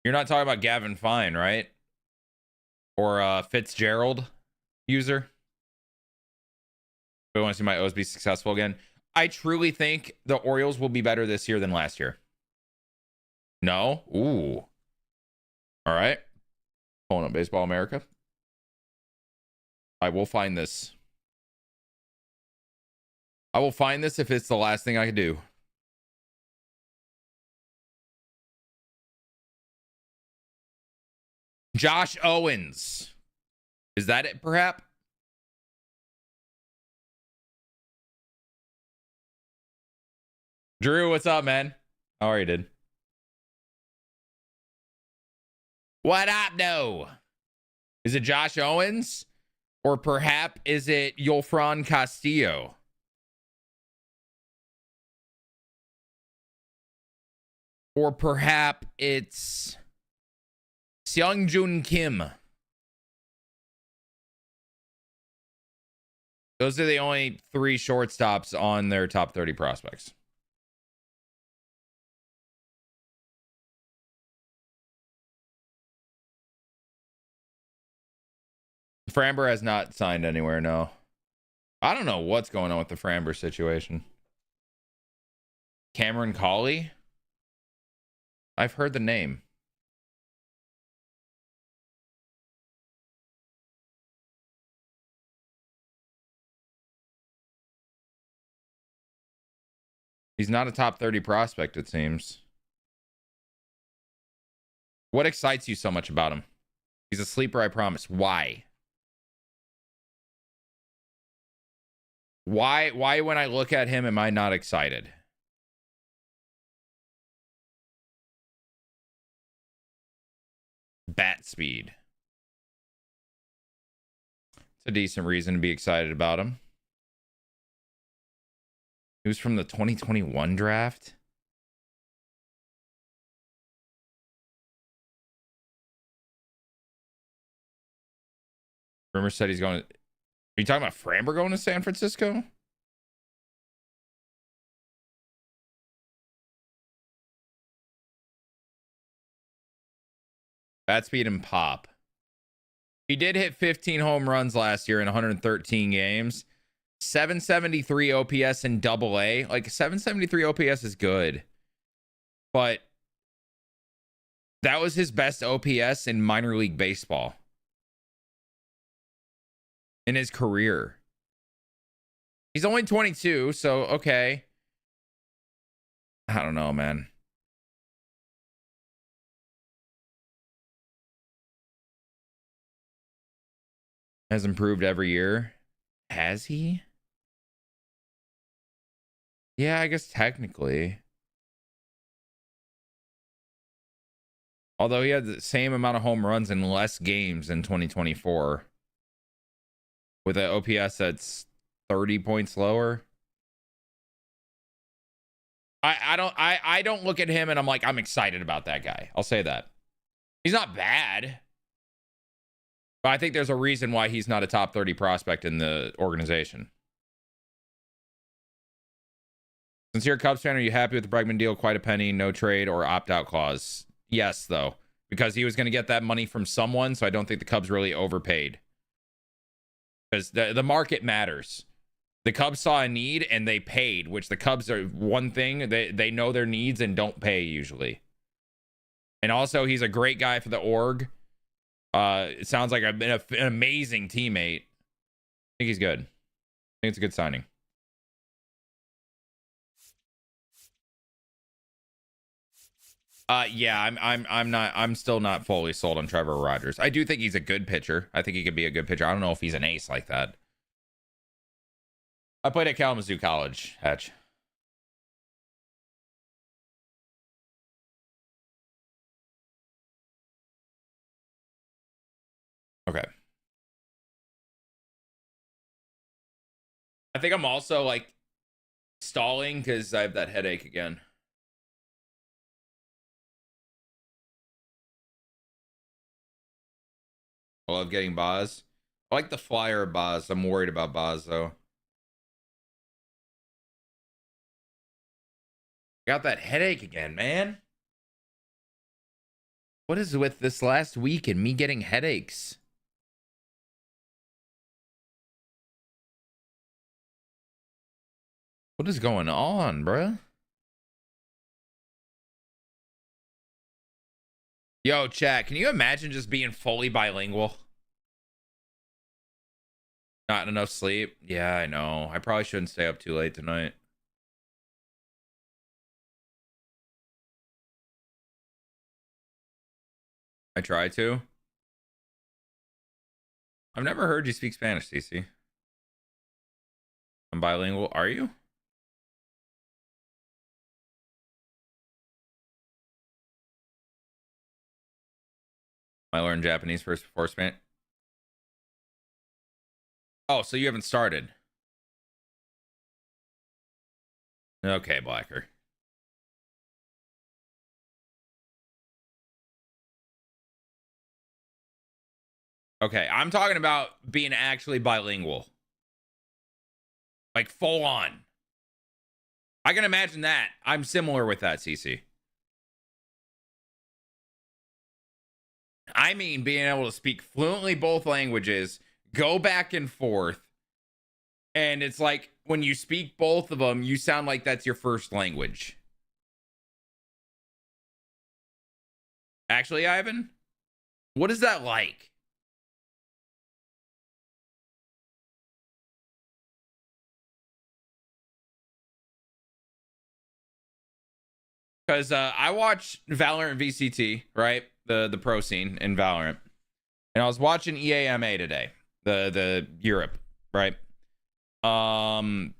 You're not talking about Gavin Fine, right? Or Fitzgerald user? We want to see my O's be successful again. I truly think the Orioles will be better this year than last year. No? Ooh. All right. Pulling up Baseball America. I will find this. I will find this if it's the last thing I can do. Josh Owens. Is that it, perhaps? Drew, what's up, man? How are you, dude? What up, no? Is it Josh Owens? Or perhaps is it Yolfran Castillo? Or perhaps it's Seongjun Kim. Those are the only 3 shortstops on their top 30 prospects. Framber has not signed anywhere, no. I don't know what's going on with the Framber situation. Cameron Cawley? I've heard the name. He's not a top 30 prospect, it seems. What excites you so much about him? He's a sleeper, I promise. Why? Why when I look at him am I not excited? Bat speed. It's a decent reason to be excited about him. He was from the 2021 draft. Rumor said he's going to... Are you talking about Framber going to San Francisco? Bat speed and pop. He did hit 15 home runs last year in 113 games. 773 OPS in Double-A. Like, 773 OPS is good. But that was his best OPS in minor league baseball. In his career. He's only 22, so okay. I don't know, man. Has improved every year. Has he? Yeah, I guess technically. Although he had the same amount of home runs in less games in 2024. With an OPS that's 30 points lower. I don't look at him and I'm like, I'm excited about that guy. I'll say that. He's not bad. But I think there's a reason why he's not a top 30 prospect in the organization. Since you're a Cubs fan, are you happy with the Bregman deal? Quite a penny, no trade or opt-out clause. Yes, though. Because he was going to get that money from someone, so I don't think the Cubs really overpaid. Because the market matters. The Cubs saw a need and they paid, which the Cubs are one thing. They know their needs and don't pay usually. And also, he's a great guy for the org. It sounds like I've been an amazing teammate. I think he's good. I think it's a good signing. Yeah, I'm still not fully sold on Trevor Rogers. I do think he's a good pitcher. I think he could be a good pitcher. I don't know if he's an ace like that. I played at Kalamazoo College, Hatch. Okay. I think I'm also like stalling because I have that headache again. I love getting Boz. I like the flyer of Boz. I'm worried about Boz though. Got that headache again, man. What is with this last week and me getting headaches? What is going on, bruh? Yo, chat, can you imagine just being fully bilingual? Not enough sleep? Yeah, I know. I probably shouldn't stay up too late tonight. I try to. I've never heard you speak Spanish, CC. I'm bilingual. Are you? I learned Japanese first before Spanish. Oh, so you haven't started. Okay, Blacker. Okay, I'm talking about being actually bilingual. Like full on. I can imagine that. I'm similar with that, CC. I mean, being able to speak fluently both languages, go back and forth. And it's like when you speak both of them, you sound like that's your first language. Actually, Ivan, what is that like? Because I watched Valorant VCT, right? The pro scene in Valorant. And I was watching EAMA today, the Europe, right? One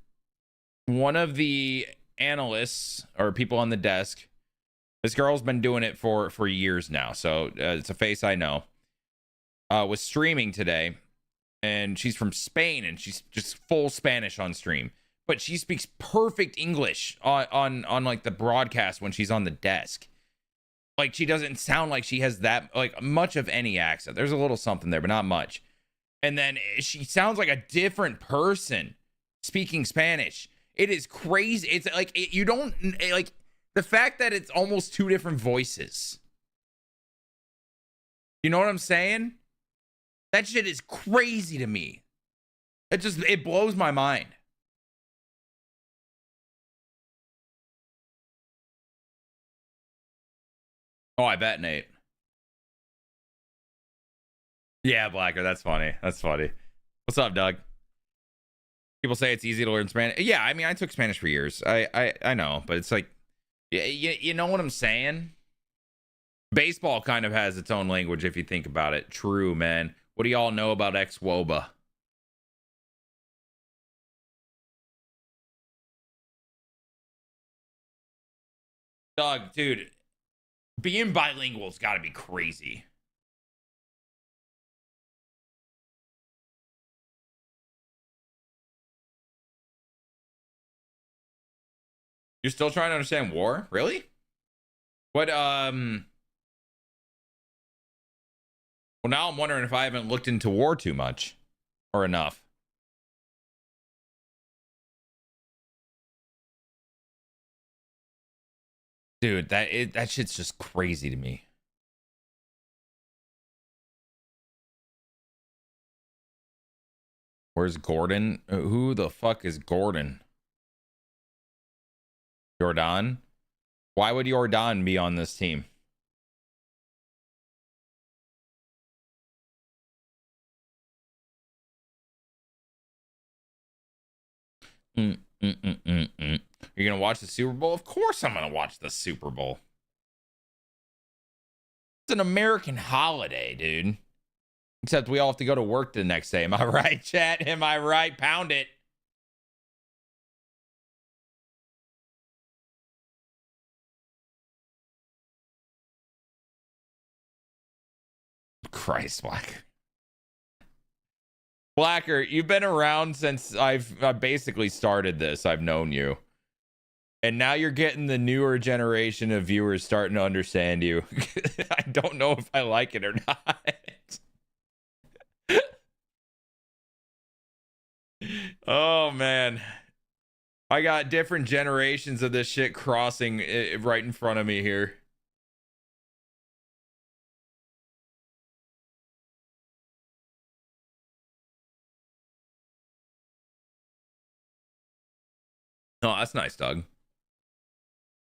of the analysts or people on the desk, this girl's been doing it for years now, so it's a face I know. Was streaming today, and she's from Spain, and she's just full Spanish on stream, but she speaks perfect English on like the broadcast when she's on the desk. Like, she doesn't sound like she has that like much of any accent. There's a little something there, but not much. And then she sounds like a different person speaking Spanish. It is crazy. It's like you don't like the fact that it's almost two different voices. You know what I'm saying? That shit is crazy to me. It blows my mind. Oh, I bet, Nate. Yeah, Blacker. That's funny. That's funny. What's up, Doug? People say it's easy to learn Spanish. Yeah, I mean, I took Spanish for years. I know, but it's like, you know what I'm saying? Baseball kind of has its own language if you think about it. True, man. What do y'all know about ex-Woba? Doug, dude, being bilingual's got to be crazy. You're still trying to understand war? Really? What, well, now I'm wondering if I haven't looked into war too much or enough. Dude, that shit's just crazy to me. Where's Gordon? Who the fuck is Gordon? Jordan? Why would Jordan be on this team? You're gonna watch the Super Bowl? Of course I'm gonna watch the Super Bowl. It's an American holiday, dude. Except we all have to go to work the next day. Am I right, chat? Am I right? Pound it. Christ, Blacker. Blacker, you've been around since I've basically started this. I've known you. And now you're getting the newer generation of viewers starting to understand you. I don't know if I like it or not. Oh, man. I got different generations of this shit crossing right in front of me here. Oh, that's nice, Doug.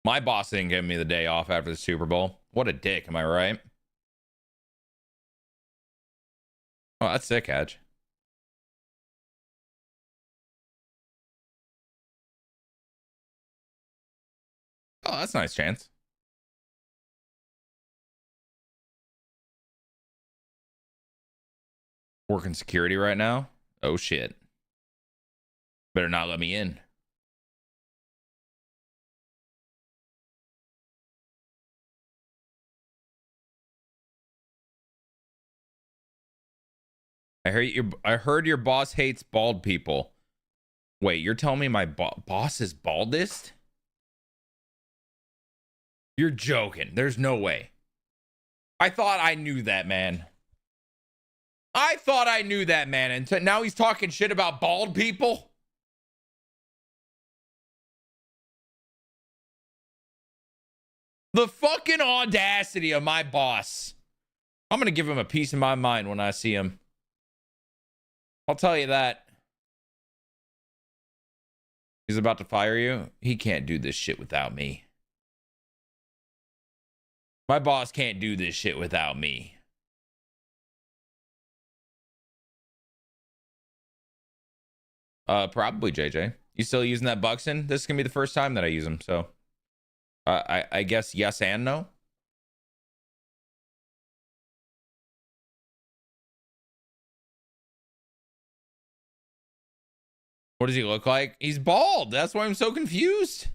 My boss didn't give me the day off after the Super Bowl. What a dick, am I right? Oh, that's sick, Edge. Oh, that's nice, Chance. Working security right now? Oh, shit. Better not let me in. I heard your boss hates bald people. Wait, you're telling me my boss is baldest? You're joking. There's no way. I thought I knew that, man. I thought I knew that, man. And now he's talking shit about bald people? The fucking audacity of my boss. I'm going to give him a piece of my mind when I see him. I'll tell you that. He's about to fire you. He can't do this shit without me. My boss can't do this shit without me. Probably JJ. You still using that Buxton? This is gonna be the first time that I use him, so I guess yes and no. What does he look like? He's bald. That's why I'm so confused.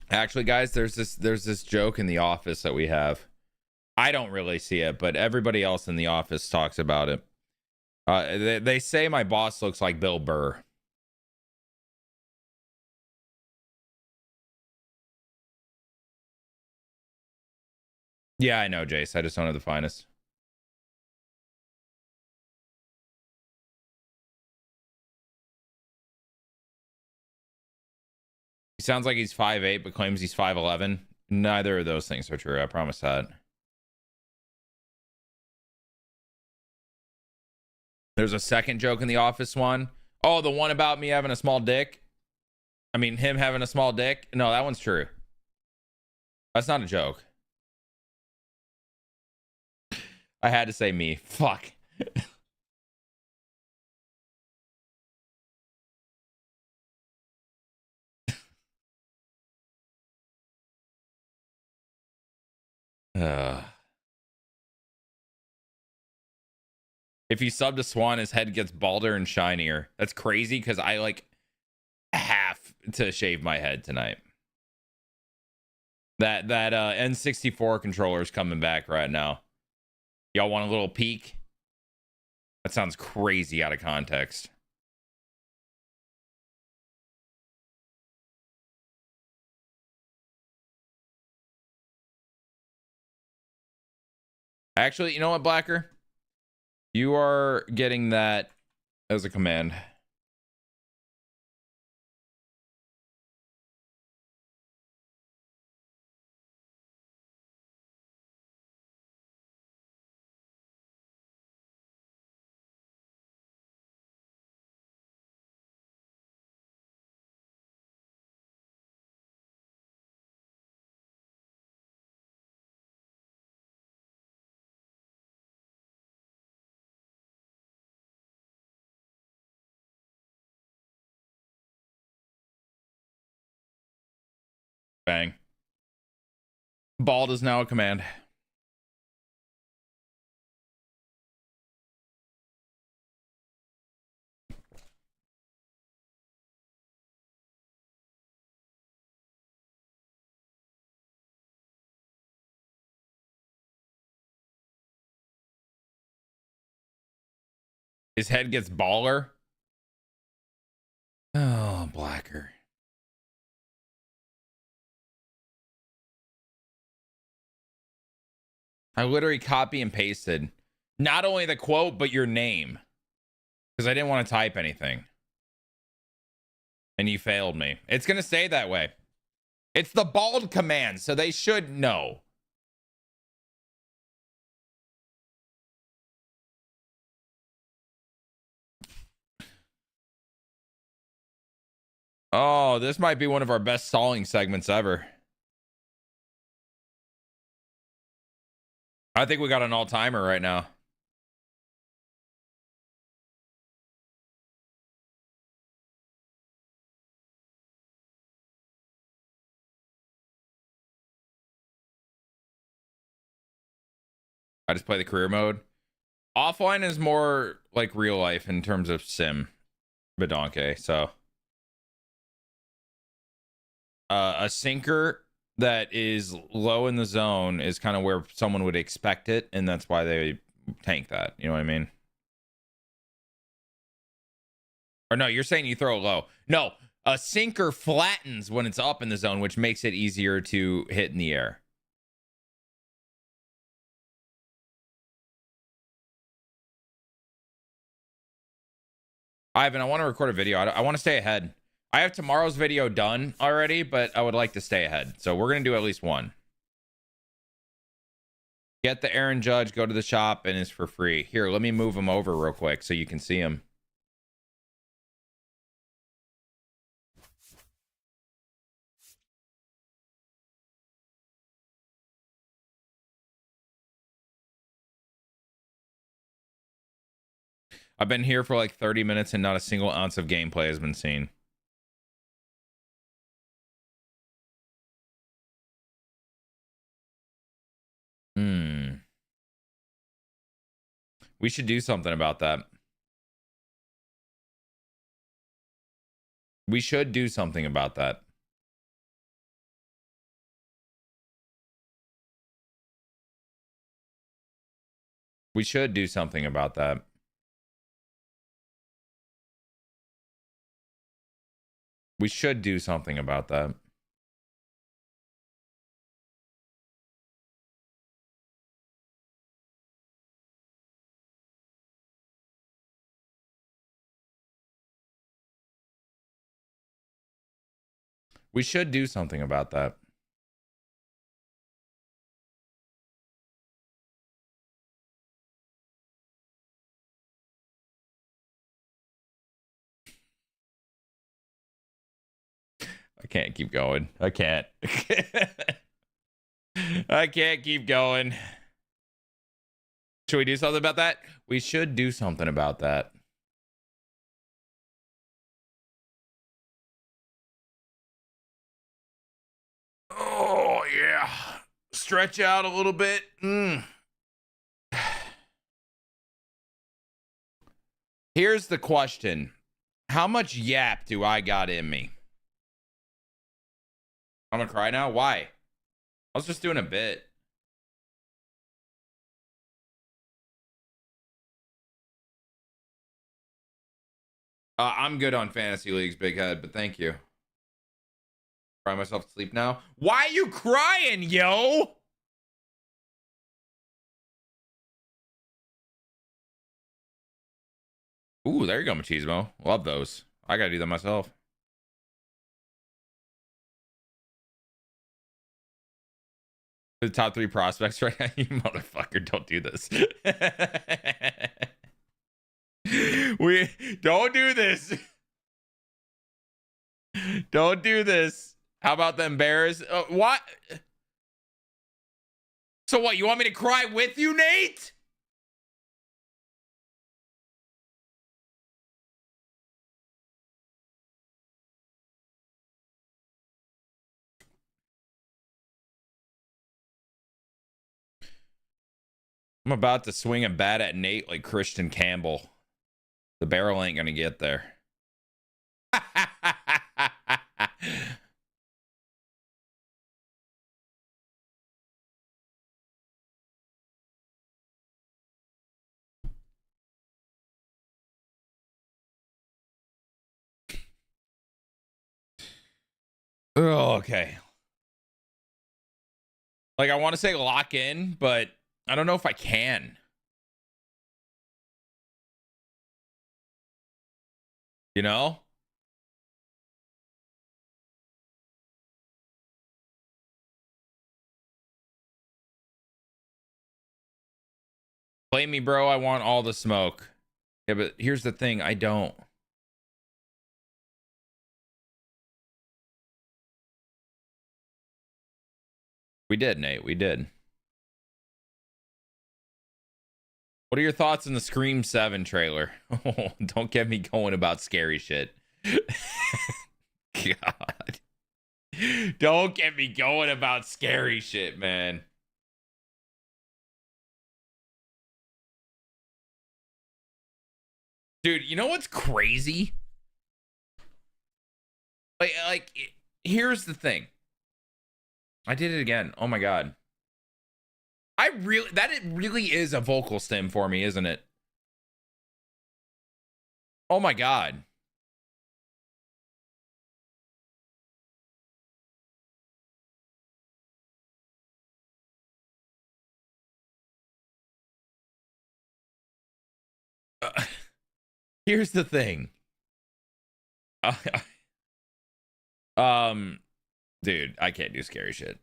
Actually, guys, there's this joke in the office that we have. I don't really see it, but everybody else in the office talks about it. They say my boss looks like Bill Burr. Yeah, I know, Jace. I just don't have the finest. He sounds like he's 5'8", but claims he's 5'11". Neither of those things are true. I promise that. There's a second joke in the office, Swan. Oh, the one about me having a small dick? I mean, him having a small dick? No, that one's true. That's not a joke. I had to say me. Fuck. If you sub to Swan, his head gets balder and shinier. That's crazy because I like have to shave my head tonight. That N64 controller is coming back right now. Y'all want a little peek? That sounds crazy out of context. Actually, you know what, Blacker? You are getting that as a command. Bang. Bald is now a command. His head gets baller. Oh, Blacker. I literally copy and pasted not only the quote, but your name. Because I didn't want to type anything. And you failed me. It's going to stay that way. It's the bald command, so they should know. Oh, this might be one of our best stalling segments ever. I think we got an all-timer right now. I just play the career mode. Offline is more like real life in terms of sim, Badonke. So a sinker that is low in the zone is kind of where someone would expect it, and that's why they tank that. You know what I mean? Or no, you're saying you throw it low. No, a sinker flattens when it's up in the zone, which makes it easier to hit in the air. Ivan, I want to record a video. I want to stay ahead. I have tomorrow's video done already, but I would like to stay ahead. So we're going to do at least one. Get the Aaron Judge, go to the shop, and it's for free. Here, let me move him over real quick so you can see him. I've been here for like 30 minutes and not a single ounce of gameplay has been seen. We should do something about that. We should do something about that. We should do something about that. We should do something about that. We should do something about that. I can't keep going. I can't. I can't keep going. Should we do something about that? We should do something about that. Oh, yeah. Stretch out a little bit. Here's the question. How much yap do I got in me? I'm gonna cry now? Why? I was just doing a bit. I'm good on fantasy leagues, big head, but thank you. Cry myself to sleep now. Why are you crying, yo? Ooh, there you go, Machismo. Love those. I gotta do that myself. The top 3 prospects right now. You motherfucker, don't do this. We don't do this. Don't do this. How about them Bears? What? So what? You want me to cry with you, Nate? I'm about to swing a bat at Nate like Christian Campbell. The barrel ain't gonna get there. okay. Like, I want to say lock in, but I don't know if I can. You know? Play me, bro. I want all the smoke. Yeah, but here's the thing. I don't. We did, Nate. We did. What are your thoughts on the Scream 7 trailer? Oh, don't get me going about scary shit. God. Don't get me going about scary shit, man. Dude, you know what's crazy? Like here's the thing. I did it again. Oh my God. It really is a vocal stim for me, isn't it? Oh my God. Here's the thing. Dude, I can't do scary shit.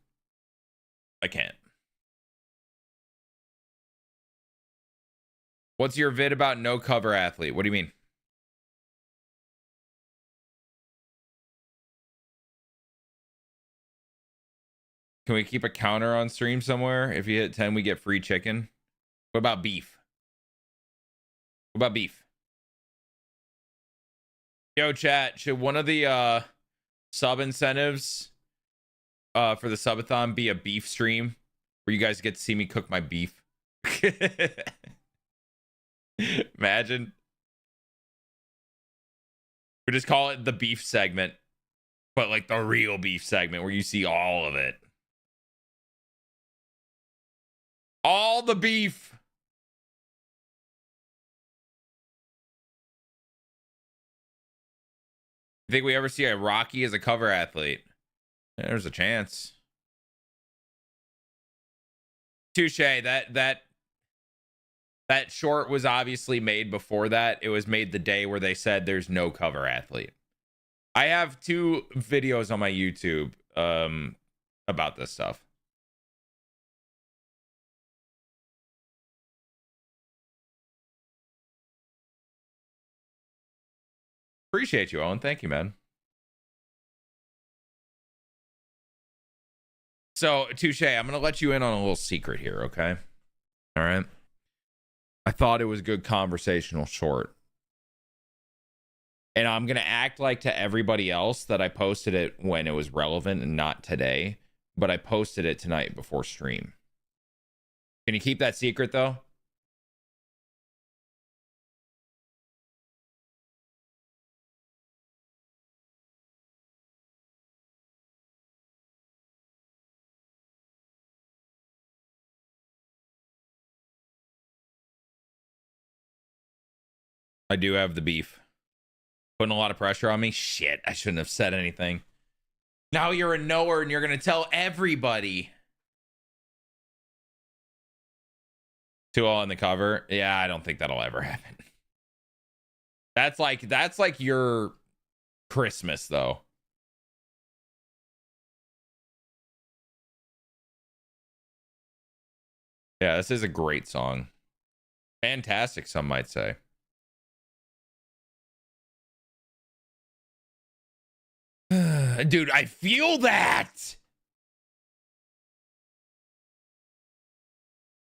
I can't. What's your vid about no cover athlete? What do you mean? Can we keep a counter on stream somewhere? If you hit 10, we get free chicken. What about beef? What about beef? Yo, chat, should one of the sub incentives for the subathon be a beef stream where you guys get to see me cook my beef? Imagine. We just call it the beef segment, but like the real beef segment where you see all of it. All the beef. You think we ever see a Rocky as a cover athlete? There's a chance. Touche. That short was obviously made before that. It was made the day where they said there's no cover athlete. I have 2 videos on my YouTube about this stuff. Appreciate you, Owen. Thank you, man. So, Touche, I'm going to let you in on a little secret here, okay? All right. I thought it was good conversational short. And I'm going to act like to everybody else that I posted it when it was relevant and not today, but I posted it tonight before stream. Can you keep that secret, though? I do have the beef. Putting a lot of pressure on me. Shit, I shouldn't have said anything. Now you're a knower and you're going to tell everybody. 2-0 on the cover. Yeah, I don't think that'll ever happen. That's like your Christmas, though. Yeah, this is a great song. Fantastic, some might say. Dude, I feel that.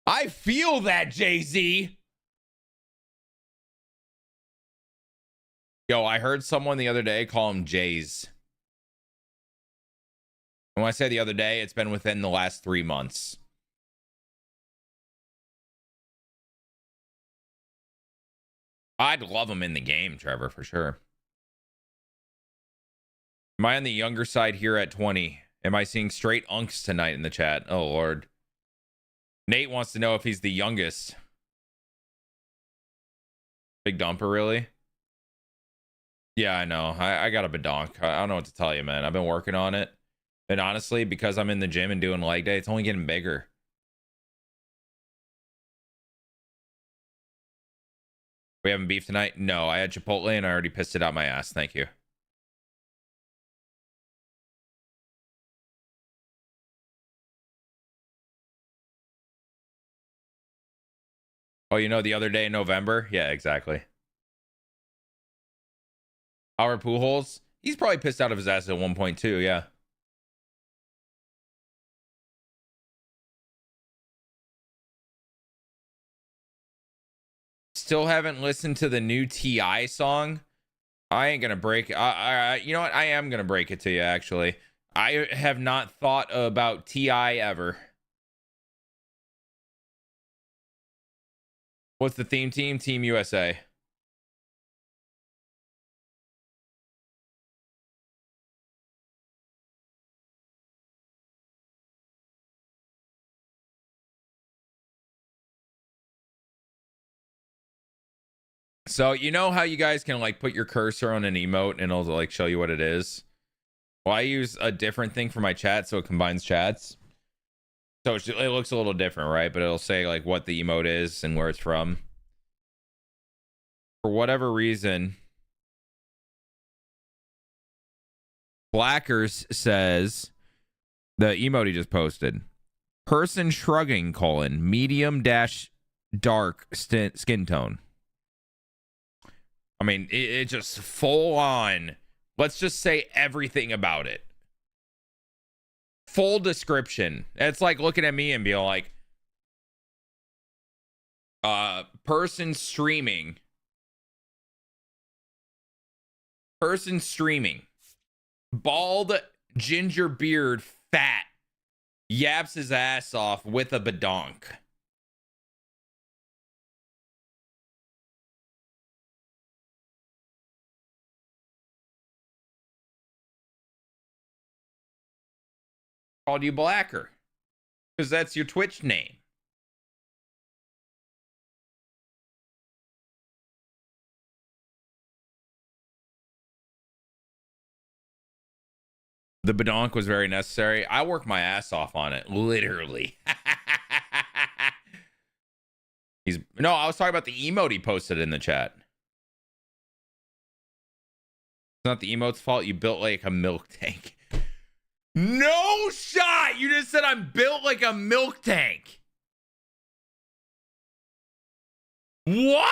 I feel that, Jay-Z. Yo, I heard someone the other day call him Jays. And when I say the other day, it's been within the last 3 months. I'd love him in the game, Trevor, for sure. Am I on the younger side here at 20? Am I seeing straight unks tonight in the chat? Oh, Lord. Nate wants to know if he's the youngest. Big dumper, really? Yeah, I know. I got a badonk. I don't know what to tell you, man. I've been working on it. And honestly, because I'm in the gym and doing leg day, it's only getting bigger. We having beef tonight? No, I had Chipotle and I already pissed it out my ass. Thank you. Oh, you know, the other day in November? Yeah, exactly. Our Pujols, he's probably pissed out of his ass at 1.2. Yeah. Still haven't listened to the new T.I. song. I ain't gonna break. You know what? I am gonna break it to you. Actually, I have not thought about T.I. ever. What's the theme team? Team USA. So you know how you guys can like put your cursor on an emote and it'll like show you what it is. Well, I use a different thing for my chat, so it combines chats. So it looks a little different, right? But it'll say like what the emote is and where it's from. For whatever reason, Blackers says the emote he just posted. Person shrugging, medium dash dark skin tone. I mean, it just full on. Let's just say everything about it. Full description. It's like looking at me and being like, person streaming. Bald, ginger beard, fat. Yaps his ass off with a badonk. Called you Blacker because that's your Twitch name. The badonk was very necessary. I worked my ass off on it, literally. No, I was talking about the emote he posted in the chat. It's not the emote's fault. You built like a milk tank. No shot. You just said I'm built like a milk tank. What?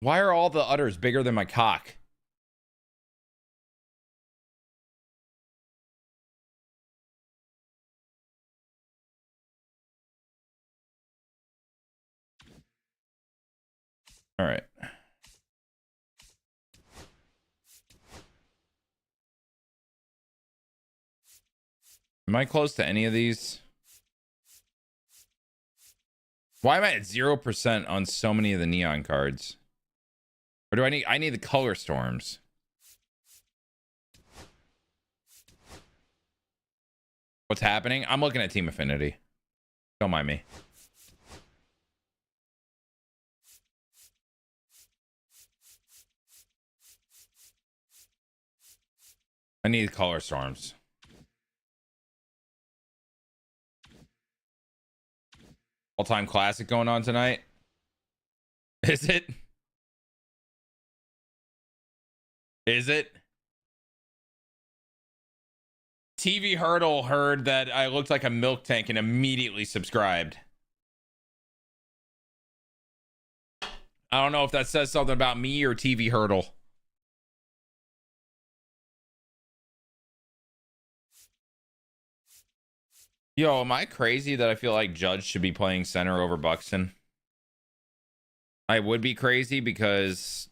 Why are all the udders bigger than my cock? All right. Am I close to any of these? Why am I at 0% on so many of the neon cards? Or do I need the color storms? What's happening? I'm looking at Team Affinity. Don't mind me. I need color storms. All-time classic going on tonight. Is it? Is it? TV Hurdle heard that I looked like a milk tank and immediately subscribed. I don't know if that says something about me or TV Hurdle. Yo, am I crazy that I feel like Judge should be playing center over Buxton? I would be crazy because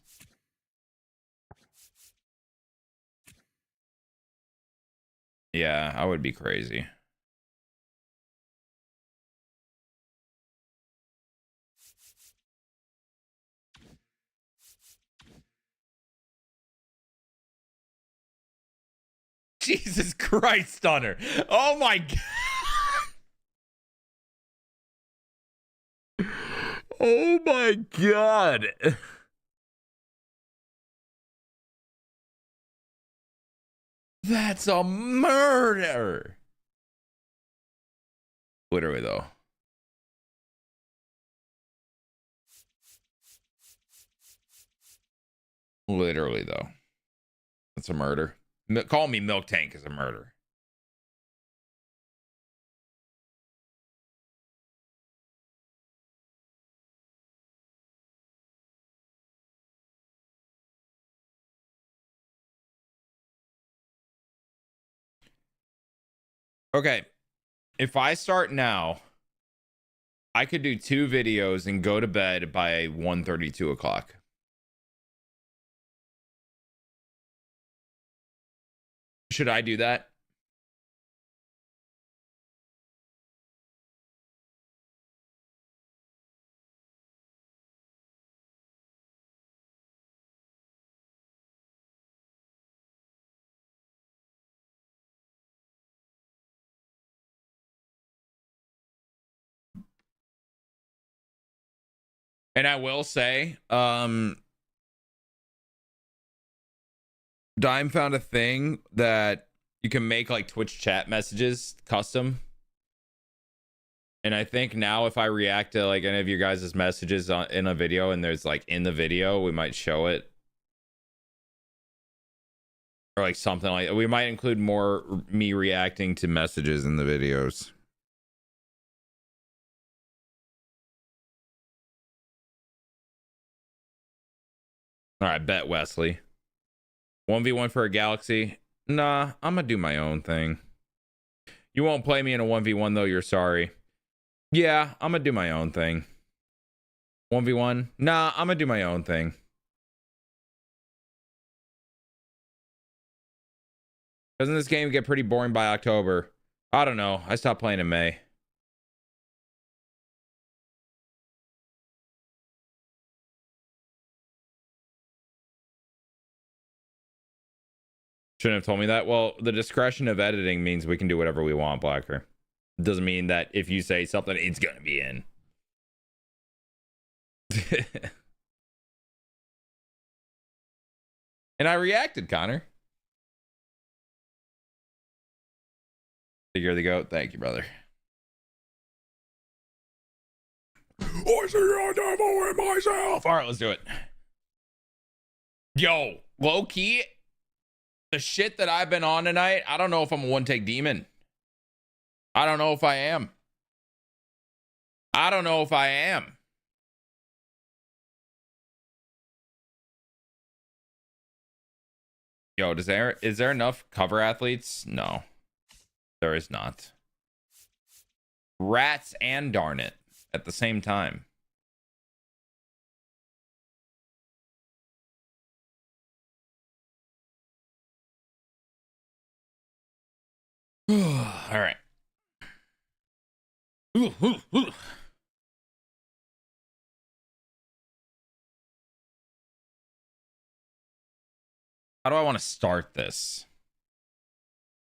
yeah, I would be crazy. Jesus Christ, Stunner. Oh my God. Oh my God. That's a murder. Literally, though. Literally, though. That's a murder. Call me Milk Tank is a murder. Okay. If I start now, I could do 2 videos and go to bed by 1:32 o'clock. Should I do that? And I will say, Dime found a thing that you can make like Twitch chat messages custom. And I think now if I react to like any of your guys' messages in a video and there's like in the video, we might show it. Or like something like we might include more me reacting to messages in the videos. All right, bet Wesley. 1v1 for a Galaxy. Nah, I'm gonna do my own thing. You won't play me in a 1v1 though, you're sorry. Yeah, I'm gonna do my own thing. 1v1? Nah, I'm gonna do my own thing. Doesn't this game get pretty boring by October? I don't know. I stopped playing in May. Shouldn't have told me that. Well, the discretion of editing means we can do whatever we want, Blacker. Doesn't mean that if you say something, it's gonna be in. And I reacted, Connor. Figure the goat. Thank you, brother. I see a devil in myself. All right, let's do it. Yo, low key, the shit that I've been on tonight, I don't know if I'm a one-take demon. I don't know if I am. I don't know if I am. Yo, is there enough cover athletes? No, there is not. Rats and darn it at the same time. All right. How do I want to start this?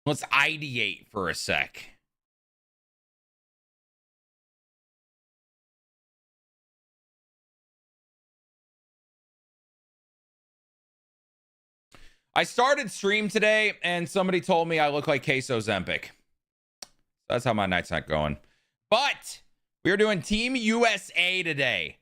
Let's ideate for a sec. I started stream today and somebody told me I look like Queso Zempic. That's how my night's not going. But we are doing Team USA today.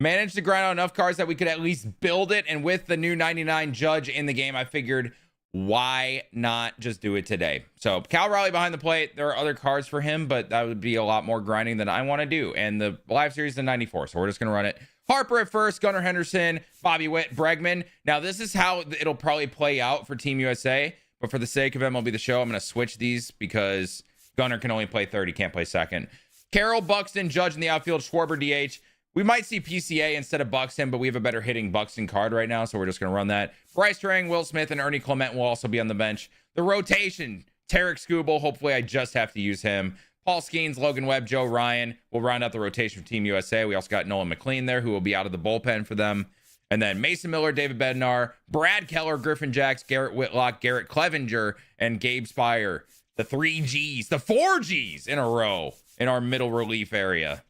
Managed to grind out enough cards that we could at least build it. And with the new 99 Judge in the game, I figured, why not just do it today? So Cal Raleigh behind the plate. There are other cards for him, but that would be a lot more grinding than I want to do. And the live series is in 94, so we're just going to run it. Harper at first, Gunnar Henderson, Bobby Witt, Bregman. Now, this is how it'll probably play out for Team USA. But for the sake of MLB The Show, I'm going to switch these because Gunner can only play third. He can't play second. Carroll, Buxton, Judge in the outfield. Schwarber, DH. We might see PCA instead of Buxton, but we have a better hitting Buxton card right now, so we're just going to run that. Bryce Turang, Will Smith, and Ernie Clement will also be on the bench. The rotation, Tarek Skubal. Hopefully, I just have to use him. Paul Skeens, Logan Webb, Joe Ryan will round out the rotation for Team USA. We also got Nolan McLean there, who will be out of the bullpen for them. And then Mason Miller, David Bednar, Brad Keller, Griffin Jacks, Garrett Whitlock, Garrett Clevenger, and Gabe Spire. The 3 Gs, the 4 Gs in a row in our middle relief area.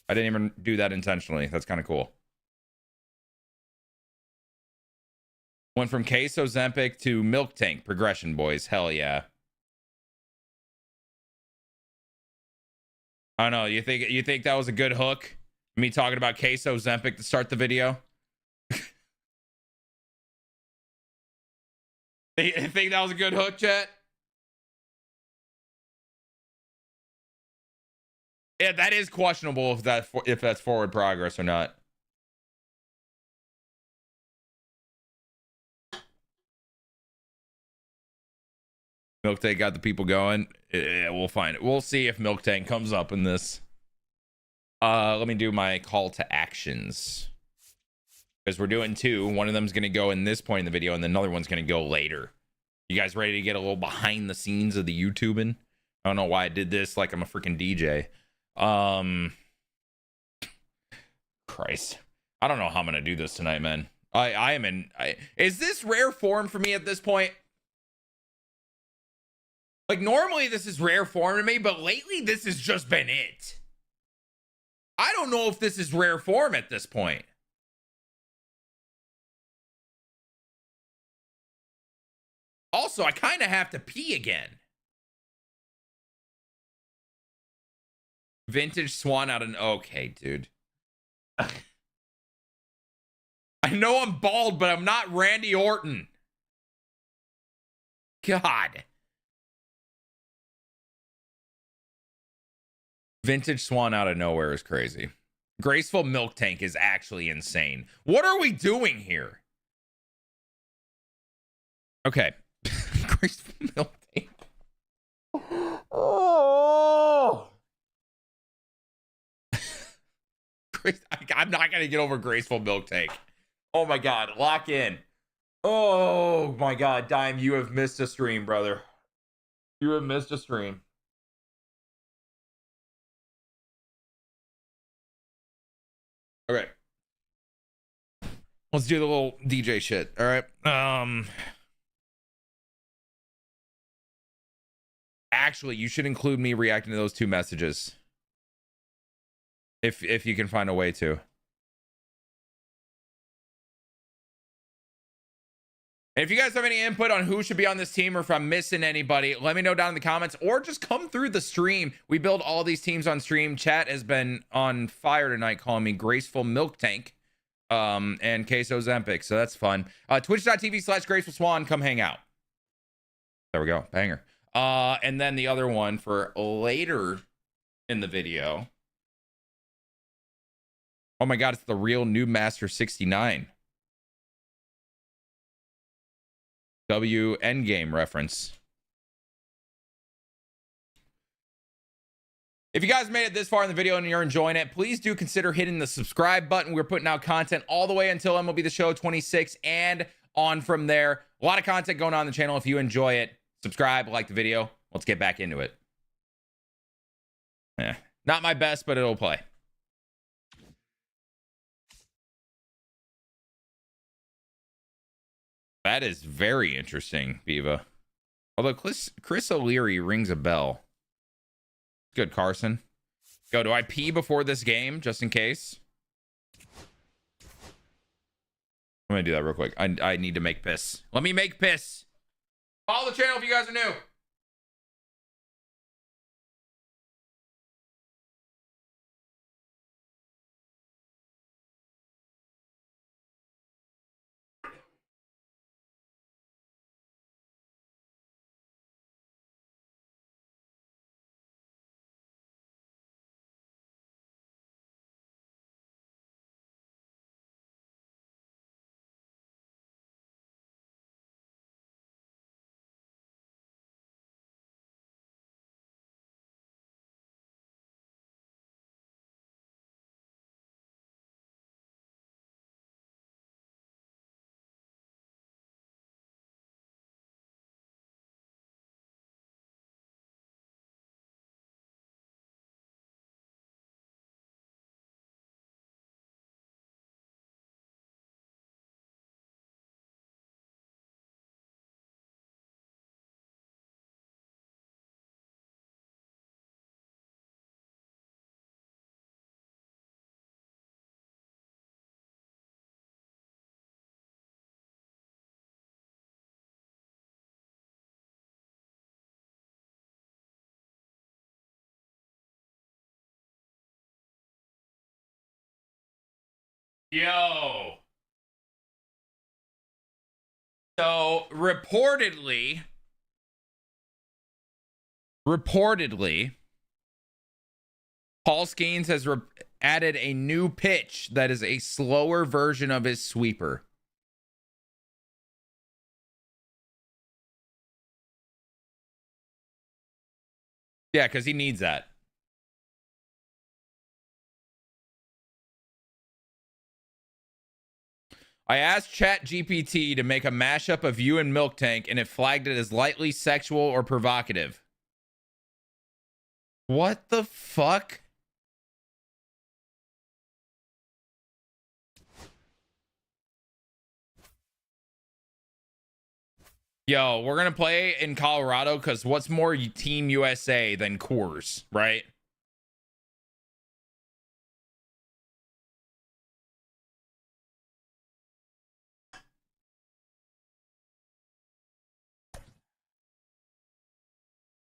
I didn't even do that intentionally. That's kind of cool. Went from Queso Zempic to Milk Tank progression, boys. Hell yeah. I don't know. You think that was a good hook? Me talking about Queso Zempic to start the video? You think that was a good hook, chat? Yeah, that is questionable if that's forward progress or not. Milk Tank got the people going. Yeah, we'll find it. We'll see if Milk Tank comes up in this. Let me do my call to actions. Because we're doing 2. One of them's going to go in this point in the video, and another one's going to go later. You guys ready to get a little behind the scenes of the YouTubing? I don't know why I did this like I'm a freaking DJ. Christ. I don't know how I'm going to do this tonight, man. I am in... is this rare form for me at this point? Like, normally this is rare form to me, but lately this has just been it. I don't know if this is rare form at this point. Also, I kind of have to pee again. Vintage Swan out of... Okay, dude. I know I'm bald, but I'm not Randy Orton. God. Vintage Swan out of nowhere is crazy. Graceful Milk Tank is actually insane. What are we doing here? Okay. Graceful Milk Tank. Oh. I'm not going to get over Graceful Milk Tank. Oh my God. Lock in. Oh my God. Dime, you have missed a stream, brother. You have missed a stream. Okay. Let's do the little DJ shit. All right. Actually, you should include me reacting to those 2 messages. If you can find a way to. And if you guys have any input on who should be on this team or if I'm missing anybody, let me know down in the comments or just come through the stream. We build all these teams on stream. Chat has been on fire tonight calling me Graceful Milk Tank and Queso Zempic. So that's fun. Twitch.tv/Graceful Swan. Come hang out. There we go. Banger. And then the other one for later in the video. Oh my God, it's the real Noob Master 69. W Endgame reference. If you guys made it this far in the video and you're enjoying it, please do consider hitting the subscribe button. We're putting out content all the way until MLB The Show 26 and on from there. A lot of content going on the channel. If you enjoy it, subscribe, like the video. Let's get back into it. Not my best, but it'll play. That is very interesting, Viva. Although Chris O'Leary rings a bell. Good, Carson. Go, do I pee before this game, just in case? I'm going to do that real quick. I need to make piss. Let me make piss. Follow the channel if you guys are new. Yo. So reportedly, Paul Skeens has added a new pitch that is a slower version of his sweeper. Yeah, because he needs that. I asked ChatGPT to make a mashup of you and Milk Tank, and it flagged it as lightly sexual or provocative. What the fuck? Yo, we're going to play in Colorado because what's more Team USA than Coors, right?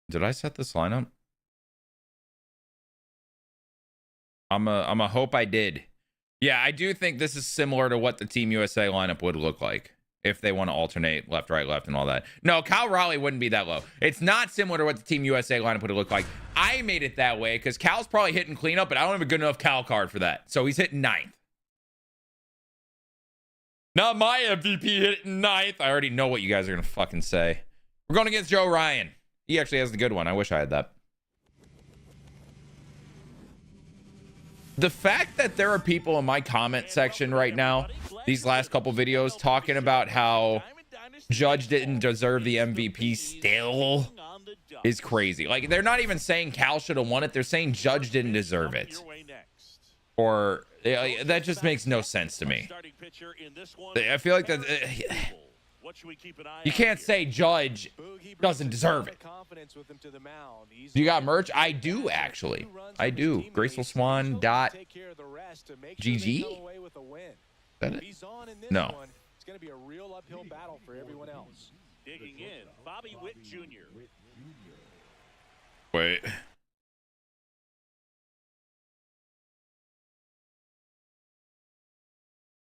Did I set this lineup? I'm a hope I did. Yeah, I do think this is similar to what the Team USA lineup would look like if they want to alternate left, right, left, and all that. No, Cal Raleigh wouldn't be that low. It's not similar to what the Team USA lineup would look like. I made it that way because Cal's probably hitting cleanup, but I don't have a good enough Cal card for that. So he's hitting 9th. Not my MVP hitting 9th. I already know what you guys are going to fucking say. We're going against Joe Ryan. He actually has the good one. I wish I had that. The fact that there are people in my comment section right now, these last couple videos, talking about how Judge didn't deserve the MVP still is crazy. Like, they're not even saying Cal should have won it. They're saying Judge didn't deserve it. Or that just makes no sense to me. I feel like that you can't say Judge doesn't deserve it. You got merch? I do, actually. I do. Graceful Swan .gg? That it? No. It's going to be a real uphill battle for everyone else. Digging in, Bobby Witt Jr. Wait.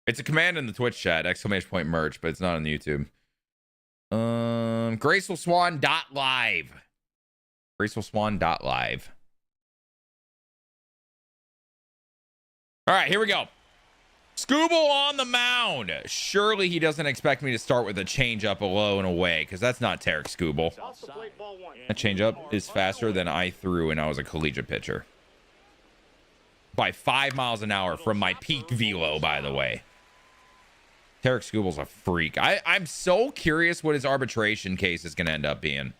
It's a command in the Twitch chat, !merch, but it's not on the YouTube. Graceful Swan .live. Graceful Swan .live. All right, here we go. Scooble on the mound. Surely he doesn't expect me to start with a changeup, a low and away, because that's not Tarek Scooble. That changeup is faster than I threw when I was a collegiate pitcher. By 5 miles an hour from my peak velo, by the way. Tarek Scooble's a freak. I'm so curious what his arbitration case is going to end up being.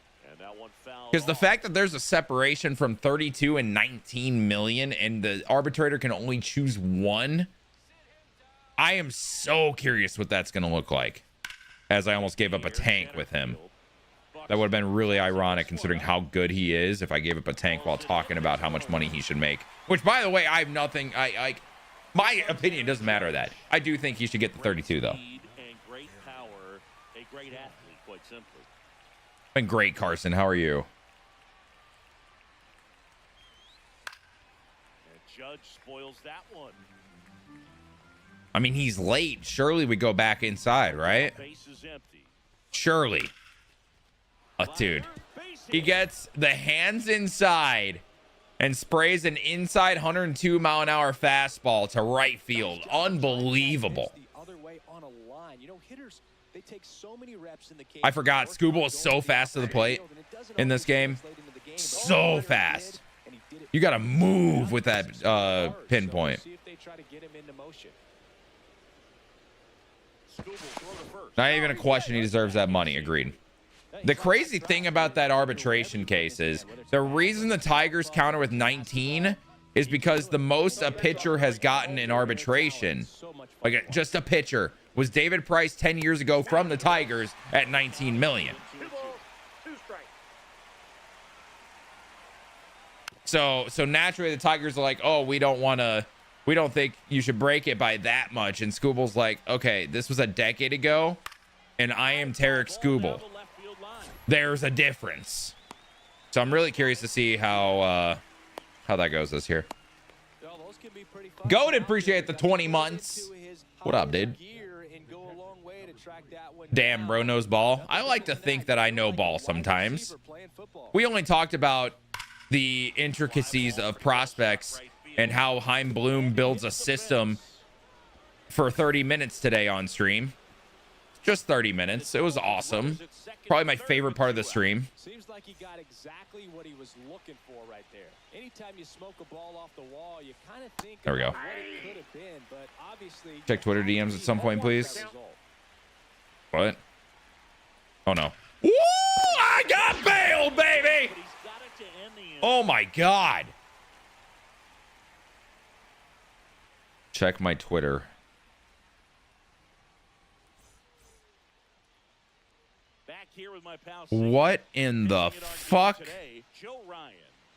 Because the fact that there's a separation from 32 and 19 million and the arbitrator can only choose one, I am so curious what that's going to look like. As I almost gave up a tank with him. That would have been really ironic considering how good he is if I gave up a tank while talking about how much money he should make. Which, by the way, I have nothing... my opinion doesn't matter that. I do think he should get the 32, though. Been great, Carson. How are you? Judge spoils that one. I mean, he's late. Surely we go back inside, right? Surely. Oh, dude. He gets the hands inside and sprays an inside 102 mile an hour fastball to right field. Unbelievable. I forgot. Scooble is so fast to the plate in this game. So fast. You got to move with that pinpoint. Not even a question. He deserves that money. Agreed. The crazy thing about that arbitration case is the reason the Tigers counter with 19 is because the most a pitcher has gotten in arbitration, like just a pitcher, was David Price 10 years ago from the Tigers at 19 million. So naturally the Tigers are like, oh, we don't think you should break it by that much. And Scooble's like, okay, this was a decade ago and I am Tarek Scooble. There's a difference. So I'm really curious to see how that goes this year. Well, those can be pretty fun. Goated, appreciate the 20 months. What up, dude? Damn, bro knows ball. I like to think that I know ball sometimes. We only talked about the intricacies of prospects and how Heim Bloom builds a system for 30 minutes today on stream. Just 30 minutes. It was awesome. Probably my favorite part of the stream. Seems like he got exactly what he was looking for right there. Anytime you smoke a ball off the wall, you kind of think there we go. what it could have been, but obviously check Twitter DMs at some point, please. What? Oh no. Woo! I got bailed, baby! Oh my god. Check my Twitter. Here with my pal what in the fuck? Today, Joe Ryan.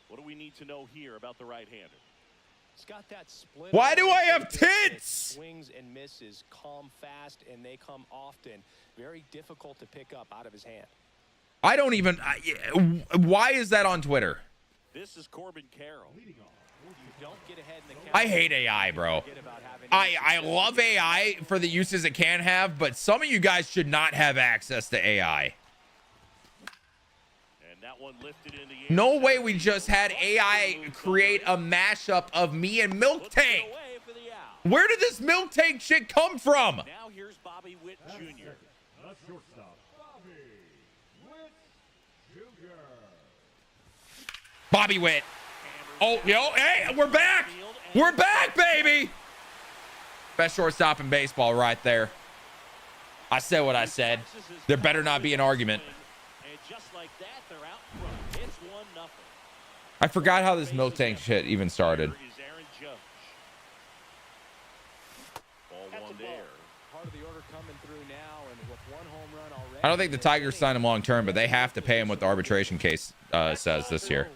What do we need to know here about the right-hander? He's got that split. Why do I have tits? Swings and misses come fast and they come often. Very difficult to pick up out of his hand. I don't even. Why is that on Twitter? This is Corbin Carroll. Don't get ahead in the I hate AI, bro. I love AI for the uses it can have, but some of you guys should not have access to AI. No way we just had AI create a mashup of me and Milk Tank. Where did this Milk Tank shit come from? Now here's Bobby Witt Jr. Bobby Witt. Oh, yo, hey, we're back. We're back, baby. Best shortstop in baseball right there. I said what I said. There better not be an argument. I forgot how this Milk Tank shit even started. I don't think the Tigers signed him long term, but they have to pay him what the arbitration case says this year.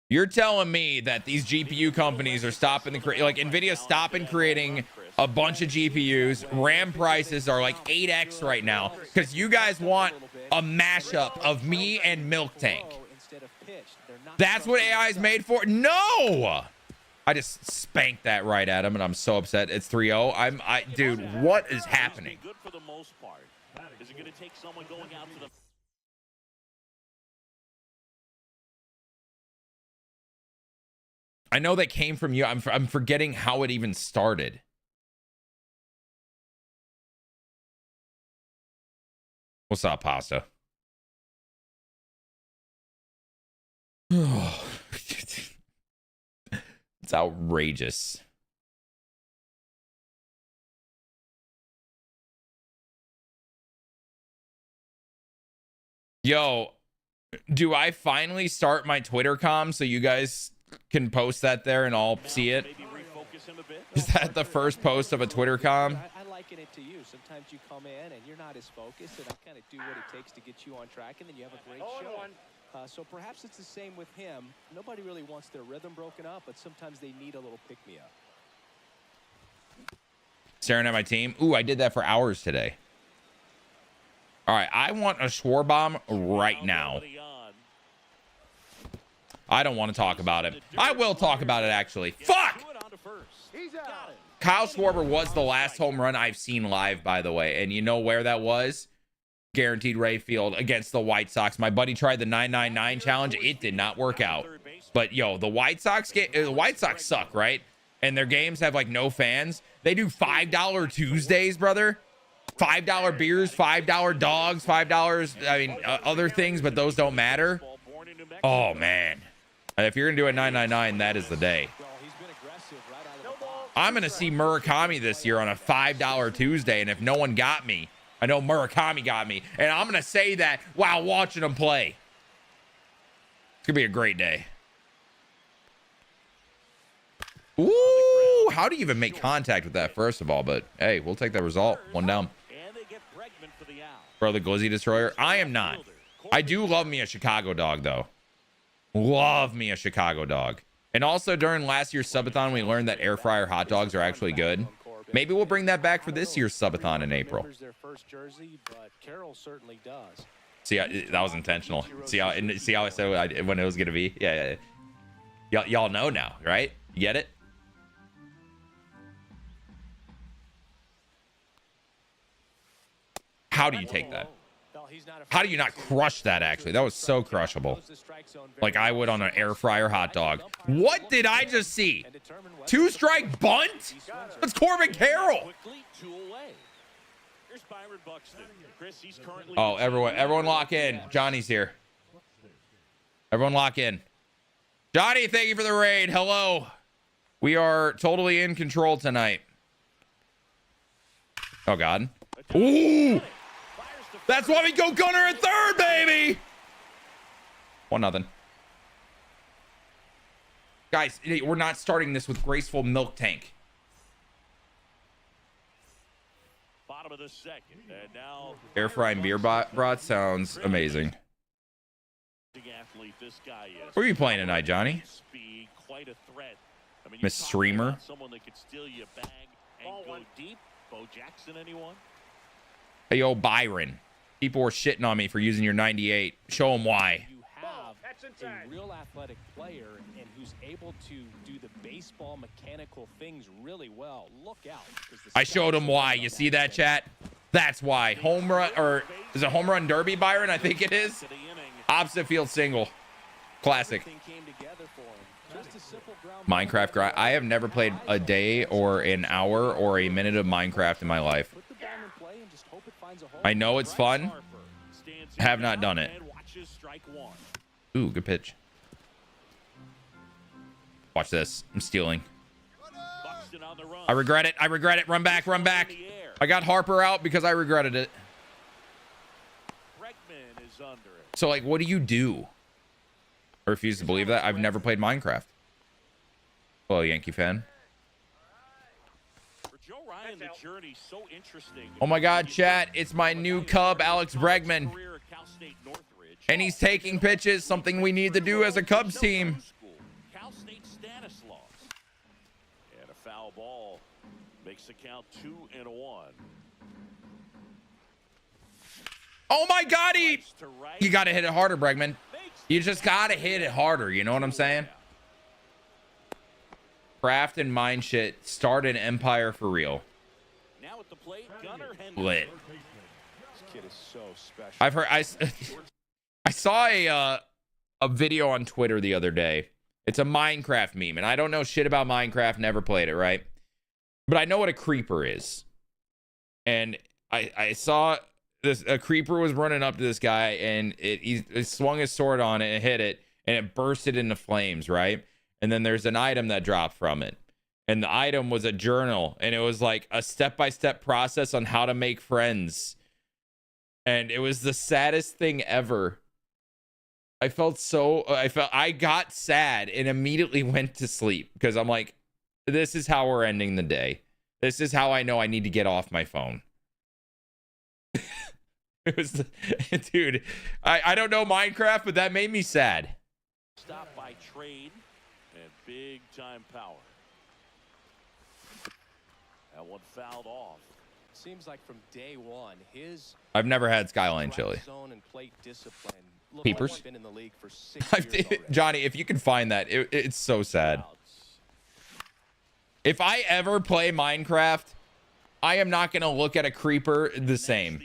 You're telling me that these GPU companies are stopping like Nvidia stopping creating a bunch of GPUs. RAM prices are like 8x right now because you guys want a mashup of me and Milk Tank. That's what AI is made for? No! I just spanked that right at him and I'm so upset. It's 3-0. Dude, what is happening? Is it going to take someone going out to the I know they came from you. I'm forgetting how it even started. What's up, Pasta? It's outrageous. Yo, do I finally start my Twitter comm so you guys can post that there and I'll see it? Is that the first post of a Twitter comm? I liken it to you. Sometimes you come in and you're not as focused, and I kind of do what it takes to get you on track, and then you have a great show. So perhaps it's the same with him. Nobody really wants their rhythm broken up, but sometimes they need a little pick-me-up. Staring at my team. Ooh, I did that for hours today. All right, I want a Schwarbomb right now. I don't want to talk about it. I will talk about it, actually. Fuck! Kyle Schwarber was the last home run I've seen live, by the way. And you know where that was? Guaranteed Rate Field against the White Sox. My buddy tried the 999 challenge. It did not work out. But, yo, the White Sox suck, right? And their games have, like, no fans. They do $5 Tuesdays, brother. $5 beers, $5 dogs, $5, I mean, other things, but those don't matter. Oh, man. If you're going to do a 999, that is the day. I'm going to see Murakami this year on a $5 Tuesday, and if no one got me, I know Murakami got me, and I'm going to say that while watching him play. It's going to be a great day. Ooh, how do you even make contact with that, first of all? But, hey, we'll take that result. One down. Bro, the Glizzy Destroyer. I am not. I do love me a Chicago dog, though. Love me a Chicago dog. And also during last year's subathon, we learned that air fryer hot dogs are actually good. Maybe we'll bring that back for this year's subathon in April. Their first jersey, but Carroll certainly does. See, that was intentional. See how I said when it was gonna be. Yeah. Y'all know now, right? You get it? How do you take that? How do you not crush that? Actually, that was so crushable. Like I would on an air fryer hot dog. What did I just see? 2-strike bunt? That's Corbin Carroll. Oh, everyone lock in. Johnny's here. Everyone lock in. Johnny, thank you for the raid. Hello. We are totally in control tonight. Oh, God. Ooh. That's why we go gunner at third, baby. 1-0. Guys, we're not starting this with Graceful milk tank. Bottom of the second. And now Air frying beer brat sounds amazing. Who are you playing tonight, Johnny? Miss Streamer. Someone that could steal your bag and go deep. Bo Jackson, anyone? Hey, yo, Byron. People were shitting on me for using your 98. Show them why. You have a real athletic player and who's able to do the baseball mechanical things really well. Look out. I showed him why. You see that, chat? That's why. Home run, or is it home run derby, Byron? I think it is. Opposite field single. Classic. Minecraft grind. I have never played a day or an hour or a minute of Minecraft in my life. I know it's fun. Have not done it. Ooh, good pitch. Watch this. I'm stealing. I regret it. I regret it. Run back. Run back. I got Harper out because I regretted it. So, like, what do you do? I refuse to believe that. I've never played Minecraft. Hello, Yankee fan. Oh my God, chat. It's my new Cub, Alex Bregman. And he's taking pitches, something we need to do as a Cubs team. And a foul ball makes the count 2-1. Oh my God, you got to hit it harder, Bregman. You just got to hit it harder. You know what I'm saying? Craft and mind shit. Start an empire for real. Now at the plate, Lit. This kid is so special. I've heard. I saw a video on Twitter the other day. It's a Minecraft meme, and I don't know shit about Minecraft. Never played it, right? But I know what a creeper is. And I saw a creeper was running up to this guy, and he swung his sword on it and hit it, and it bursted into flames, right? And then there's an item that dropped from it. And the item was a journal, and it was like a step-by-step process on how to make friends. And it was the saddest thing ever. I got sad and immediately went to sleep because I'm like, this is how we're ending the day. This is how I know I need to get off my phone. It was, dude, I don't know Minecraft, but that made me sad. Stop by trade and big time power. That one fouled off. Seems like from day one, I've never had Skyline chili. Peepers. Been in the league for 6 years Johnny, if you can find that, it's so sad. If I ever play Minecraft, I am not going to look at a creeper the same.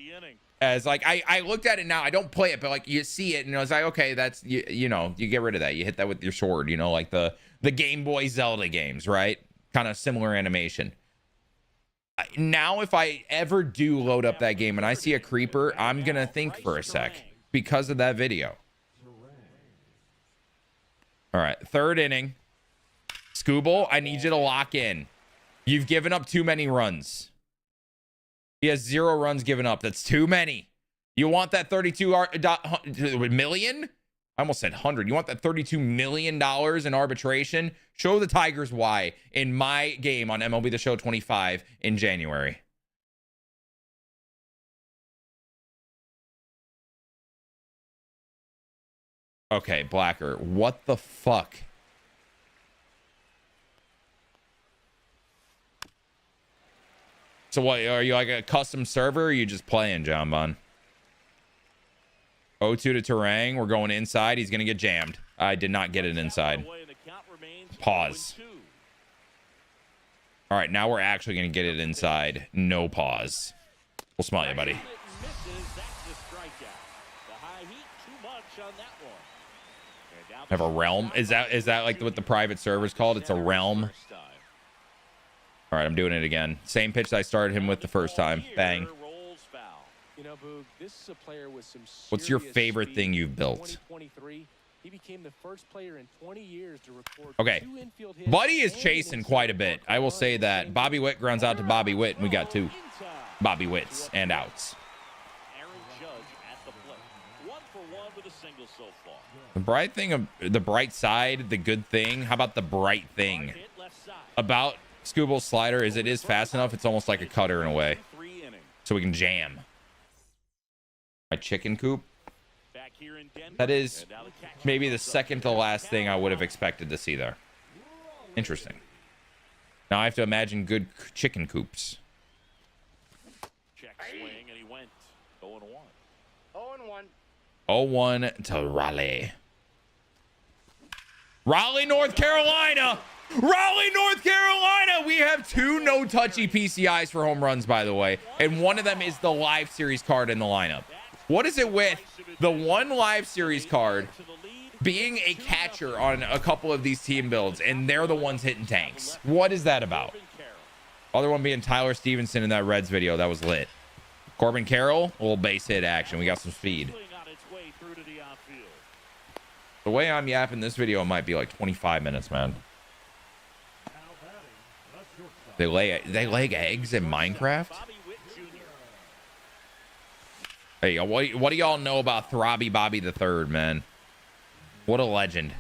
As like I looked at it now. I don't play it, but like you see it and I was like, okay, that's you know, you get rid of that. You hit that with your sword, you know, like the Game Boy Zelda games, right? Kind of similar animation. Now if I ever do load up that game and I see a creeper, I'm gonna think for a sec because of that video. All right, third inning. Scooble, I need you to lock in. You've given up too many runs. He has 0 runs given up. That's too many. You want that 32 million? I almost said 100. You want that $32 million in arbitration? Show the Tigers why in my game on MLB The Show 25 in January. Okay, Blacker. What the fuck? So what, are you like a custom server or are you just playing, John Bon? 0-2 to Terang. We're going inside. He's going to get jammed. I did not get it inside. Pause. All right, now we're actually going to get it inside. No pause. We'll smell you, buddy. Have a realm? Is that like what the private server's called? It's a realm. All right, I'm doing it again. Same pitch that I started him with the first time. Bang. You know, Boog, this is a player with some What's your favorite thing you've built? He became the first player in 20 years to record Okay. 2 infield hits. Buddy is chasing quite a bit. I will say that. Bobby Witt grounds out to Bobby Witt, and we got 2 Bobby Witts and outs. The bright thing of the bright side, the good thing. How about the bright thing about Scooble's slider is it is fast enough. It's almost like a cutter in a way, so we can jam. My chicken coop. That is maybe the second to last thing I would have expected to see there. Interesting. Now I have to imagine good chicken coops. Check swing, and he went 0-1. 0-1 to Raleigh. Raleigh, North Carolina. Raleigh, North Carolina. We have 2 no-touchy PCIs for home runs, by the way. And one of them is the live series card in the lineup. What is it with the one live series card being a catcher on a couple of these team builds, and they're the ones hitting tanks? What is that about? Other one being Tyler Stevenson in that Reds video. That was lit. Corbin Carroll, a little base hit action. We got some speed. The way I'm yapping this video, it might be like 25 minutes, man. They lay eggs in Minecraft? Hey, what do y'all know about Throbby Bobby the Third, man? What a legend.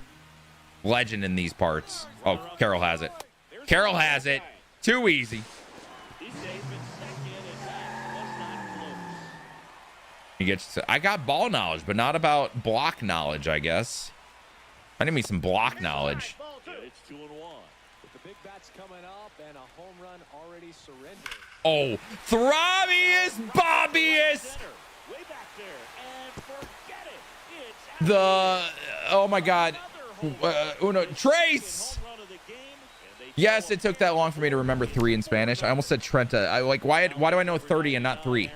Legend in these parts. Oh, Carroll has it. Carroll has it. Too easy. He gets. I got ball knowledge, but not about block knowledge, I guess. I need me some block knowledge. It's 2-1. The big bat's coming up and a home run already surrendered. Oh, Throbby is Bobbyist. Way back there, and forget it. It's The oh my God, Uno Trace. Yes, it took that long for me to remember 3 in Spanish. I almost said Trenta. I like why do I know 30 and not 3?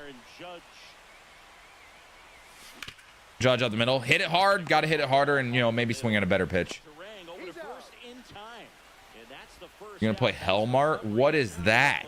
Judge out the middle. Hit it hard. Got to hit it harder, and maybe swing at a better pitch. You're gonna play Hellmart? What is that?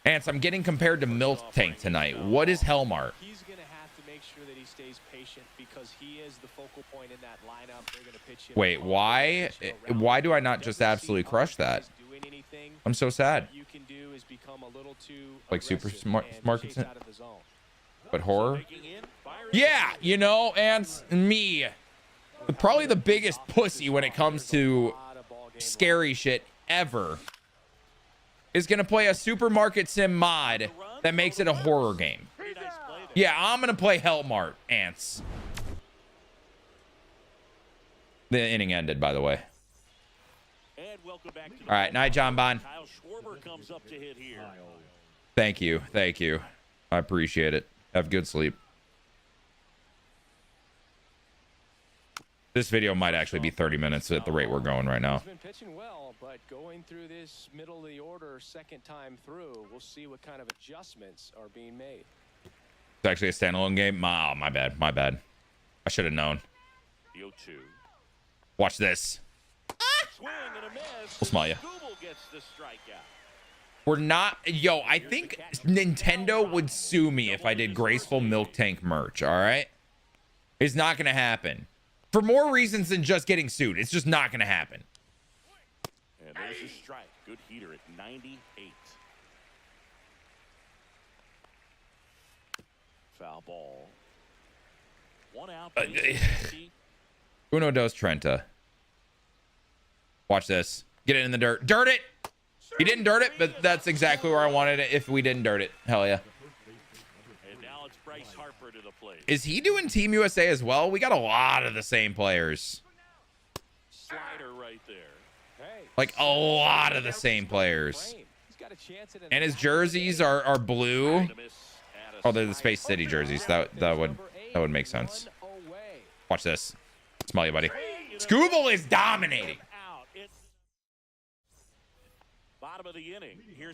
Ants, I'm getting compared to Milk Tank tonight. What is Hellmart? He's going to have to make sure that he stays patient because he is the focal point in that lineup. They're going to pitch him. Wait, why? Why do I not just absolutely crush that? I'm so sad. You can do is become a little too like super smart, out of the zone. But horror. Yeah, Ants, me, probably the biggest pussy when it comes to scary shit ever. Is going to play a supermarket sim mod that makes it a horror game. Yeah, I'm going to play Hellmart, Ants. The inning ended, by the way. All right, night, John Bond. Thank you. Thank you. I appreciate it. Have good sleep. This video might actually be 30 minutes at the rate we're going right now. He's been pitching well, but going through this middle of the order second time through, we'll see what kind of adjustments are being made. It's actually a standalone game. Oh, my bad. My bad. I should have known. Watch this. We'll smile you. We're not. Yo, I think Nintendo would sue me if I did Graceful Milk Tank merch. All right. It's not going to happen. For more reasons than just getting sued. It's just not going to happen. And there's a strike. Good heater at 98. Foul ball. 1 out. Uno dos Trenta. Watch this. Get it in the dirt. Dirt it! He didn't dirt it, but that's exactly where I wanted it if we didn't dirt it. Hell yeah. And now it's Bryce Harper to the plate. Is he doing Team USA as well? We got a lot of the same players. Slider right there. Like a lot of the same players. He's got a chance at And his jerseys are blue. Oh, they're the Space City jerseys. That would make sense. Watch this. Smell you, buddy. Scooble is dominating.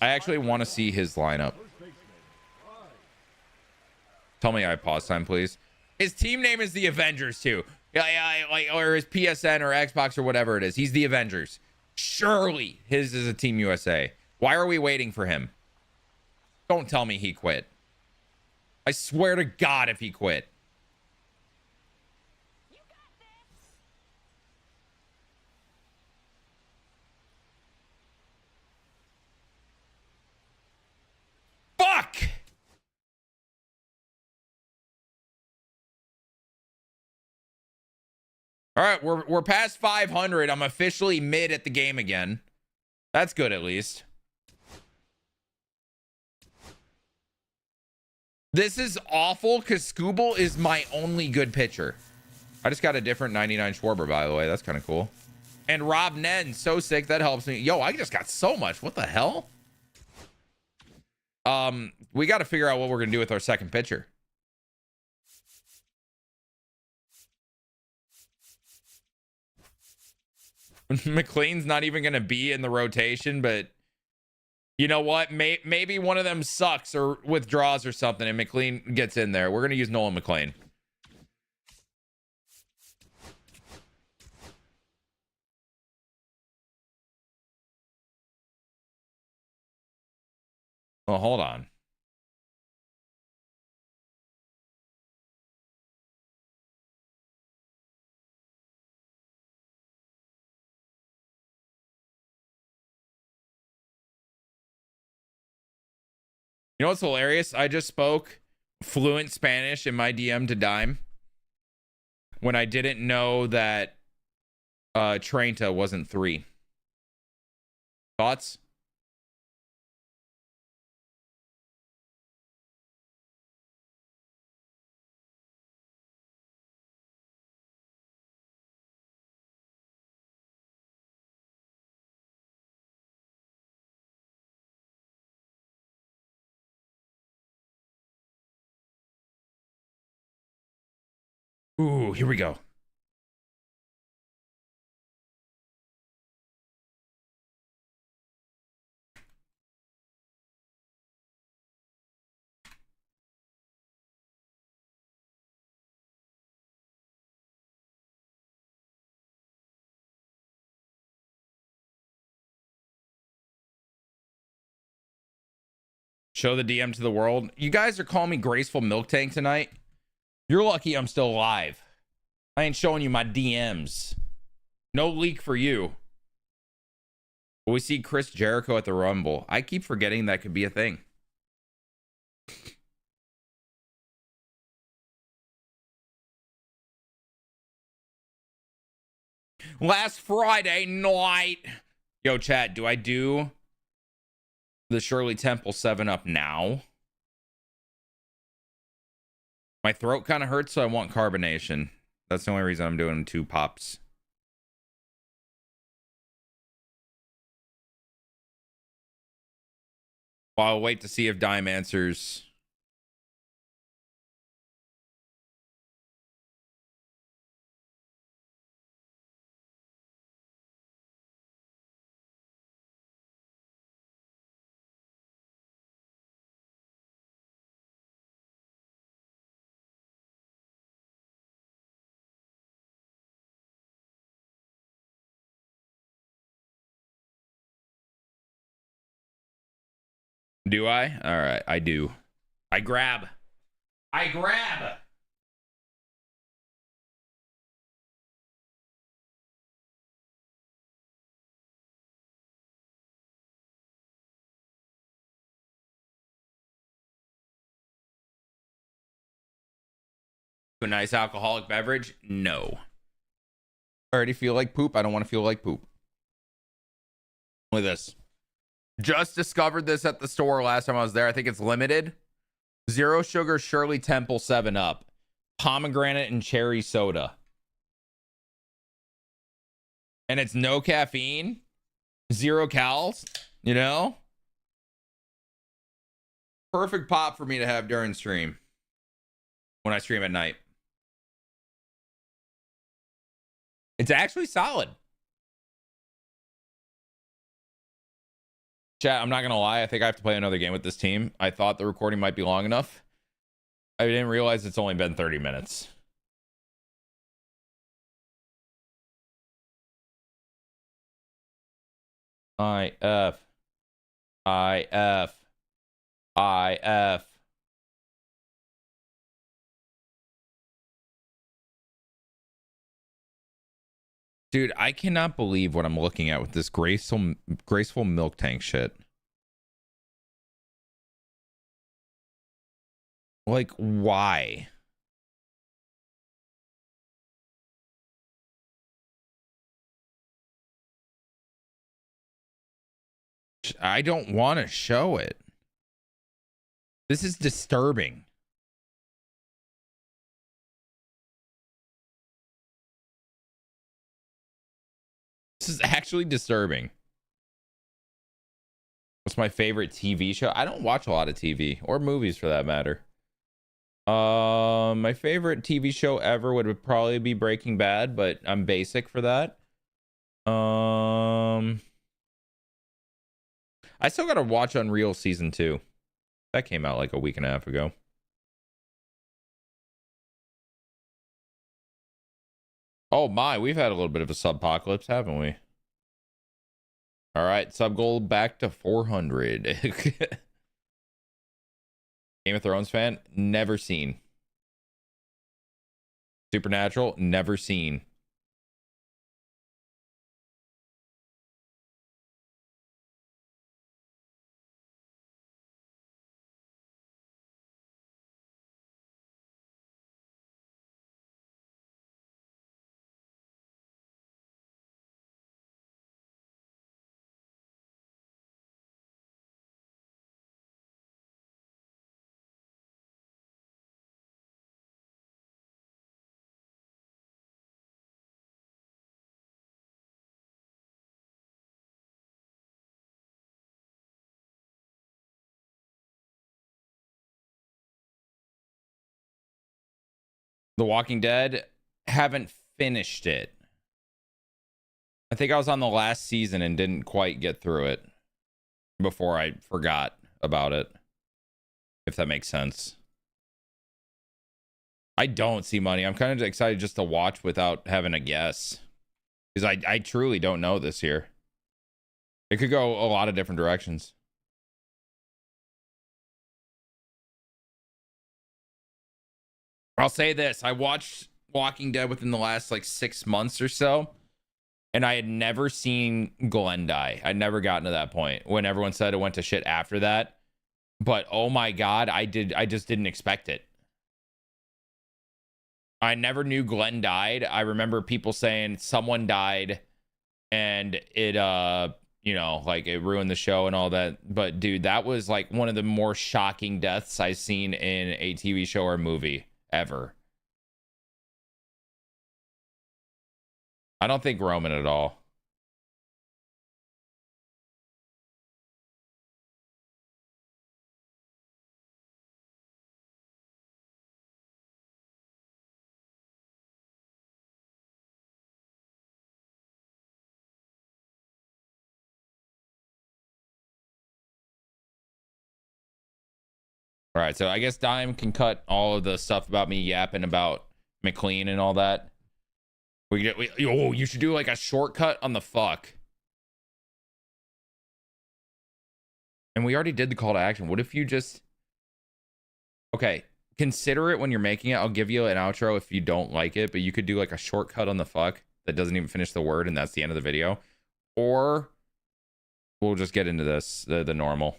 I actually want to see his lineup. Tell me I have pause time, please. His team name is the Avengers too. Yeah, like, or his PSN or Xbox or whatever it is. He's the Avengers. Surely his is a Team USA. Why are we waiting for him? Don't tell me he quit. I swear to God if he quit. Fuck! All right, we're past 500. I'm officially mid at the game again. That's good at least. This is awful because Scooble is my only good pitcher. I just got a different 99 Schwarber, by the way. That's kind of cool. And Rob Nen, so sick. That helps me. Yo, I just got so much. What the hell? We got to figure out what we're going to do with our second pitcher. McLean's not even going to be in the rotation, but you know what? Maybe one of them sucks or withdraws or something, and McLean gets in there. We're going to use Nolan McLean. Well, hold on. You know what's hilarious? I just spoke fluent Spanish in my DM to Dime when I didn't know that Treinta wasn't 3. Thoughts? Ooh, here we go. Show the DM to the world. You guys are calling me Graceful Milk Tank tonight. You're lucky I'm still alive. I ain't showing you my DMs. No leak for you. Will we see Chris Jericho at the Rumble? I keep forgetting that could be a thing. Last Friday night. Yo, chat, do I do the Shirley Temple 7-Up now? My throat kind of hurts, so I want carbonation. That's the only reason I'm doing 2 pops. Well, I'll wait to see if Dime answers. Do I? All right, I do. I grab. A nice alcoholic beverage? No. I already feel like poop. I don't want to feel like poop. Look at this. Just discovered this at the store last time I was there. I think it's limited. 0 sugar Shirley Temple 7-Up. Pomegranate and cherry soda. And it's no caffeine. 0 calories. You know? Perfect pop for me to have during stream when I stream at night. It's actually solid. Chat, I'm not going to lie. I think I have to play another game with this team. I thought the recording might be long enough. I didn't realize it's only been 30 minutes. IF. Dude, I cannot believe what I'm looking at with this graceful milk tank shit. Like, why? I don't want to show it. This is disturbing. This is actually disturbing. What's my favorite TV show? I don't watch a lot of TV or movies for that matter. My favorite TV show ever would probably be Breaking Bad, but I'm basic for that. I still gotta watch Unreal season 2. That came out like a week and a half ago. Oh my, we've had a little bit of a subpocalypse, haven't we? All right, sub goal back to 400. Game of Thrones fan? Never seen. Supernatural? Never seen. The Walking Dead, haven't finished it. I think I was on the last season and didn't quite get through it before I forgot about it, if that makes sense. I don't see money. I'm kind of excited just to watch without having a guess, because I truly don't know this year. It could go a lot of different directions. I'll say this. I watched Walking Dead within the last like 6 months or so, and I had never seen Glenn die. I'd never gotten to that point when everyone said it went to shit after that. But oh my God, I just didn't expect it. I never knew Glenn died. I remember people saying someone died and it you know, like it ruined the show and all that. But dude, that was like one of the more shocking deaths I've seen in a TV show or movie ever. I don't think Roman at all. All right, so I guess Dime can cut all of the stuff about me yapping about McLean and all that. Oh, you should do like a shortcut on the fuck. And we already did the call to action. What if you just... Okay, consider it when you're making it. I'll give you an outro if you don't like it, but you could do like a shortcut on the fuck that doesn't even finish the word, and that's the end of the video. Or we'll just get into this, the normal.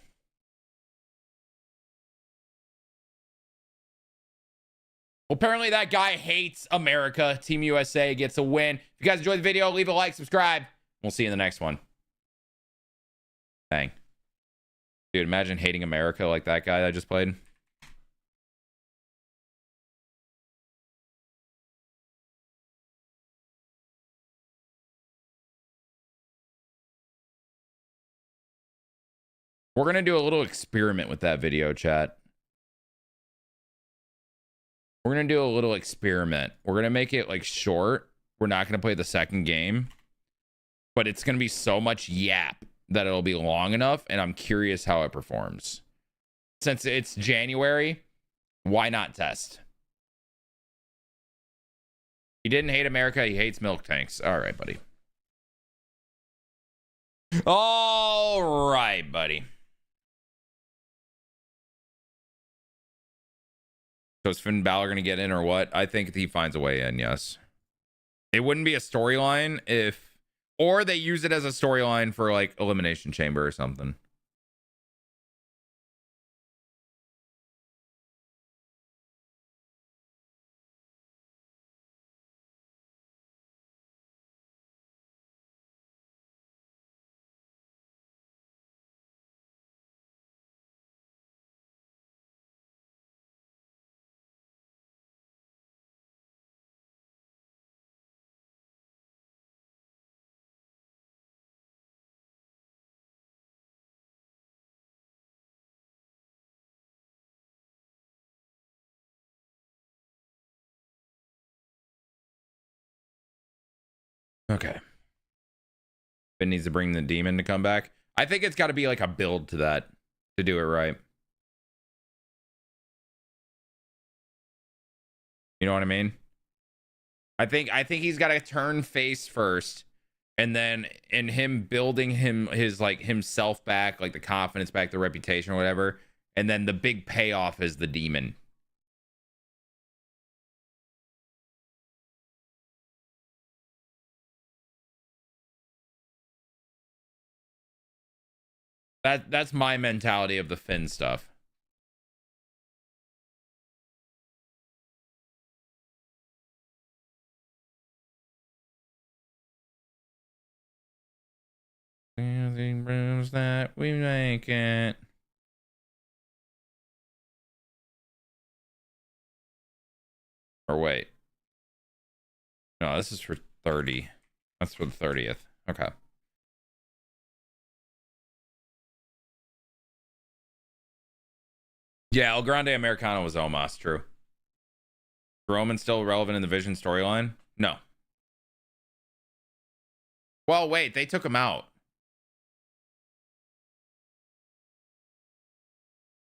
Well, apparently that guy hates America. Team USA gets a win. If you guys enjoyed the video, leave a like, subscribe. We'll see you in the next one. Bang. Dude, imagine hating America like that guy that I just played. We're going to do a little experiment with that video, chat. We're going to do a little experiment. We're going to make it like short. We're not going to play the second game, but it's going to be so much yap that it'll be long enough. And I'm curious how it performs. Since it's January, why not test? He didn't hate America. He hates milk tanks. All right, buddy. All right, buddy. So is Finn Balor going to get in or what? I think he finds a way in, yes. It wouldn't be a storyline if... Or they use it as a storyline for, like, Elimination Chamber or something. Okay. Finn needs to bring the demon to come back. I think it's got to be like a build to that to do it right. You know what I mean? I think he's got to turn face first, and then in him building his like himself back, like the confidence back, the reputation or whatever, and then the big payoff is the demon. That's my mentality of the Finn stuff. Dancing rooms that we make it. Or wait. No, this is for 30. That's for the 30th. Okay. Yeah, El Grande Americano was Omos, true. Roman still relevant in the Vision storyline? No. Well, wait, they took him out.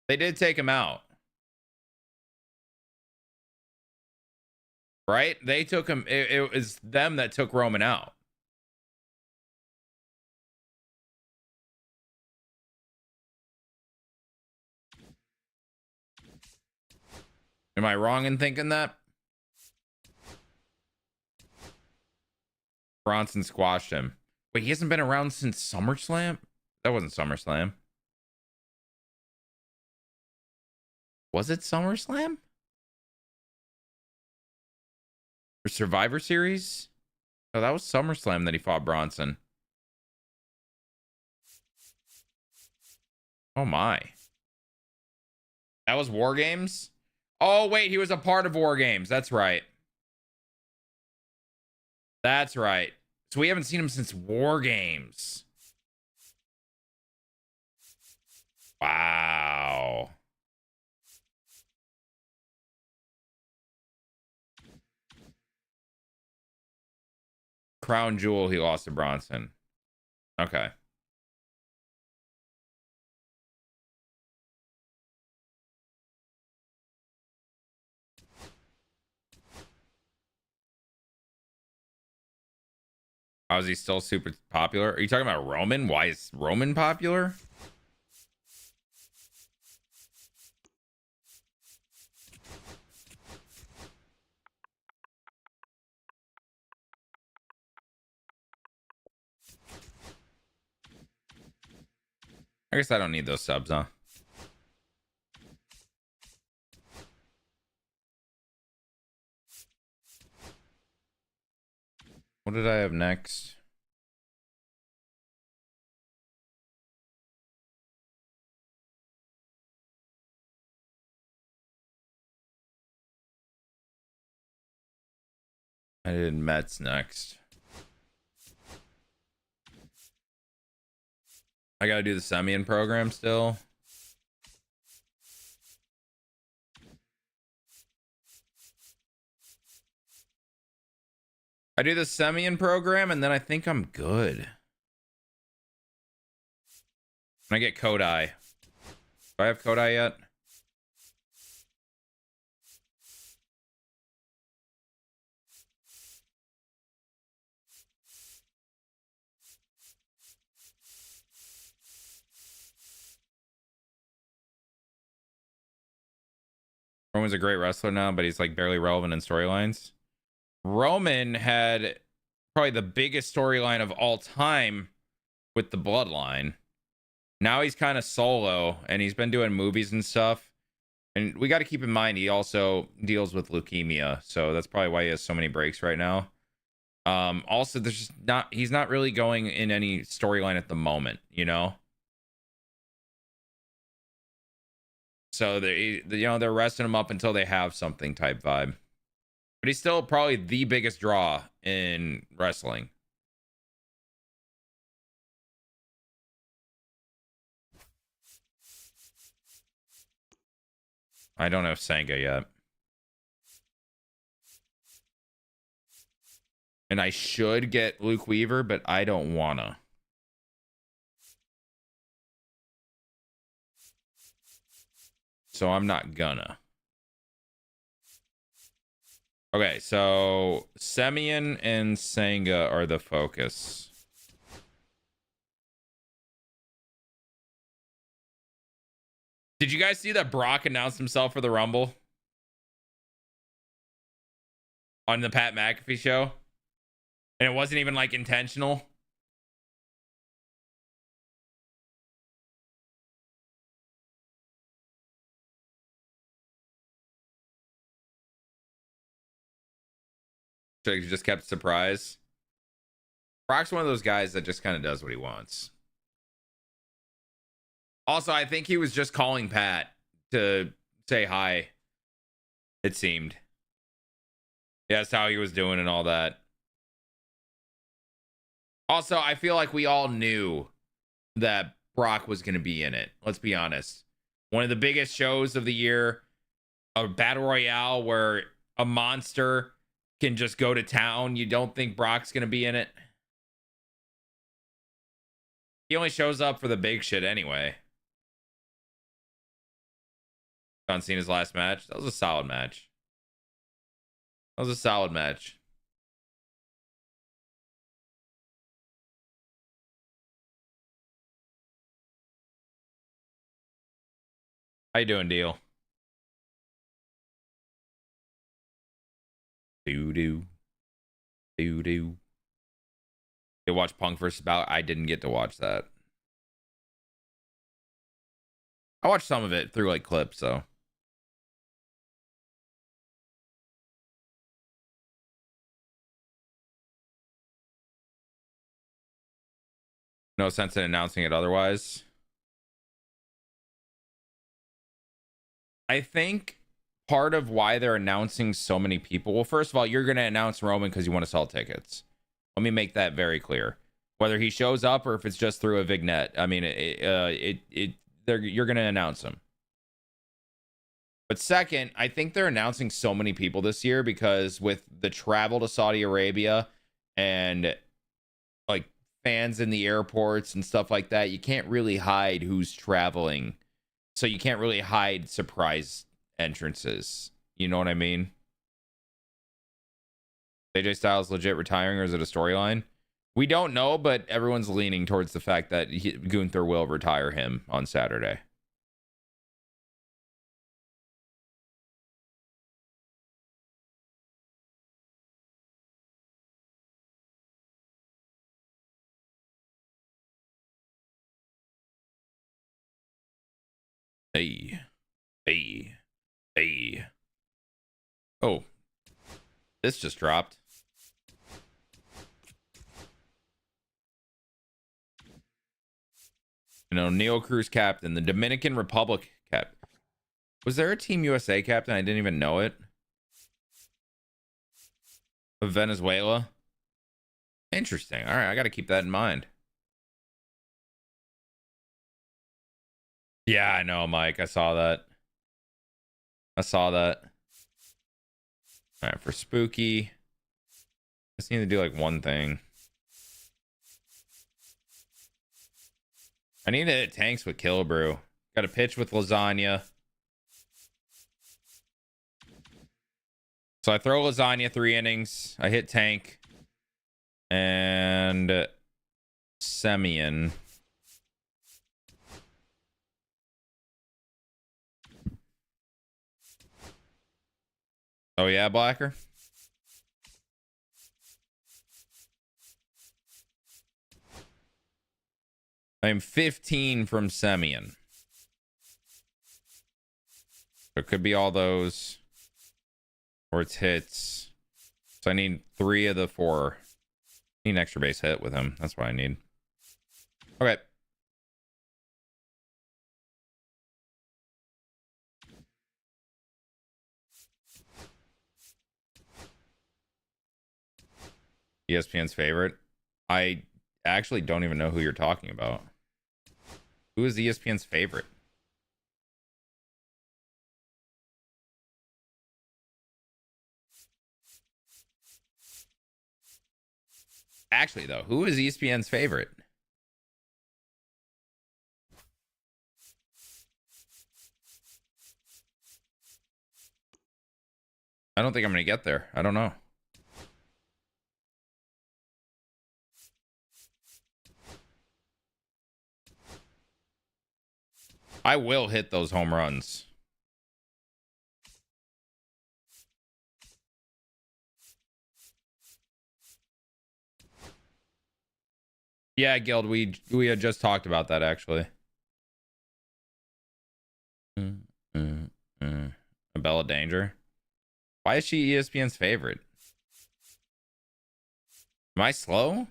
They did take him out. Right? They took him. It was them that took Roman out. Am I wrong in thinking that? Bronson squashed him. Wait, he hasn't been around since SummerSlam? That wasn't SummerSlam. Was it SummerSlam? Or Survivor Series? Oh, that was SummerSlam that he fought Bronson. Oh my. That was War Games? Oh, wait, he was a part of War Games. That's right. That's right. So we haven't seen him since War Games. Wow. Crown Jewel, he lost to Bronson. Okay. How is he still super popular? Are you talking about Roman? Why is Roman popular? I guess I don't need those subs, huh? What did I have next? I did Mets next. I gotta do the Semyon program still. I do the Semyon program and then I think I'm good. When I get Kodai. Do I have Kodai yet? Roman's a great wrestler now, but he's like barely relevant in storylines. Roman had probably the biggest storyline of all time with the bloodline. Now he's kind of solo and he's been doing movies and stuff. And we got to keep in mind he also deals with leukemia, so that's probably why he has so many breaks right now. Also, there's just he's not really going in any storyline at the moment, you know. So they're resting him up until they have something type vibe. But he's still probably the biggest draw in wrestling. I don't have Sanga yet. And I should get Luke Weaver, but I don't wanna. So I'm not gonna. Okay, so Semyon and Sanga are the focus. Did you guys see that Brock announced himself for the Rumble? On the Pat McAfee show? And it wasn't even like intentional? So he just kept surprise. Brock's one of those guys that just kind of does what he wants. Also, I think he was just calling Pat to say hi. It seemed. Yeah, that's how he was doing and all that. Also, I feel like we all knew that Brock was going to be in it. Let's be honest. One of the biggest shows of the year, a battle royale where a monster can just go to town. You don't think Brock's going to be in it? He only shows up for the big shit anyway. John Cena's last match. That was a solid match. That was a solid match. How you doing, Deal? Doo-doo. Doo-doo. You watch Punk versus Balor? I didn't get to watch that. I watched some of it through like clips, though. No sense in announcing it otherwise. I think part of why they're announcing so many people. Well, first of all, you're going to announce Roman because you want to sell tickets. Let me make that very clear. Whether he shows up or if it's just through a vignette, I mean, you're going to announce him. But second, I think they're announcing so many people this year because with the travel to Saudi Arabia and like fans in the airports and stuff like that, you can't really hide who's traveling. So you can't really hide surprise entrances. You know what I mean? AJ Styles legit retiring, or is it a storyline? We don't know, but everyone's leaning towards the fact that Gunther will retire him on Saturday. Hey. Hey. Hey. Oh. This just dropped. You know, Neo Cruz captain, the Dominican Republic captain. Was there a Team USA captain? I didn't even know it. Of Venezuela. Interesting. All right, I got to keep that in mind. Yeah, I know, Mike. I saw that. I saw that. All right, for spooky, I just need to do like one thing. I need to hit tanks with Killebrew. Got a pitch with lasagna. So I throw lasagna 3 innings. I hit tank. And Semyon. Oh yeah, Blacker? I'm 15 from Semyon. So it could be all those. Or it's hits. So I need 3 of the 4. Need an extra base hit with him. That's what I need. Okay. ESPN's favorite. I actually don't even know who you're talking about. Who is ESPN's favorite? Actually, though, who is ESPN's favorite? I don't think I'm going to get there. I don't know. I will hit those home runs. Yeah, Guild, we had just talked about that actually. A Bella Danger. Why is she ESPN's favorite? Am I slow?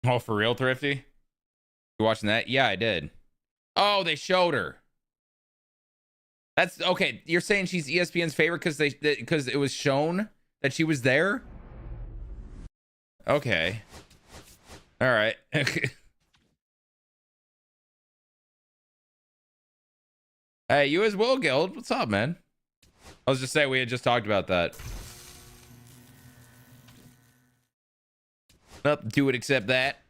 Oh, for real, Thrifty? You watching that? Yeah, I did. Oh, they showed her. That's okay. You're saying she's ESPN's favorite because it was shown that she was there? Okay. All right. Hey, you as well, Guild. What's up, man? I was just saying we had just talked about that. Nope, do it except that.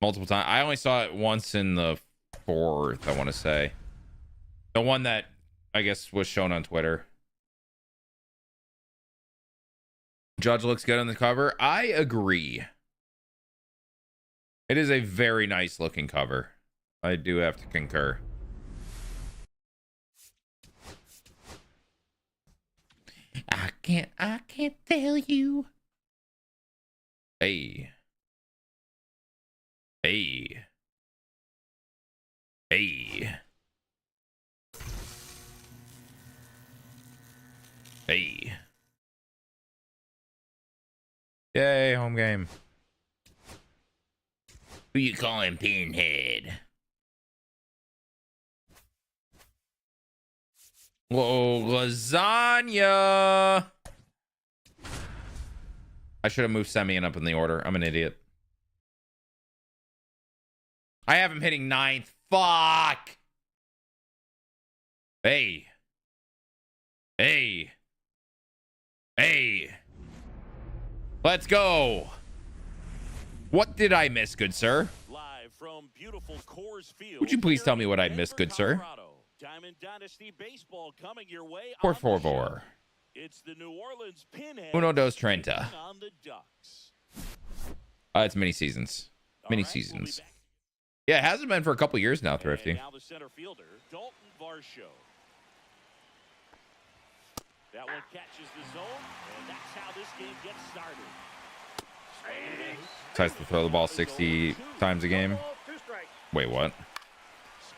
Multiple times. I only saw it once in the 4th, I want to say. The one that I guess was shown on Twitter. Judge looks good on the cover. I agree. It is a very nice looking cover. I do have to concur. I can't tell you. Hey. Hey. Hey. Hey. Yay, home game. Who you calling Pinhead? Whoa, lasagna. I should have moved Semyon up in the order. I'm an idiot. I have him hitting 9th. Fuck. Hey. Hey. Hey. Let's go. What did I miss, good sir? Live from beautiful Coors Field. Would you please tell me what I missed, good sir? Diamond Dynasty baseball coming your way. Por favor. It's the New Orleans Pinhead. Uno, dos, treinta. On the Ducks. It's mini seasons. Mini seasons. Yeah, it hasn't been for a couple years now, Thrifty. And now the center fielder, Dalton Varsho. That one catches the zone, and that's how this game gets started. Tries to throw the ball 60 times a game. Wait, what?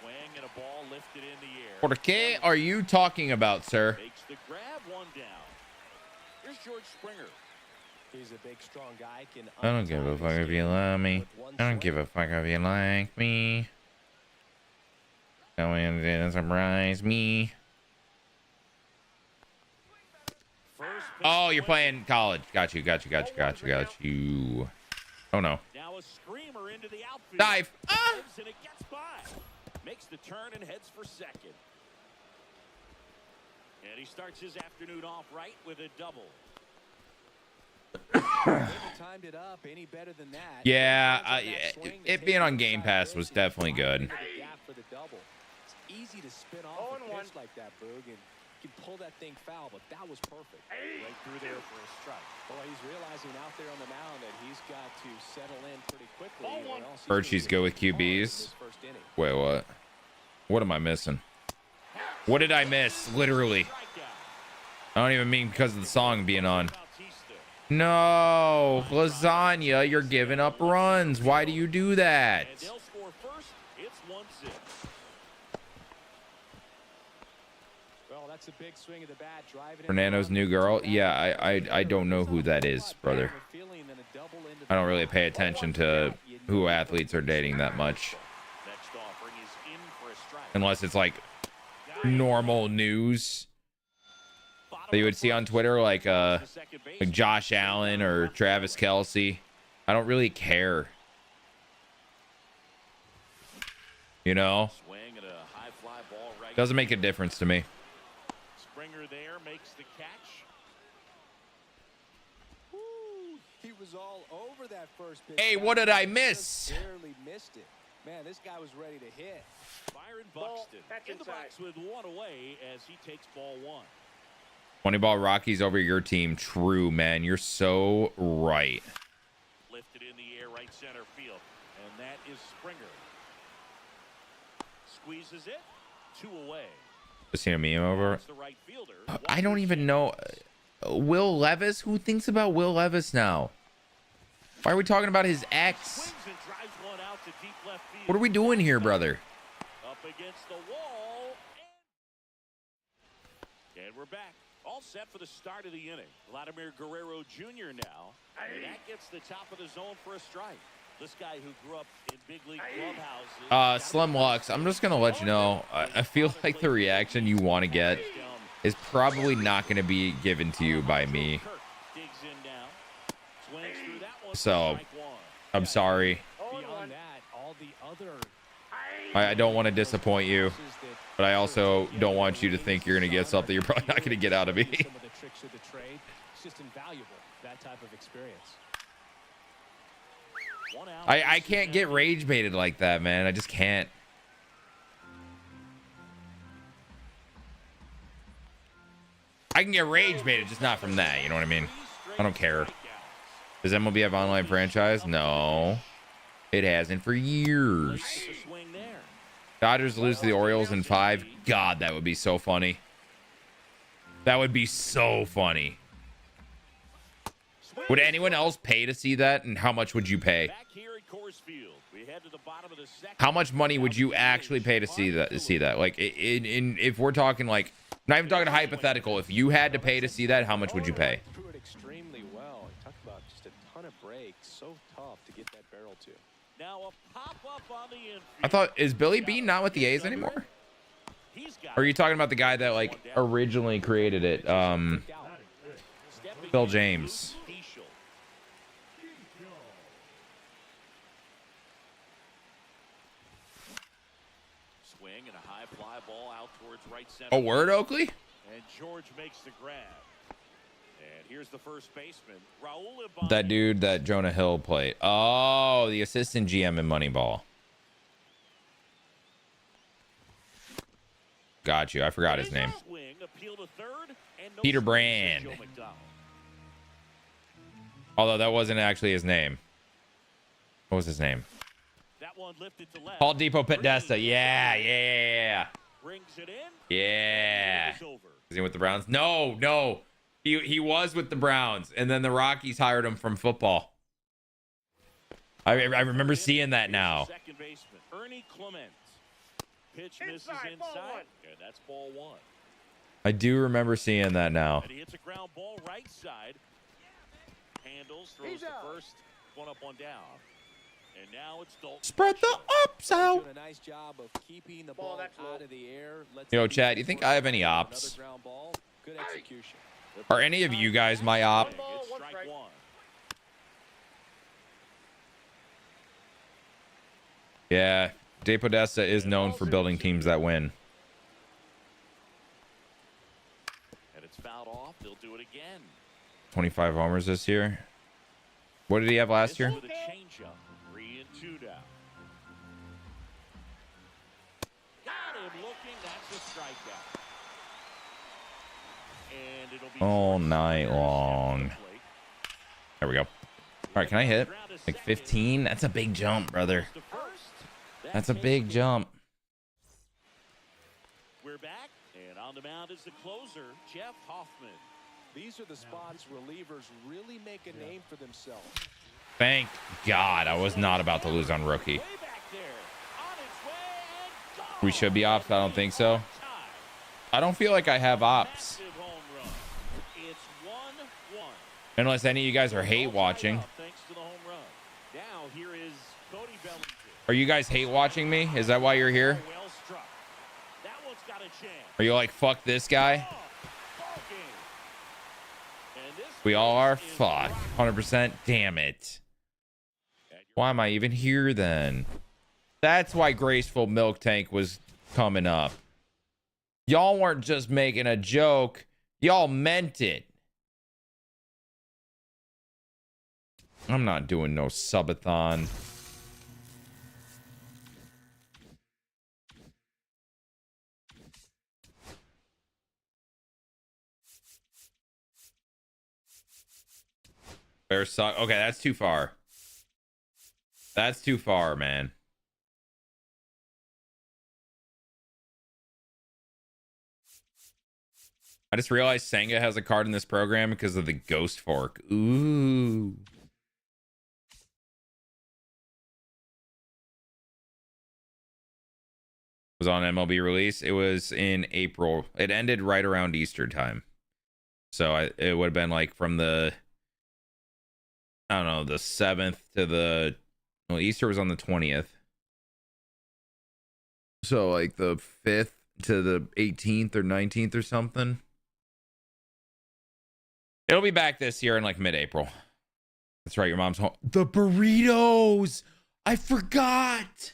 Swing and a ball lifted in the air. What are you talking about, sir? Makes the grab, one down. Here's George Springer. He's a big, strong guy. I don't give a fuck if you love me. I don't give a fuck if you like me. Going to surprise me. Oh, you're playing college. Got you. Oh no. Now a screamer into the outfield. Dive. And it gets by. Makes the turn and heads for second. And he starts his afternoon off right with a double. Timed it up any better than that. Yeah, it being on Game Pass was definitely good. It's easy to spin off a pitch like that, Boog, and you can pull that thing foul, but that was perfect. Right through there for a strike. Boy, he's realizing out there on the mound that he's got to settle in pretty quickly. Birchie's go with QBs. Wait, what? What am I missing? What did I miss? Literally. I don't even mean because of the song being on. No, Lasagna, you're giving up runs. Why do you do that? And they'll score first. It's 1-6. Well, that's a big swing of the bat, driving Fernando's new girl. Yeah, I don't know who that is, brother. I don't really pay attention to who athletes are dating that much. Next offering is in for a strike. Unless it's like normal news that you would see on Twitter, like Josh Allen or Travis Kelce. I don't really care. You know? Swing at a high fly ball right. Doesn't make a difference to me. Springer there makes the catch. Woo, he was all over that first pitch. Hey, what did I miss? Barely missed it. Man, this guy was ready to hit. Byron Buxton in the box with one away as he takes ball one. 20 ball Rockies over your team. True, man. You're so right. Lifted in the air right center field. And that is Springer. Squeezes it. 2 away. Just seen a meme over. The right fielder. I don't even know. Will Levis? Who thinks about Will Levis now? Why are we talking about his ex? Swings and drives one out to deep left field. What are we doing here, brother? Up against the wall. And we're back. All set for the start of the inning. Vladimir Guerrero Jr. now. And that gets the top of the zone for a strike. This guy who grew up in big league clubhouses. Slim Lux, I'm just going to let you know, I feel like the reaction you want to get is probably not going to be given to you by me. So, I'm sorry. I don't want to disappoint you, but I also don't want you to think you're going to get something you're probably not going to get out of me. Some of the tricks of the trade, it's just invaluable, that type of experience. I can't get rage baited like that, man. I just can't. I can get rage baited, just not from that. You know what I mean? I don't care. Does MLB have online franchise? No. It hasn't for years. Dodgers lose to the Orioles in 5. God, that would be so funny. That would be so funny. Would anyone else pay to see that? And how much would you pay? How much money would you actually pay to see that? Like, if we're talking like, not even talking hypothetical, if you had to pay to see that, how much would you pay? Threw it extremely well. Talk about just a ton of breaks. So tough to get that barrel to. Now a pop up on the infield. I thought, is Billy B not with the A's anymore? Or are you talking about the guy that like originally created it? Phil James. Swing and a high fly ball out towards right center. Oh, word, Oakley? And George makes the grab. And here's the first baseman, Raul. That dude that Jonah Hill played. Oh, the assistant GM in Moneyball. Got you. I forgot his name. Peter Brand. Although that wasn't actually his name. What was his name? That one lifted to left. Paul Depot Podesta. Yeah. Brings it in. Yeah. Is he with the Browns? No. He was with the Browns, and then the Rockies hired him from football. I remember seeing that now. Second baseman, Ernie Clement. Pitch misses inside. And that's ball one. I do remember seeing that now. And he hits a ground ball right side. Handles, throws the first, one up, one down. And now it's Dalton. Spread the ups out. Doing a nice job of keeping the ball out of the air. Yo, Chad, you think I have any ops? Good execution. Are any of you guys my op? It's strike one. Yeah, De Podesta is known for building teams that win. And it's fouled off. They'll do it again. 25 homers this year. What did he have last year? With a changeup. 3-2 now. Got him looking. That's a strikeout. And it'll be All night long. There we go. All right, can I hit like 15? That's a big jump, brother. That's a big jump. We're back, and on the mound is the closer, Jeff Hoffman. These are the spots relievers really make a name for themselves. Thank God I was not about to lose on rookie. Way back there, on its way and gone. We should be ops. I don't think so. I don't feel like I have ops. Massive home run. It's 1-1. Unless any of you guys are hate watching. Thanks to the home run. Now here is Cody Bellinger. Are you guys hate watching me? Is that why you're here? Well struck. That one's got a chance. Are you like, fuck this guy? Ball game. And this We all are? is Fuck. 100%. Damn it. Why am I even here then? That's why Graceful Milk Tank was coming up. Y'all weren't just making a joke. Y'all meant it. I'm not doing no subathon. Bears suck. Okay, that's too far. That's too far, man. I just realized Senga has a card in this program because of the Ghost Fork. Ooh. Was on MLB release. It was in April. It ended right around Easter time. So it would have been like from the, I don't know, the 7th to the, well, Easter was on the 20th. So like the 5th to the 18th or 19th or something. It'll be back this year in like mid-April. That's right, your mom's home. The burritos! I forgot!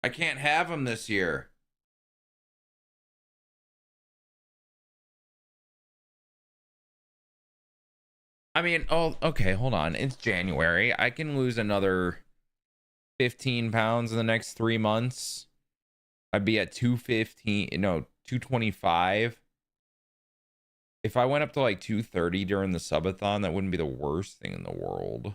I can't have them this year. I mean, oh, okay, hold on. It's January. I can lose another 15 pounds in the next 3 months. I'd be at 215, no, 225. If I went up to like 230 during the subathon, that wouldn't be the worst thing in the world.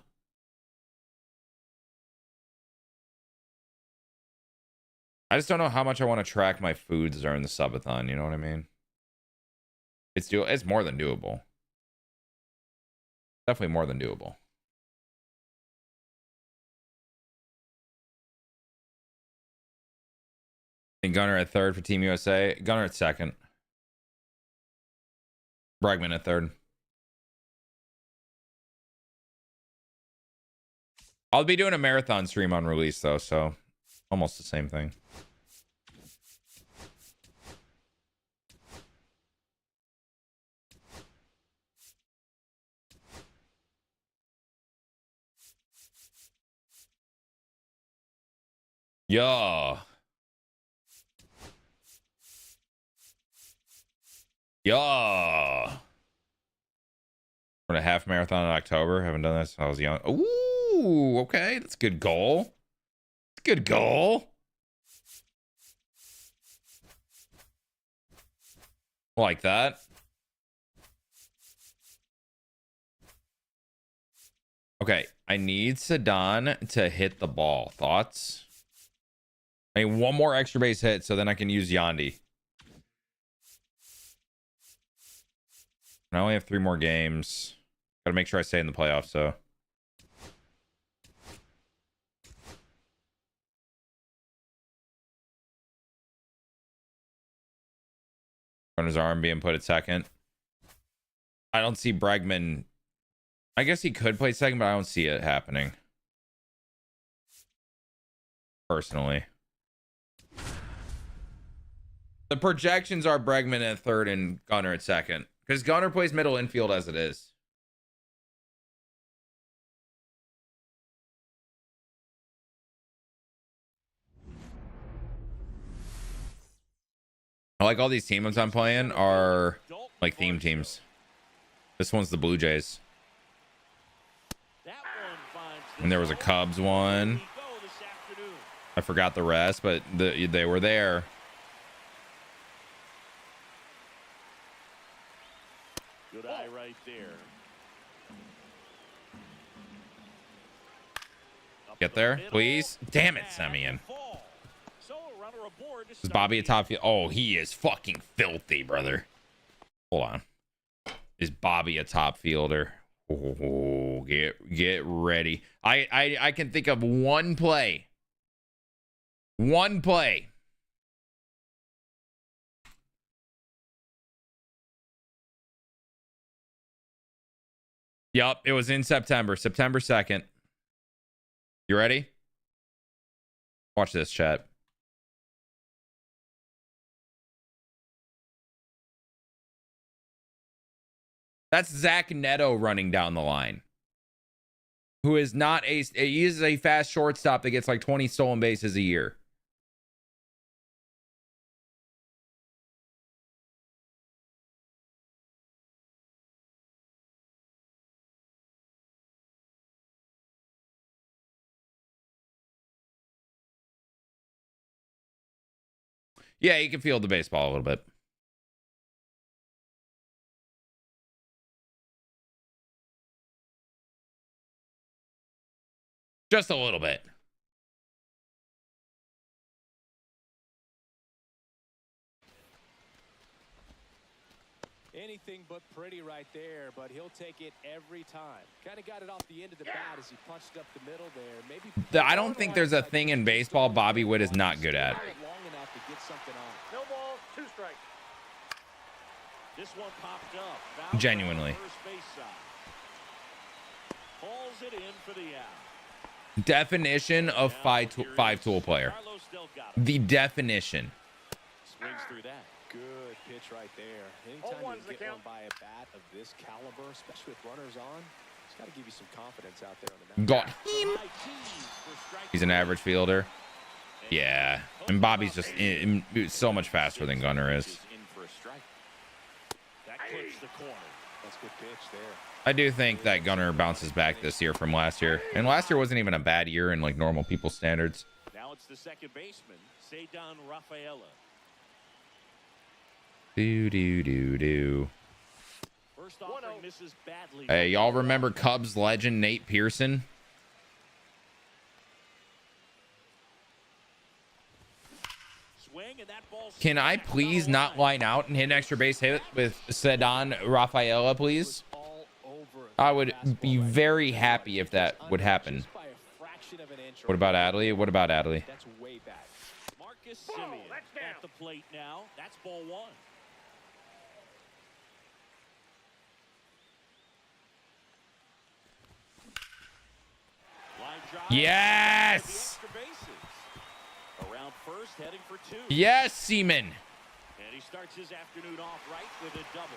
I just don't know how much I want to track my foods during the subathon, you know what I mean? It's more than doable. Definitely more than doable. And Gunner at third for Team USA. Gunner at second. Bregman at third. I'll be doing a marathon stream on release though, so almost the same thing. Yeah. Yeah. For a half marathon in October. Haven't done that since I was young. Ooh, okay. That's a good goal. That's a good goal. Like that. Okay. I need Sedan to hit the ball. Thoughts? I need one more extra base hit so then I can use Yandy. I only have 3 more games. Gotta make sure I stay in the playoffs, so. On his arm being put at second. I don't see Bregman. I guess he could play second, but I don't see it happening. Personally. The projections are Bregman at third and Gunnar at second. Because Gunnar plays middle infield as it is. I like all these teams I'm playing are like theme teams. This one's the Blue Jays. And there was a Cubs one. I forgot the rest, but they were there. Good eye right there. Get there, please. Damn it, Semyon. Is Bobby a top field? Oh, he is fucking filthy, brother. Hold on. Is Bobby a top fielder? Oh, get ready. I can think of one play. One play. Yup, it was in September 2nd. You ready? Watch this, chat. That's Zach Neto running down the line. Who is not he is a fast shortstop that gets like 20 stolen bases a year. Yeah, he can field the baseball a little bit. Just a little bit. Anything but pretty right there, but he'll take it every time. Kind of got it off the end of the bat as he punched up the middle there. Maybe I don't think there's a thing in baseball Bobby Witt is not good at. long enough to get something on. No ball, 2 strikes. This one popped up. Genuinely. Pulls it in for the out. Definition of five-tool player. The definition. Swings through that. Good pitch right there. Anytime you get one by a bat of this caliber, especially with runners on, it's got to give you some confidence out there on the mound. Got him. He's an average fielder. Yeah. And Bobby's just so much faster than Gunnar is. That clips the corner. That's a good pitch there. I do think that Gunnar bounces back this year from last year. And last year wasn't even a bad year in like normal people's standards. Now it's the second baseman, Cedar Rafaela. Do. First offering misses badly. Hey, y'all remember Cubs legend Nate Pearson? Swing and that ball. Can I please not line out and hit an extra base hit with Cedar Rafaela, please? I would be very happy if that would happen. What about Adley? What about Adley? That's way back. Marcus Simeon at the plate now. That's ball 1. Yes! Around first, heading for 2. Yes, Seaman. And he starts his afternoon off right with a double.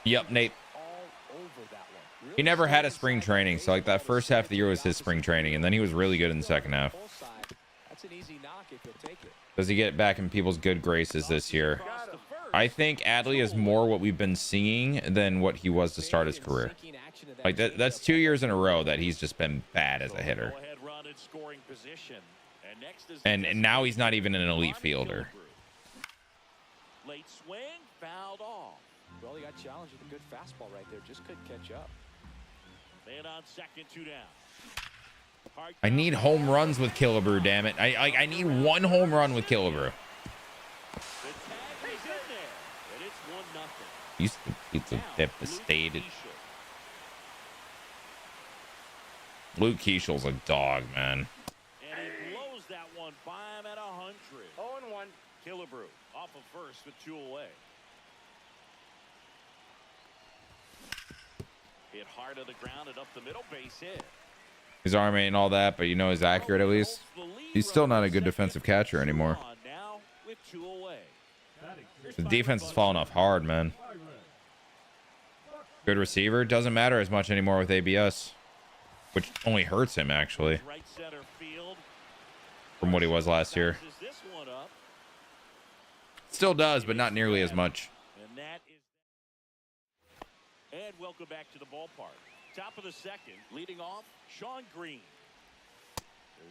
Yep, Nate. He never had a spring training, so like that first half of the year was his spring training, and then he was really good in the second half. That's an easy knock if you'll take it. Does he get back in people's good graces this year? I think Adley is more what we've been seeing than what he was to start his career. Like that's 2 years in a row that he's just been bad as a hitter. And now he's not even an elite fielder. Late swing, fouled off. Well, he got challenged with a good fastball right there. Just couldn't catch up. Man on second, 2 down. I need home runs with Killebrew, damn it. I need one home run with Killebrew. He's devastated. Luke Keishel's a dog, man. And he blows that one by him at 100. 0-1. Killebrew off of first with 2 away. Hit hard to the ground and up the middle, base hit. His arm ain't all that, but you know he's accurate at least. He's still not a good defensive catcher anymore. Now with 2 away. The defense is falling off hard, man. Good receiver. Doesn't matter as much anymore with ABS, which only hurts him, actually, Right center field. from what he was last year. Bounces this one up, Still does, but not nearly as much. and that is. And welcome back to the ballpark. Top of the second, leading off, Sean Green.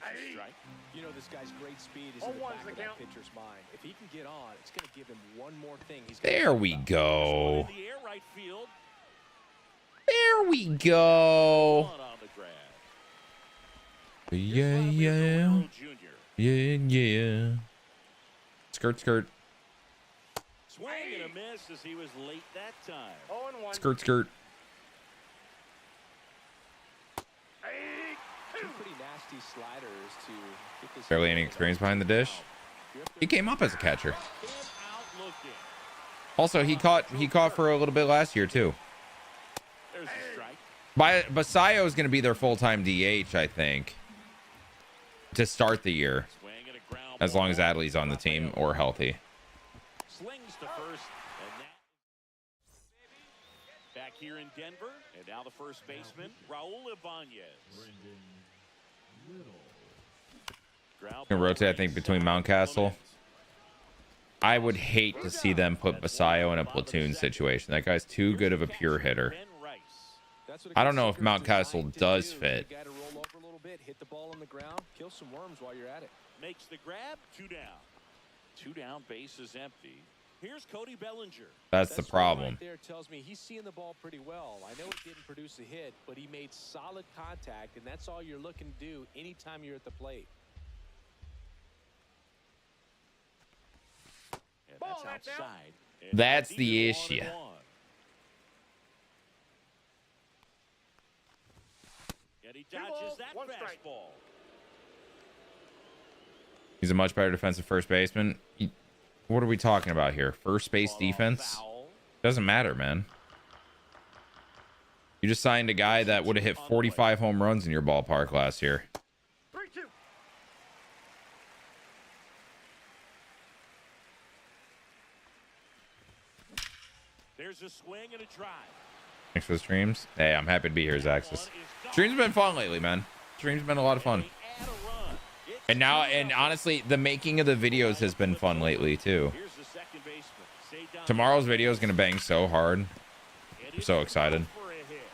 There's a strike. You know, this guy's great speed is in the back of that pitcher's mind. If he can get on, it's going to give him one more thing. There we go. In the air, right field. There we go. One on the grab. Yeah, yeah. Yeah, yeah. Skirt, skirt. Swing and a miss as he was late that time. Skirt, skirt. Two pretty nasty sliders to get this. Barely any experience behind the dish. He came up as a catcher. Came out looking. Also, he caught for a little bit last year too. There's a strike. Basayo is going to be their full-time DH, I think, to start the year, Swing and a ground as long as ball. Adley's on the team or healthy. Slings to first, and that back here in Denver, and now the first baseman, Raul Ibanez. Gonna rotate, I think, between Mountcastle. I would hate to see them put Basayo in a platoon situation. That guy's too good of a pure hitter. I don't know if Mountcastle does fit. Hit the ball on the ground, kill some worms while you're at it. Makes the grab, 2 down. 2 down, base is empty. Here's Cody Bellinger. That's the problem. Right there tells me he's seeing the ball pretty well. I know he didn't produce a hit, but he made solid contact, and that's all you're looking to do anytime you're at the plate. And that's outside. And That's it's the even issue. 1-1. And he dodges that fastball. He's a much better defensive first baseman. What are we talking about here? First base defense? Foul. Doesn't matter, man. You just signed a guy that would have hit 45 home runs in your ballpark last year. 3-2. There's a swing and a drive. Thanks for the streams. Hey, I'm happy to be here, Zaxis. Streams have been fun lately, man. Streams have been a lot of fun. And now, and honestly, the making of the videos has been fun lately, too. Here's the second baseman. Tomorrow's video is going to bang so hard. I'm so excited. For a hit.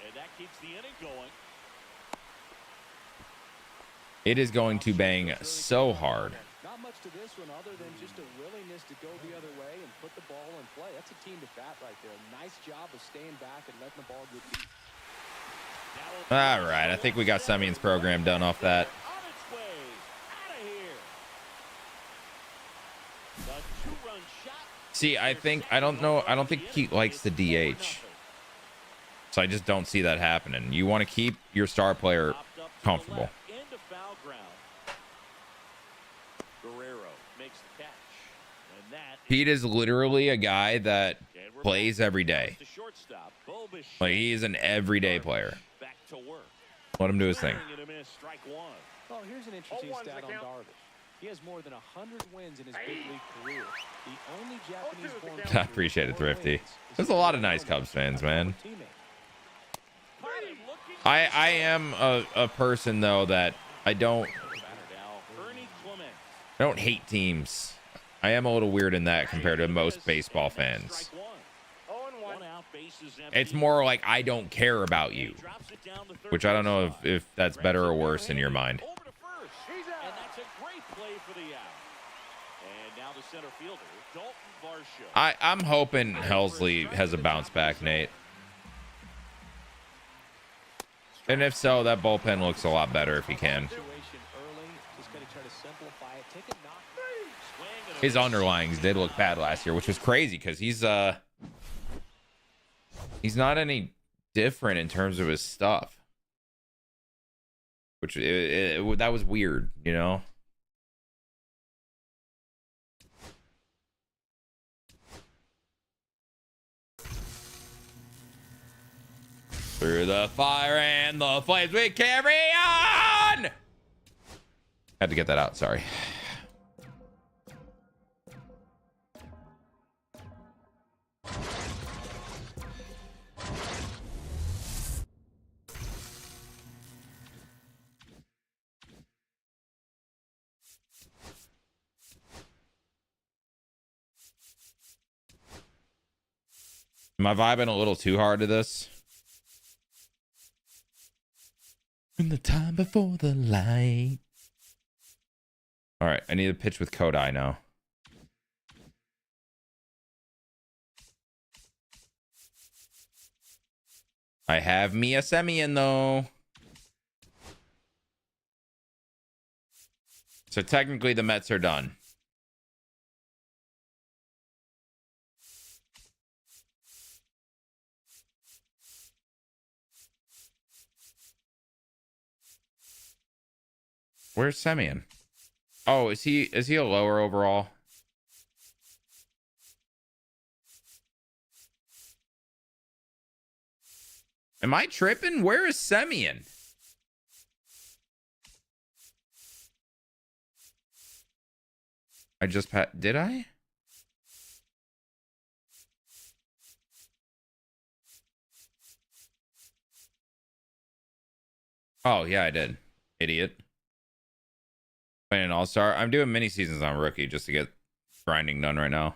And that keeps the inning going. It is going to bang so hard. Not much to this one other than just a willingness to go the other way and put the ball in play. That's a team to bat right there. Nice job of staying back and letting the ball get deep. All right, I think we got Semion's program done off that. On its way. Out of here. The 2-run shot. See, I don't think he likes the DH. So I just don't see that happening. You want to keep your star player comfortable. Into foul ground. Guerrero makes the catch. And that Pete is literally a guy that plays every day. the shortstop. Bulbish Like, he is an everyday player. back to work. Let him do his thing. Swing and a miss, strike 1. Well, here's an interesting stat on Darvish. He has more than 100 wins in his big league career. The only Japanese-born I appreciate it, Thrifty. There's a lot of nice Cubs fans, man. I am a person, though, that I don't hate teams. I am a little weird in that compared to most baseball fans. It's more like I don't care about you, which I don't know if that's better or worse in your mind. And that's a great play for the out. And now the center fielder, Dalton Varsho. I'm hoping Helsley has a bounce back, Nate. And if so, that bullpen looks a lot better if he can. His underlyings did look bad last year, which was crazy because he's not any different in terms of his stuff. Which that was weird, you know? Through the fire and the flames we carry on. Had to get that out. Sorry. Am I vibing a little too hard to this? In the time before the light. All right, I need a pitch with Kodai now. I have me a Semien though. So technically the Mets are done. Where's Semien? Oh, is he a lower overall? Am I tripping? Where is Semien? I just did I? Oh, yeah, I did. Idiot. Playing an all-star. I'm doing mini seasons on rookie just to get grinding done right now.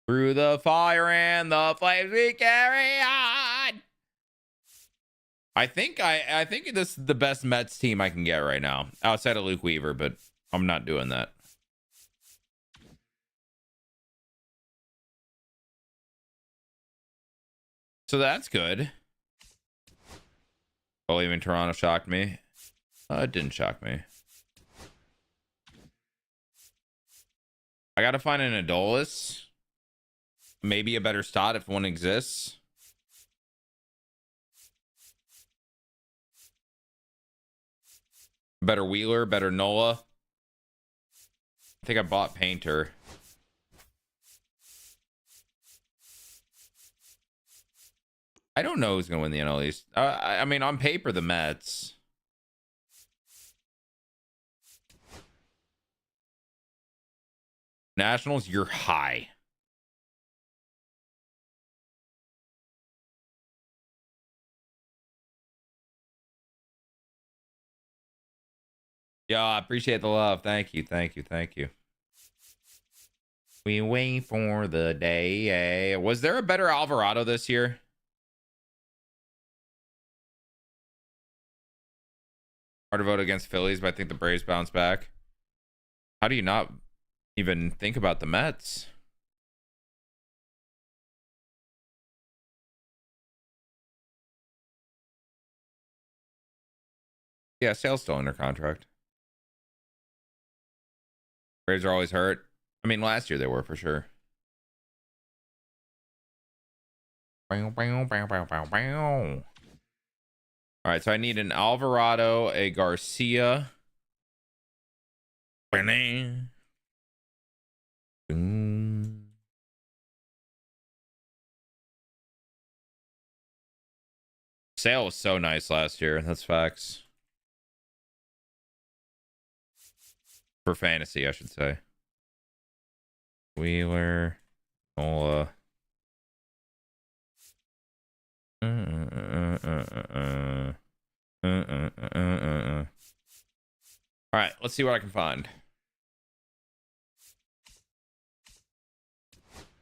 Through the fire and the flames we carry on. I think this is the best Mets team I can get right now, outside of Luke Weaver, but I'm not doing that. So that's good. Oh, even Toronto shocked me. It didn't shock me. I gotta find an Adolis. Maybe a better start if one exists. Better Wheeler, better Nola. I think I bought Painter. I don't know who's gonna win the NL East. I mean, on paper, the Mets. Nationals, you're high. Yeah, I appreciate the love. Thank you, thank you, thank you. We wait for the day. Was there a better Alvarado this year? Hard to vote against Phillies, but I think the Braves bounce back. How do you not even think about the Mets? Yeah, Sale's still under contract. Braves are always hurt. I mean, last year they were for sure. All right, so I need an Alvarado, a Garcia. Sale was so nice last year. That's facts. For fantasy, I should say. Wheeler, Nola. All right, let's see what I can find.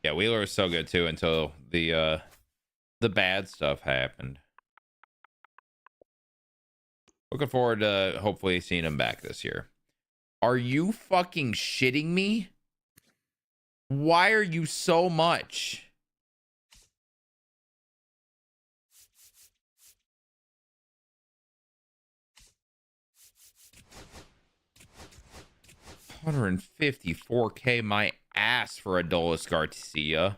Yeah, Wheeler was so good too until the bad stuff happened. Looking forward to hopefully seeing him back this year. Are you fucking shitting me? Why are you so much? $154K my ass for Adolis Garcia.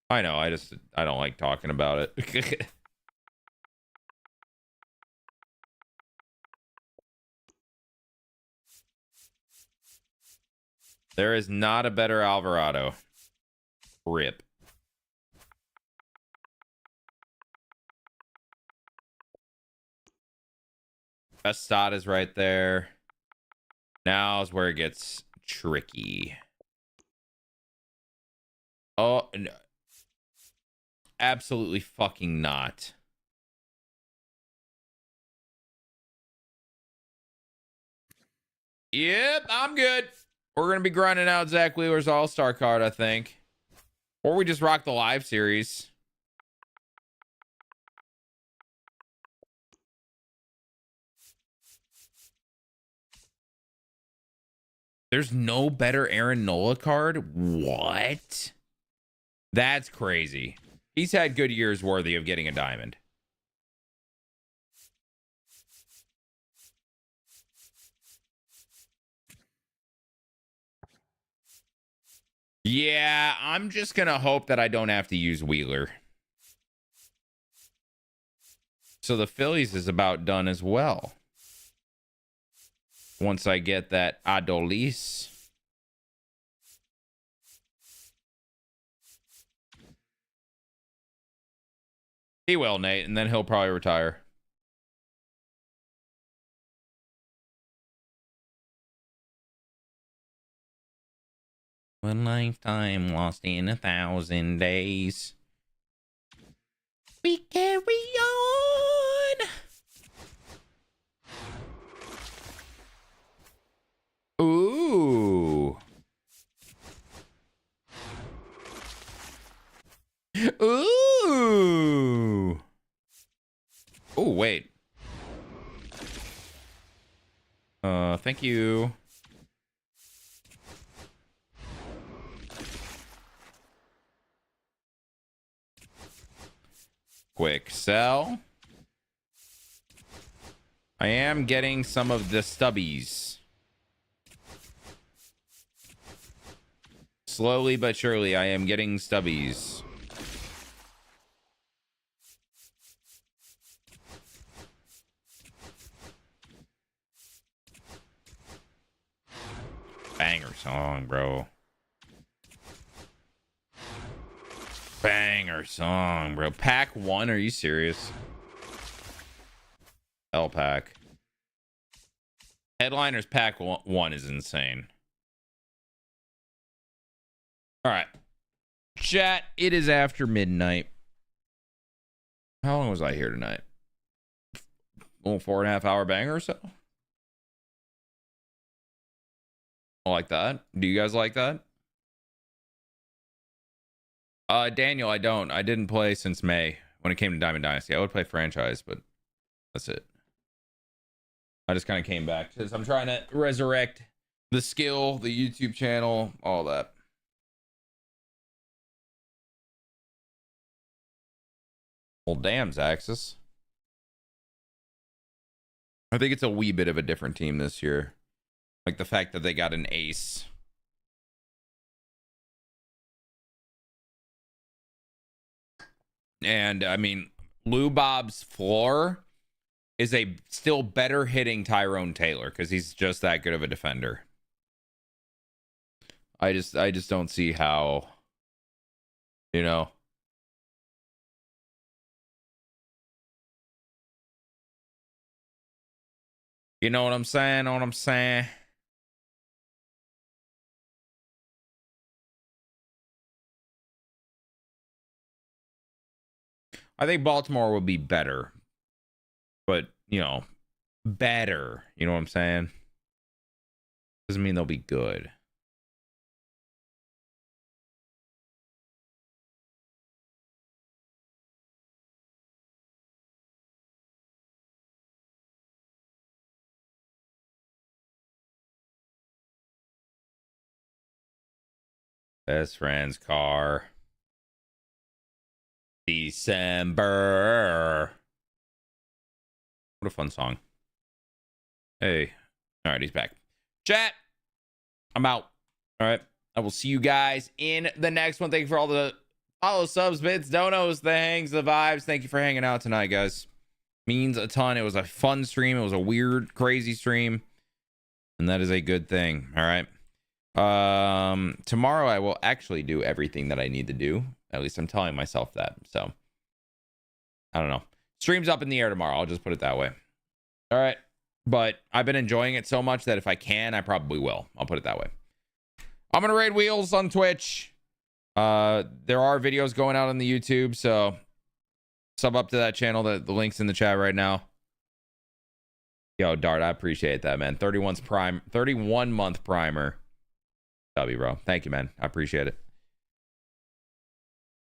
I know, I don't like talking about it. There is not a better Alvarado. Rip. Estada's right there. Now's where it gets tricky. Oh, no. Absolutely fucking not. Yep, I'm good. We're going to be grinding out Zach Wheeler's All-Star card, I think. Or we just rock the live series. There's no better Aaron Nola card? What? That's crazy. He's had good years worthy of getting a diamond. Yeah, I'm just going to hope that I don't have to use Wheeler. So the Phillies is about done as well. Once I get that Adolis. He will, Nate, and then he'll probably retire. One lifetime lost in 1,000 days. We carry on. Ooh. Ooh. Oh, wait. Thank you. Quick sell. I am getting some of the stubbies. Slowly but surely, I am getting stubbies. Banger song, bro. Banger song, bro. Pack 1, are you serious? L pack. Headliners pack 1 is insane. All right. Chat, it is after midnight. How long was I here tonight? A little 4.5 hour banger or so? I like that. Do you guys like that? Daniel, I don't. I didn't play since May when it came to Diamond Dynasty. I would play franchise, but that's it. I just kind of came back because I'm trying to resurrect the skill, the YouTube channel, all that. Well, damn, Zaxxas. I think it's a wee bit of a different team this year. Like the fact that they got an ace. And I mean, Lou Bob's floor is a still better hitting Tyrone Taylor because he's just that good of a defender. I just don't see how, you know. You know what I'm saying? Know what I'm saying? I think Baltimore will be better. But, you know, better. You know what I'm saying? Doesn't mean they'll be good. Best friend's car. December. What a fun song. Hey. All right, he's back. Chat. I'm out. All right. I will see you guys in the next one. Thank you for all the follow, subs, bits, donos, the hangs, the vibes. Thank you for hanging out tonight, guys. Means a ton. It was a fun stream. It was a weird, crazy stream. And that is a good thing. All right. Tomorrow I will actually do everything that I need to do. At least I'm telling myself that. So I don't know. Stream's up in the air tomorrow. I'll just put it that way. All right. But I've been enjoying it so much that if I can, I probably will. I'll put it that way. I'm going to raid Wheels on Twitch. There are videos going out on the YouTube, so sub up to that channel. The link's in the chat right now. Yo, Dart, I appreciate that, man. 31 month primer. W, bro. Thank you, man. I appreciate it.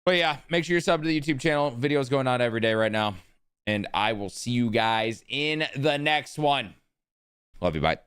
But yeah, make sure you're subbed to the YouTube channel. Videos going out every day right now. And I will see you guys in the next one. Love you. Bye.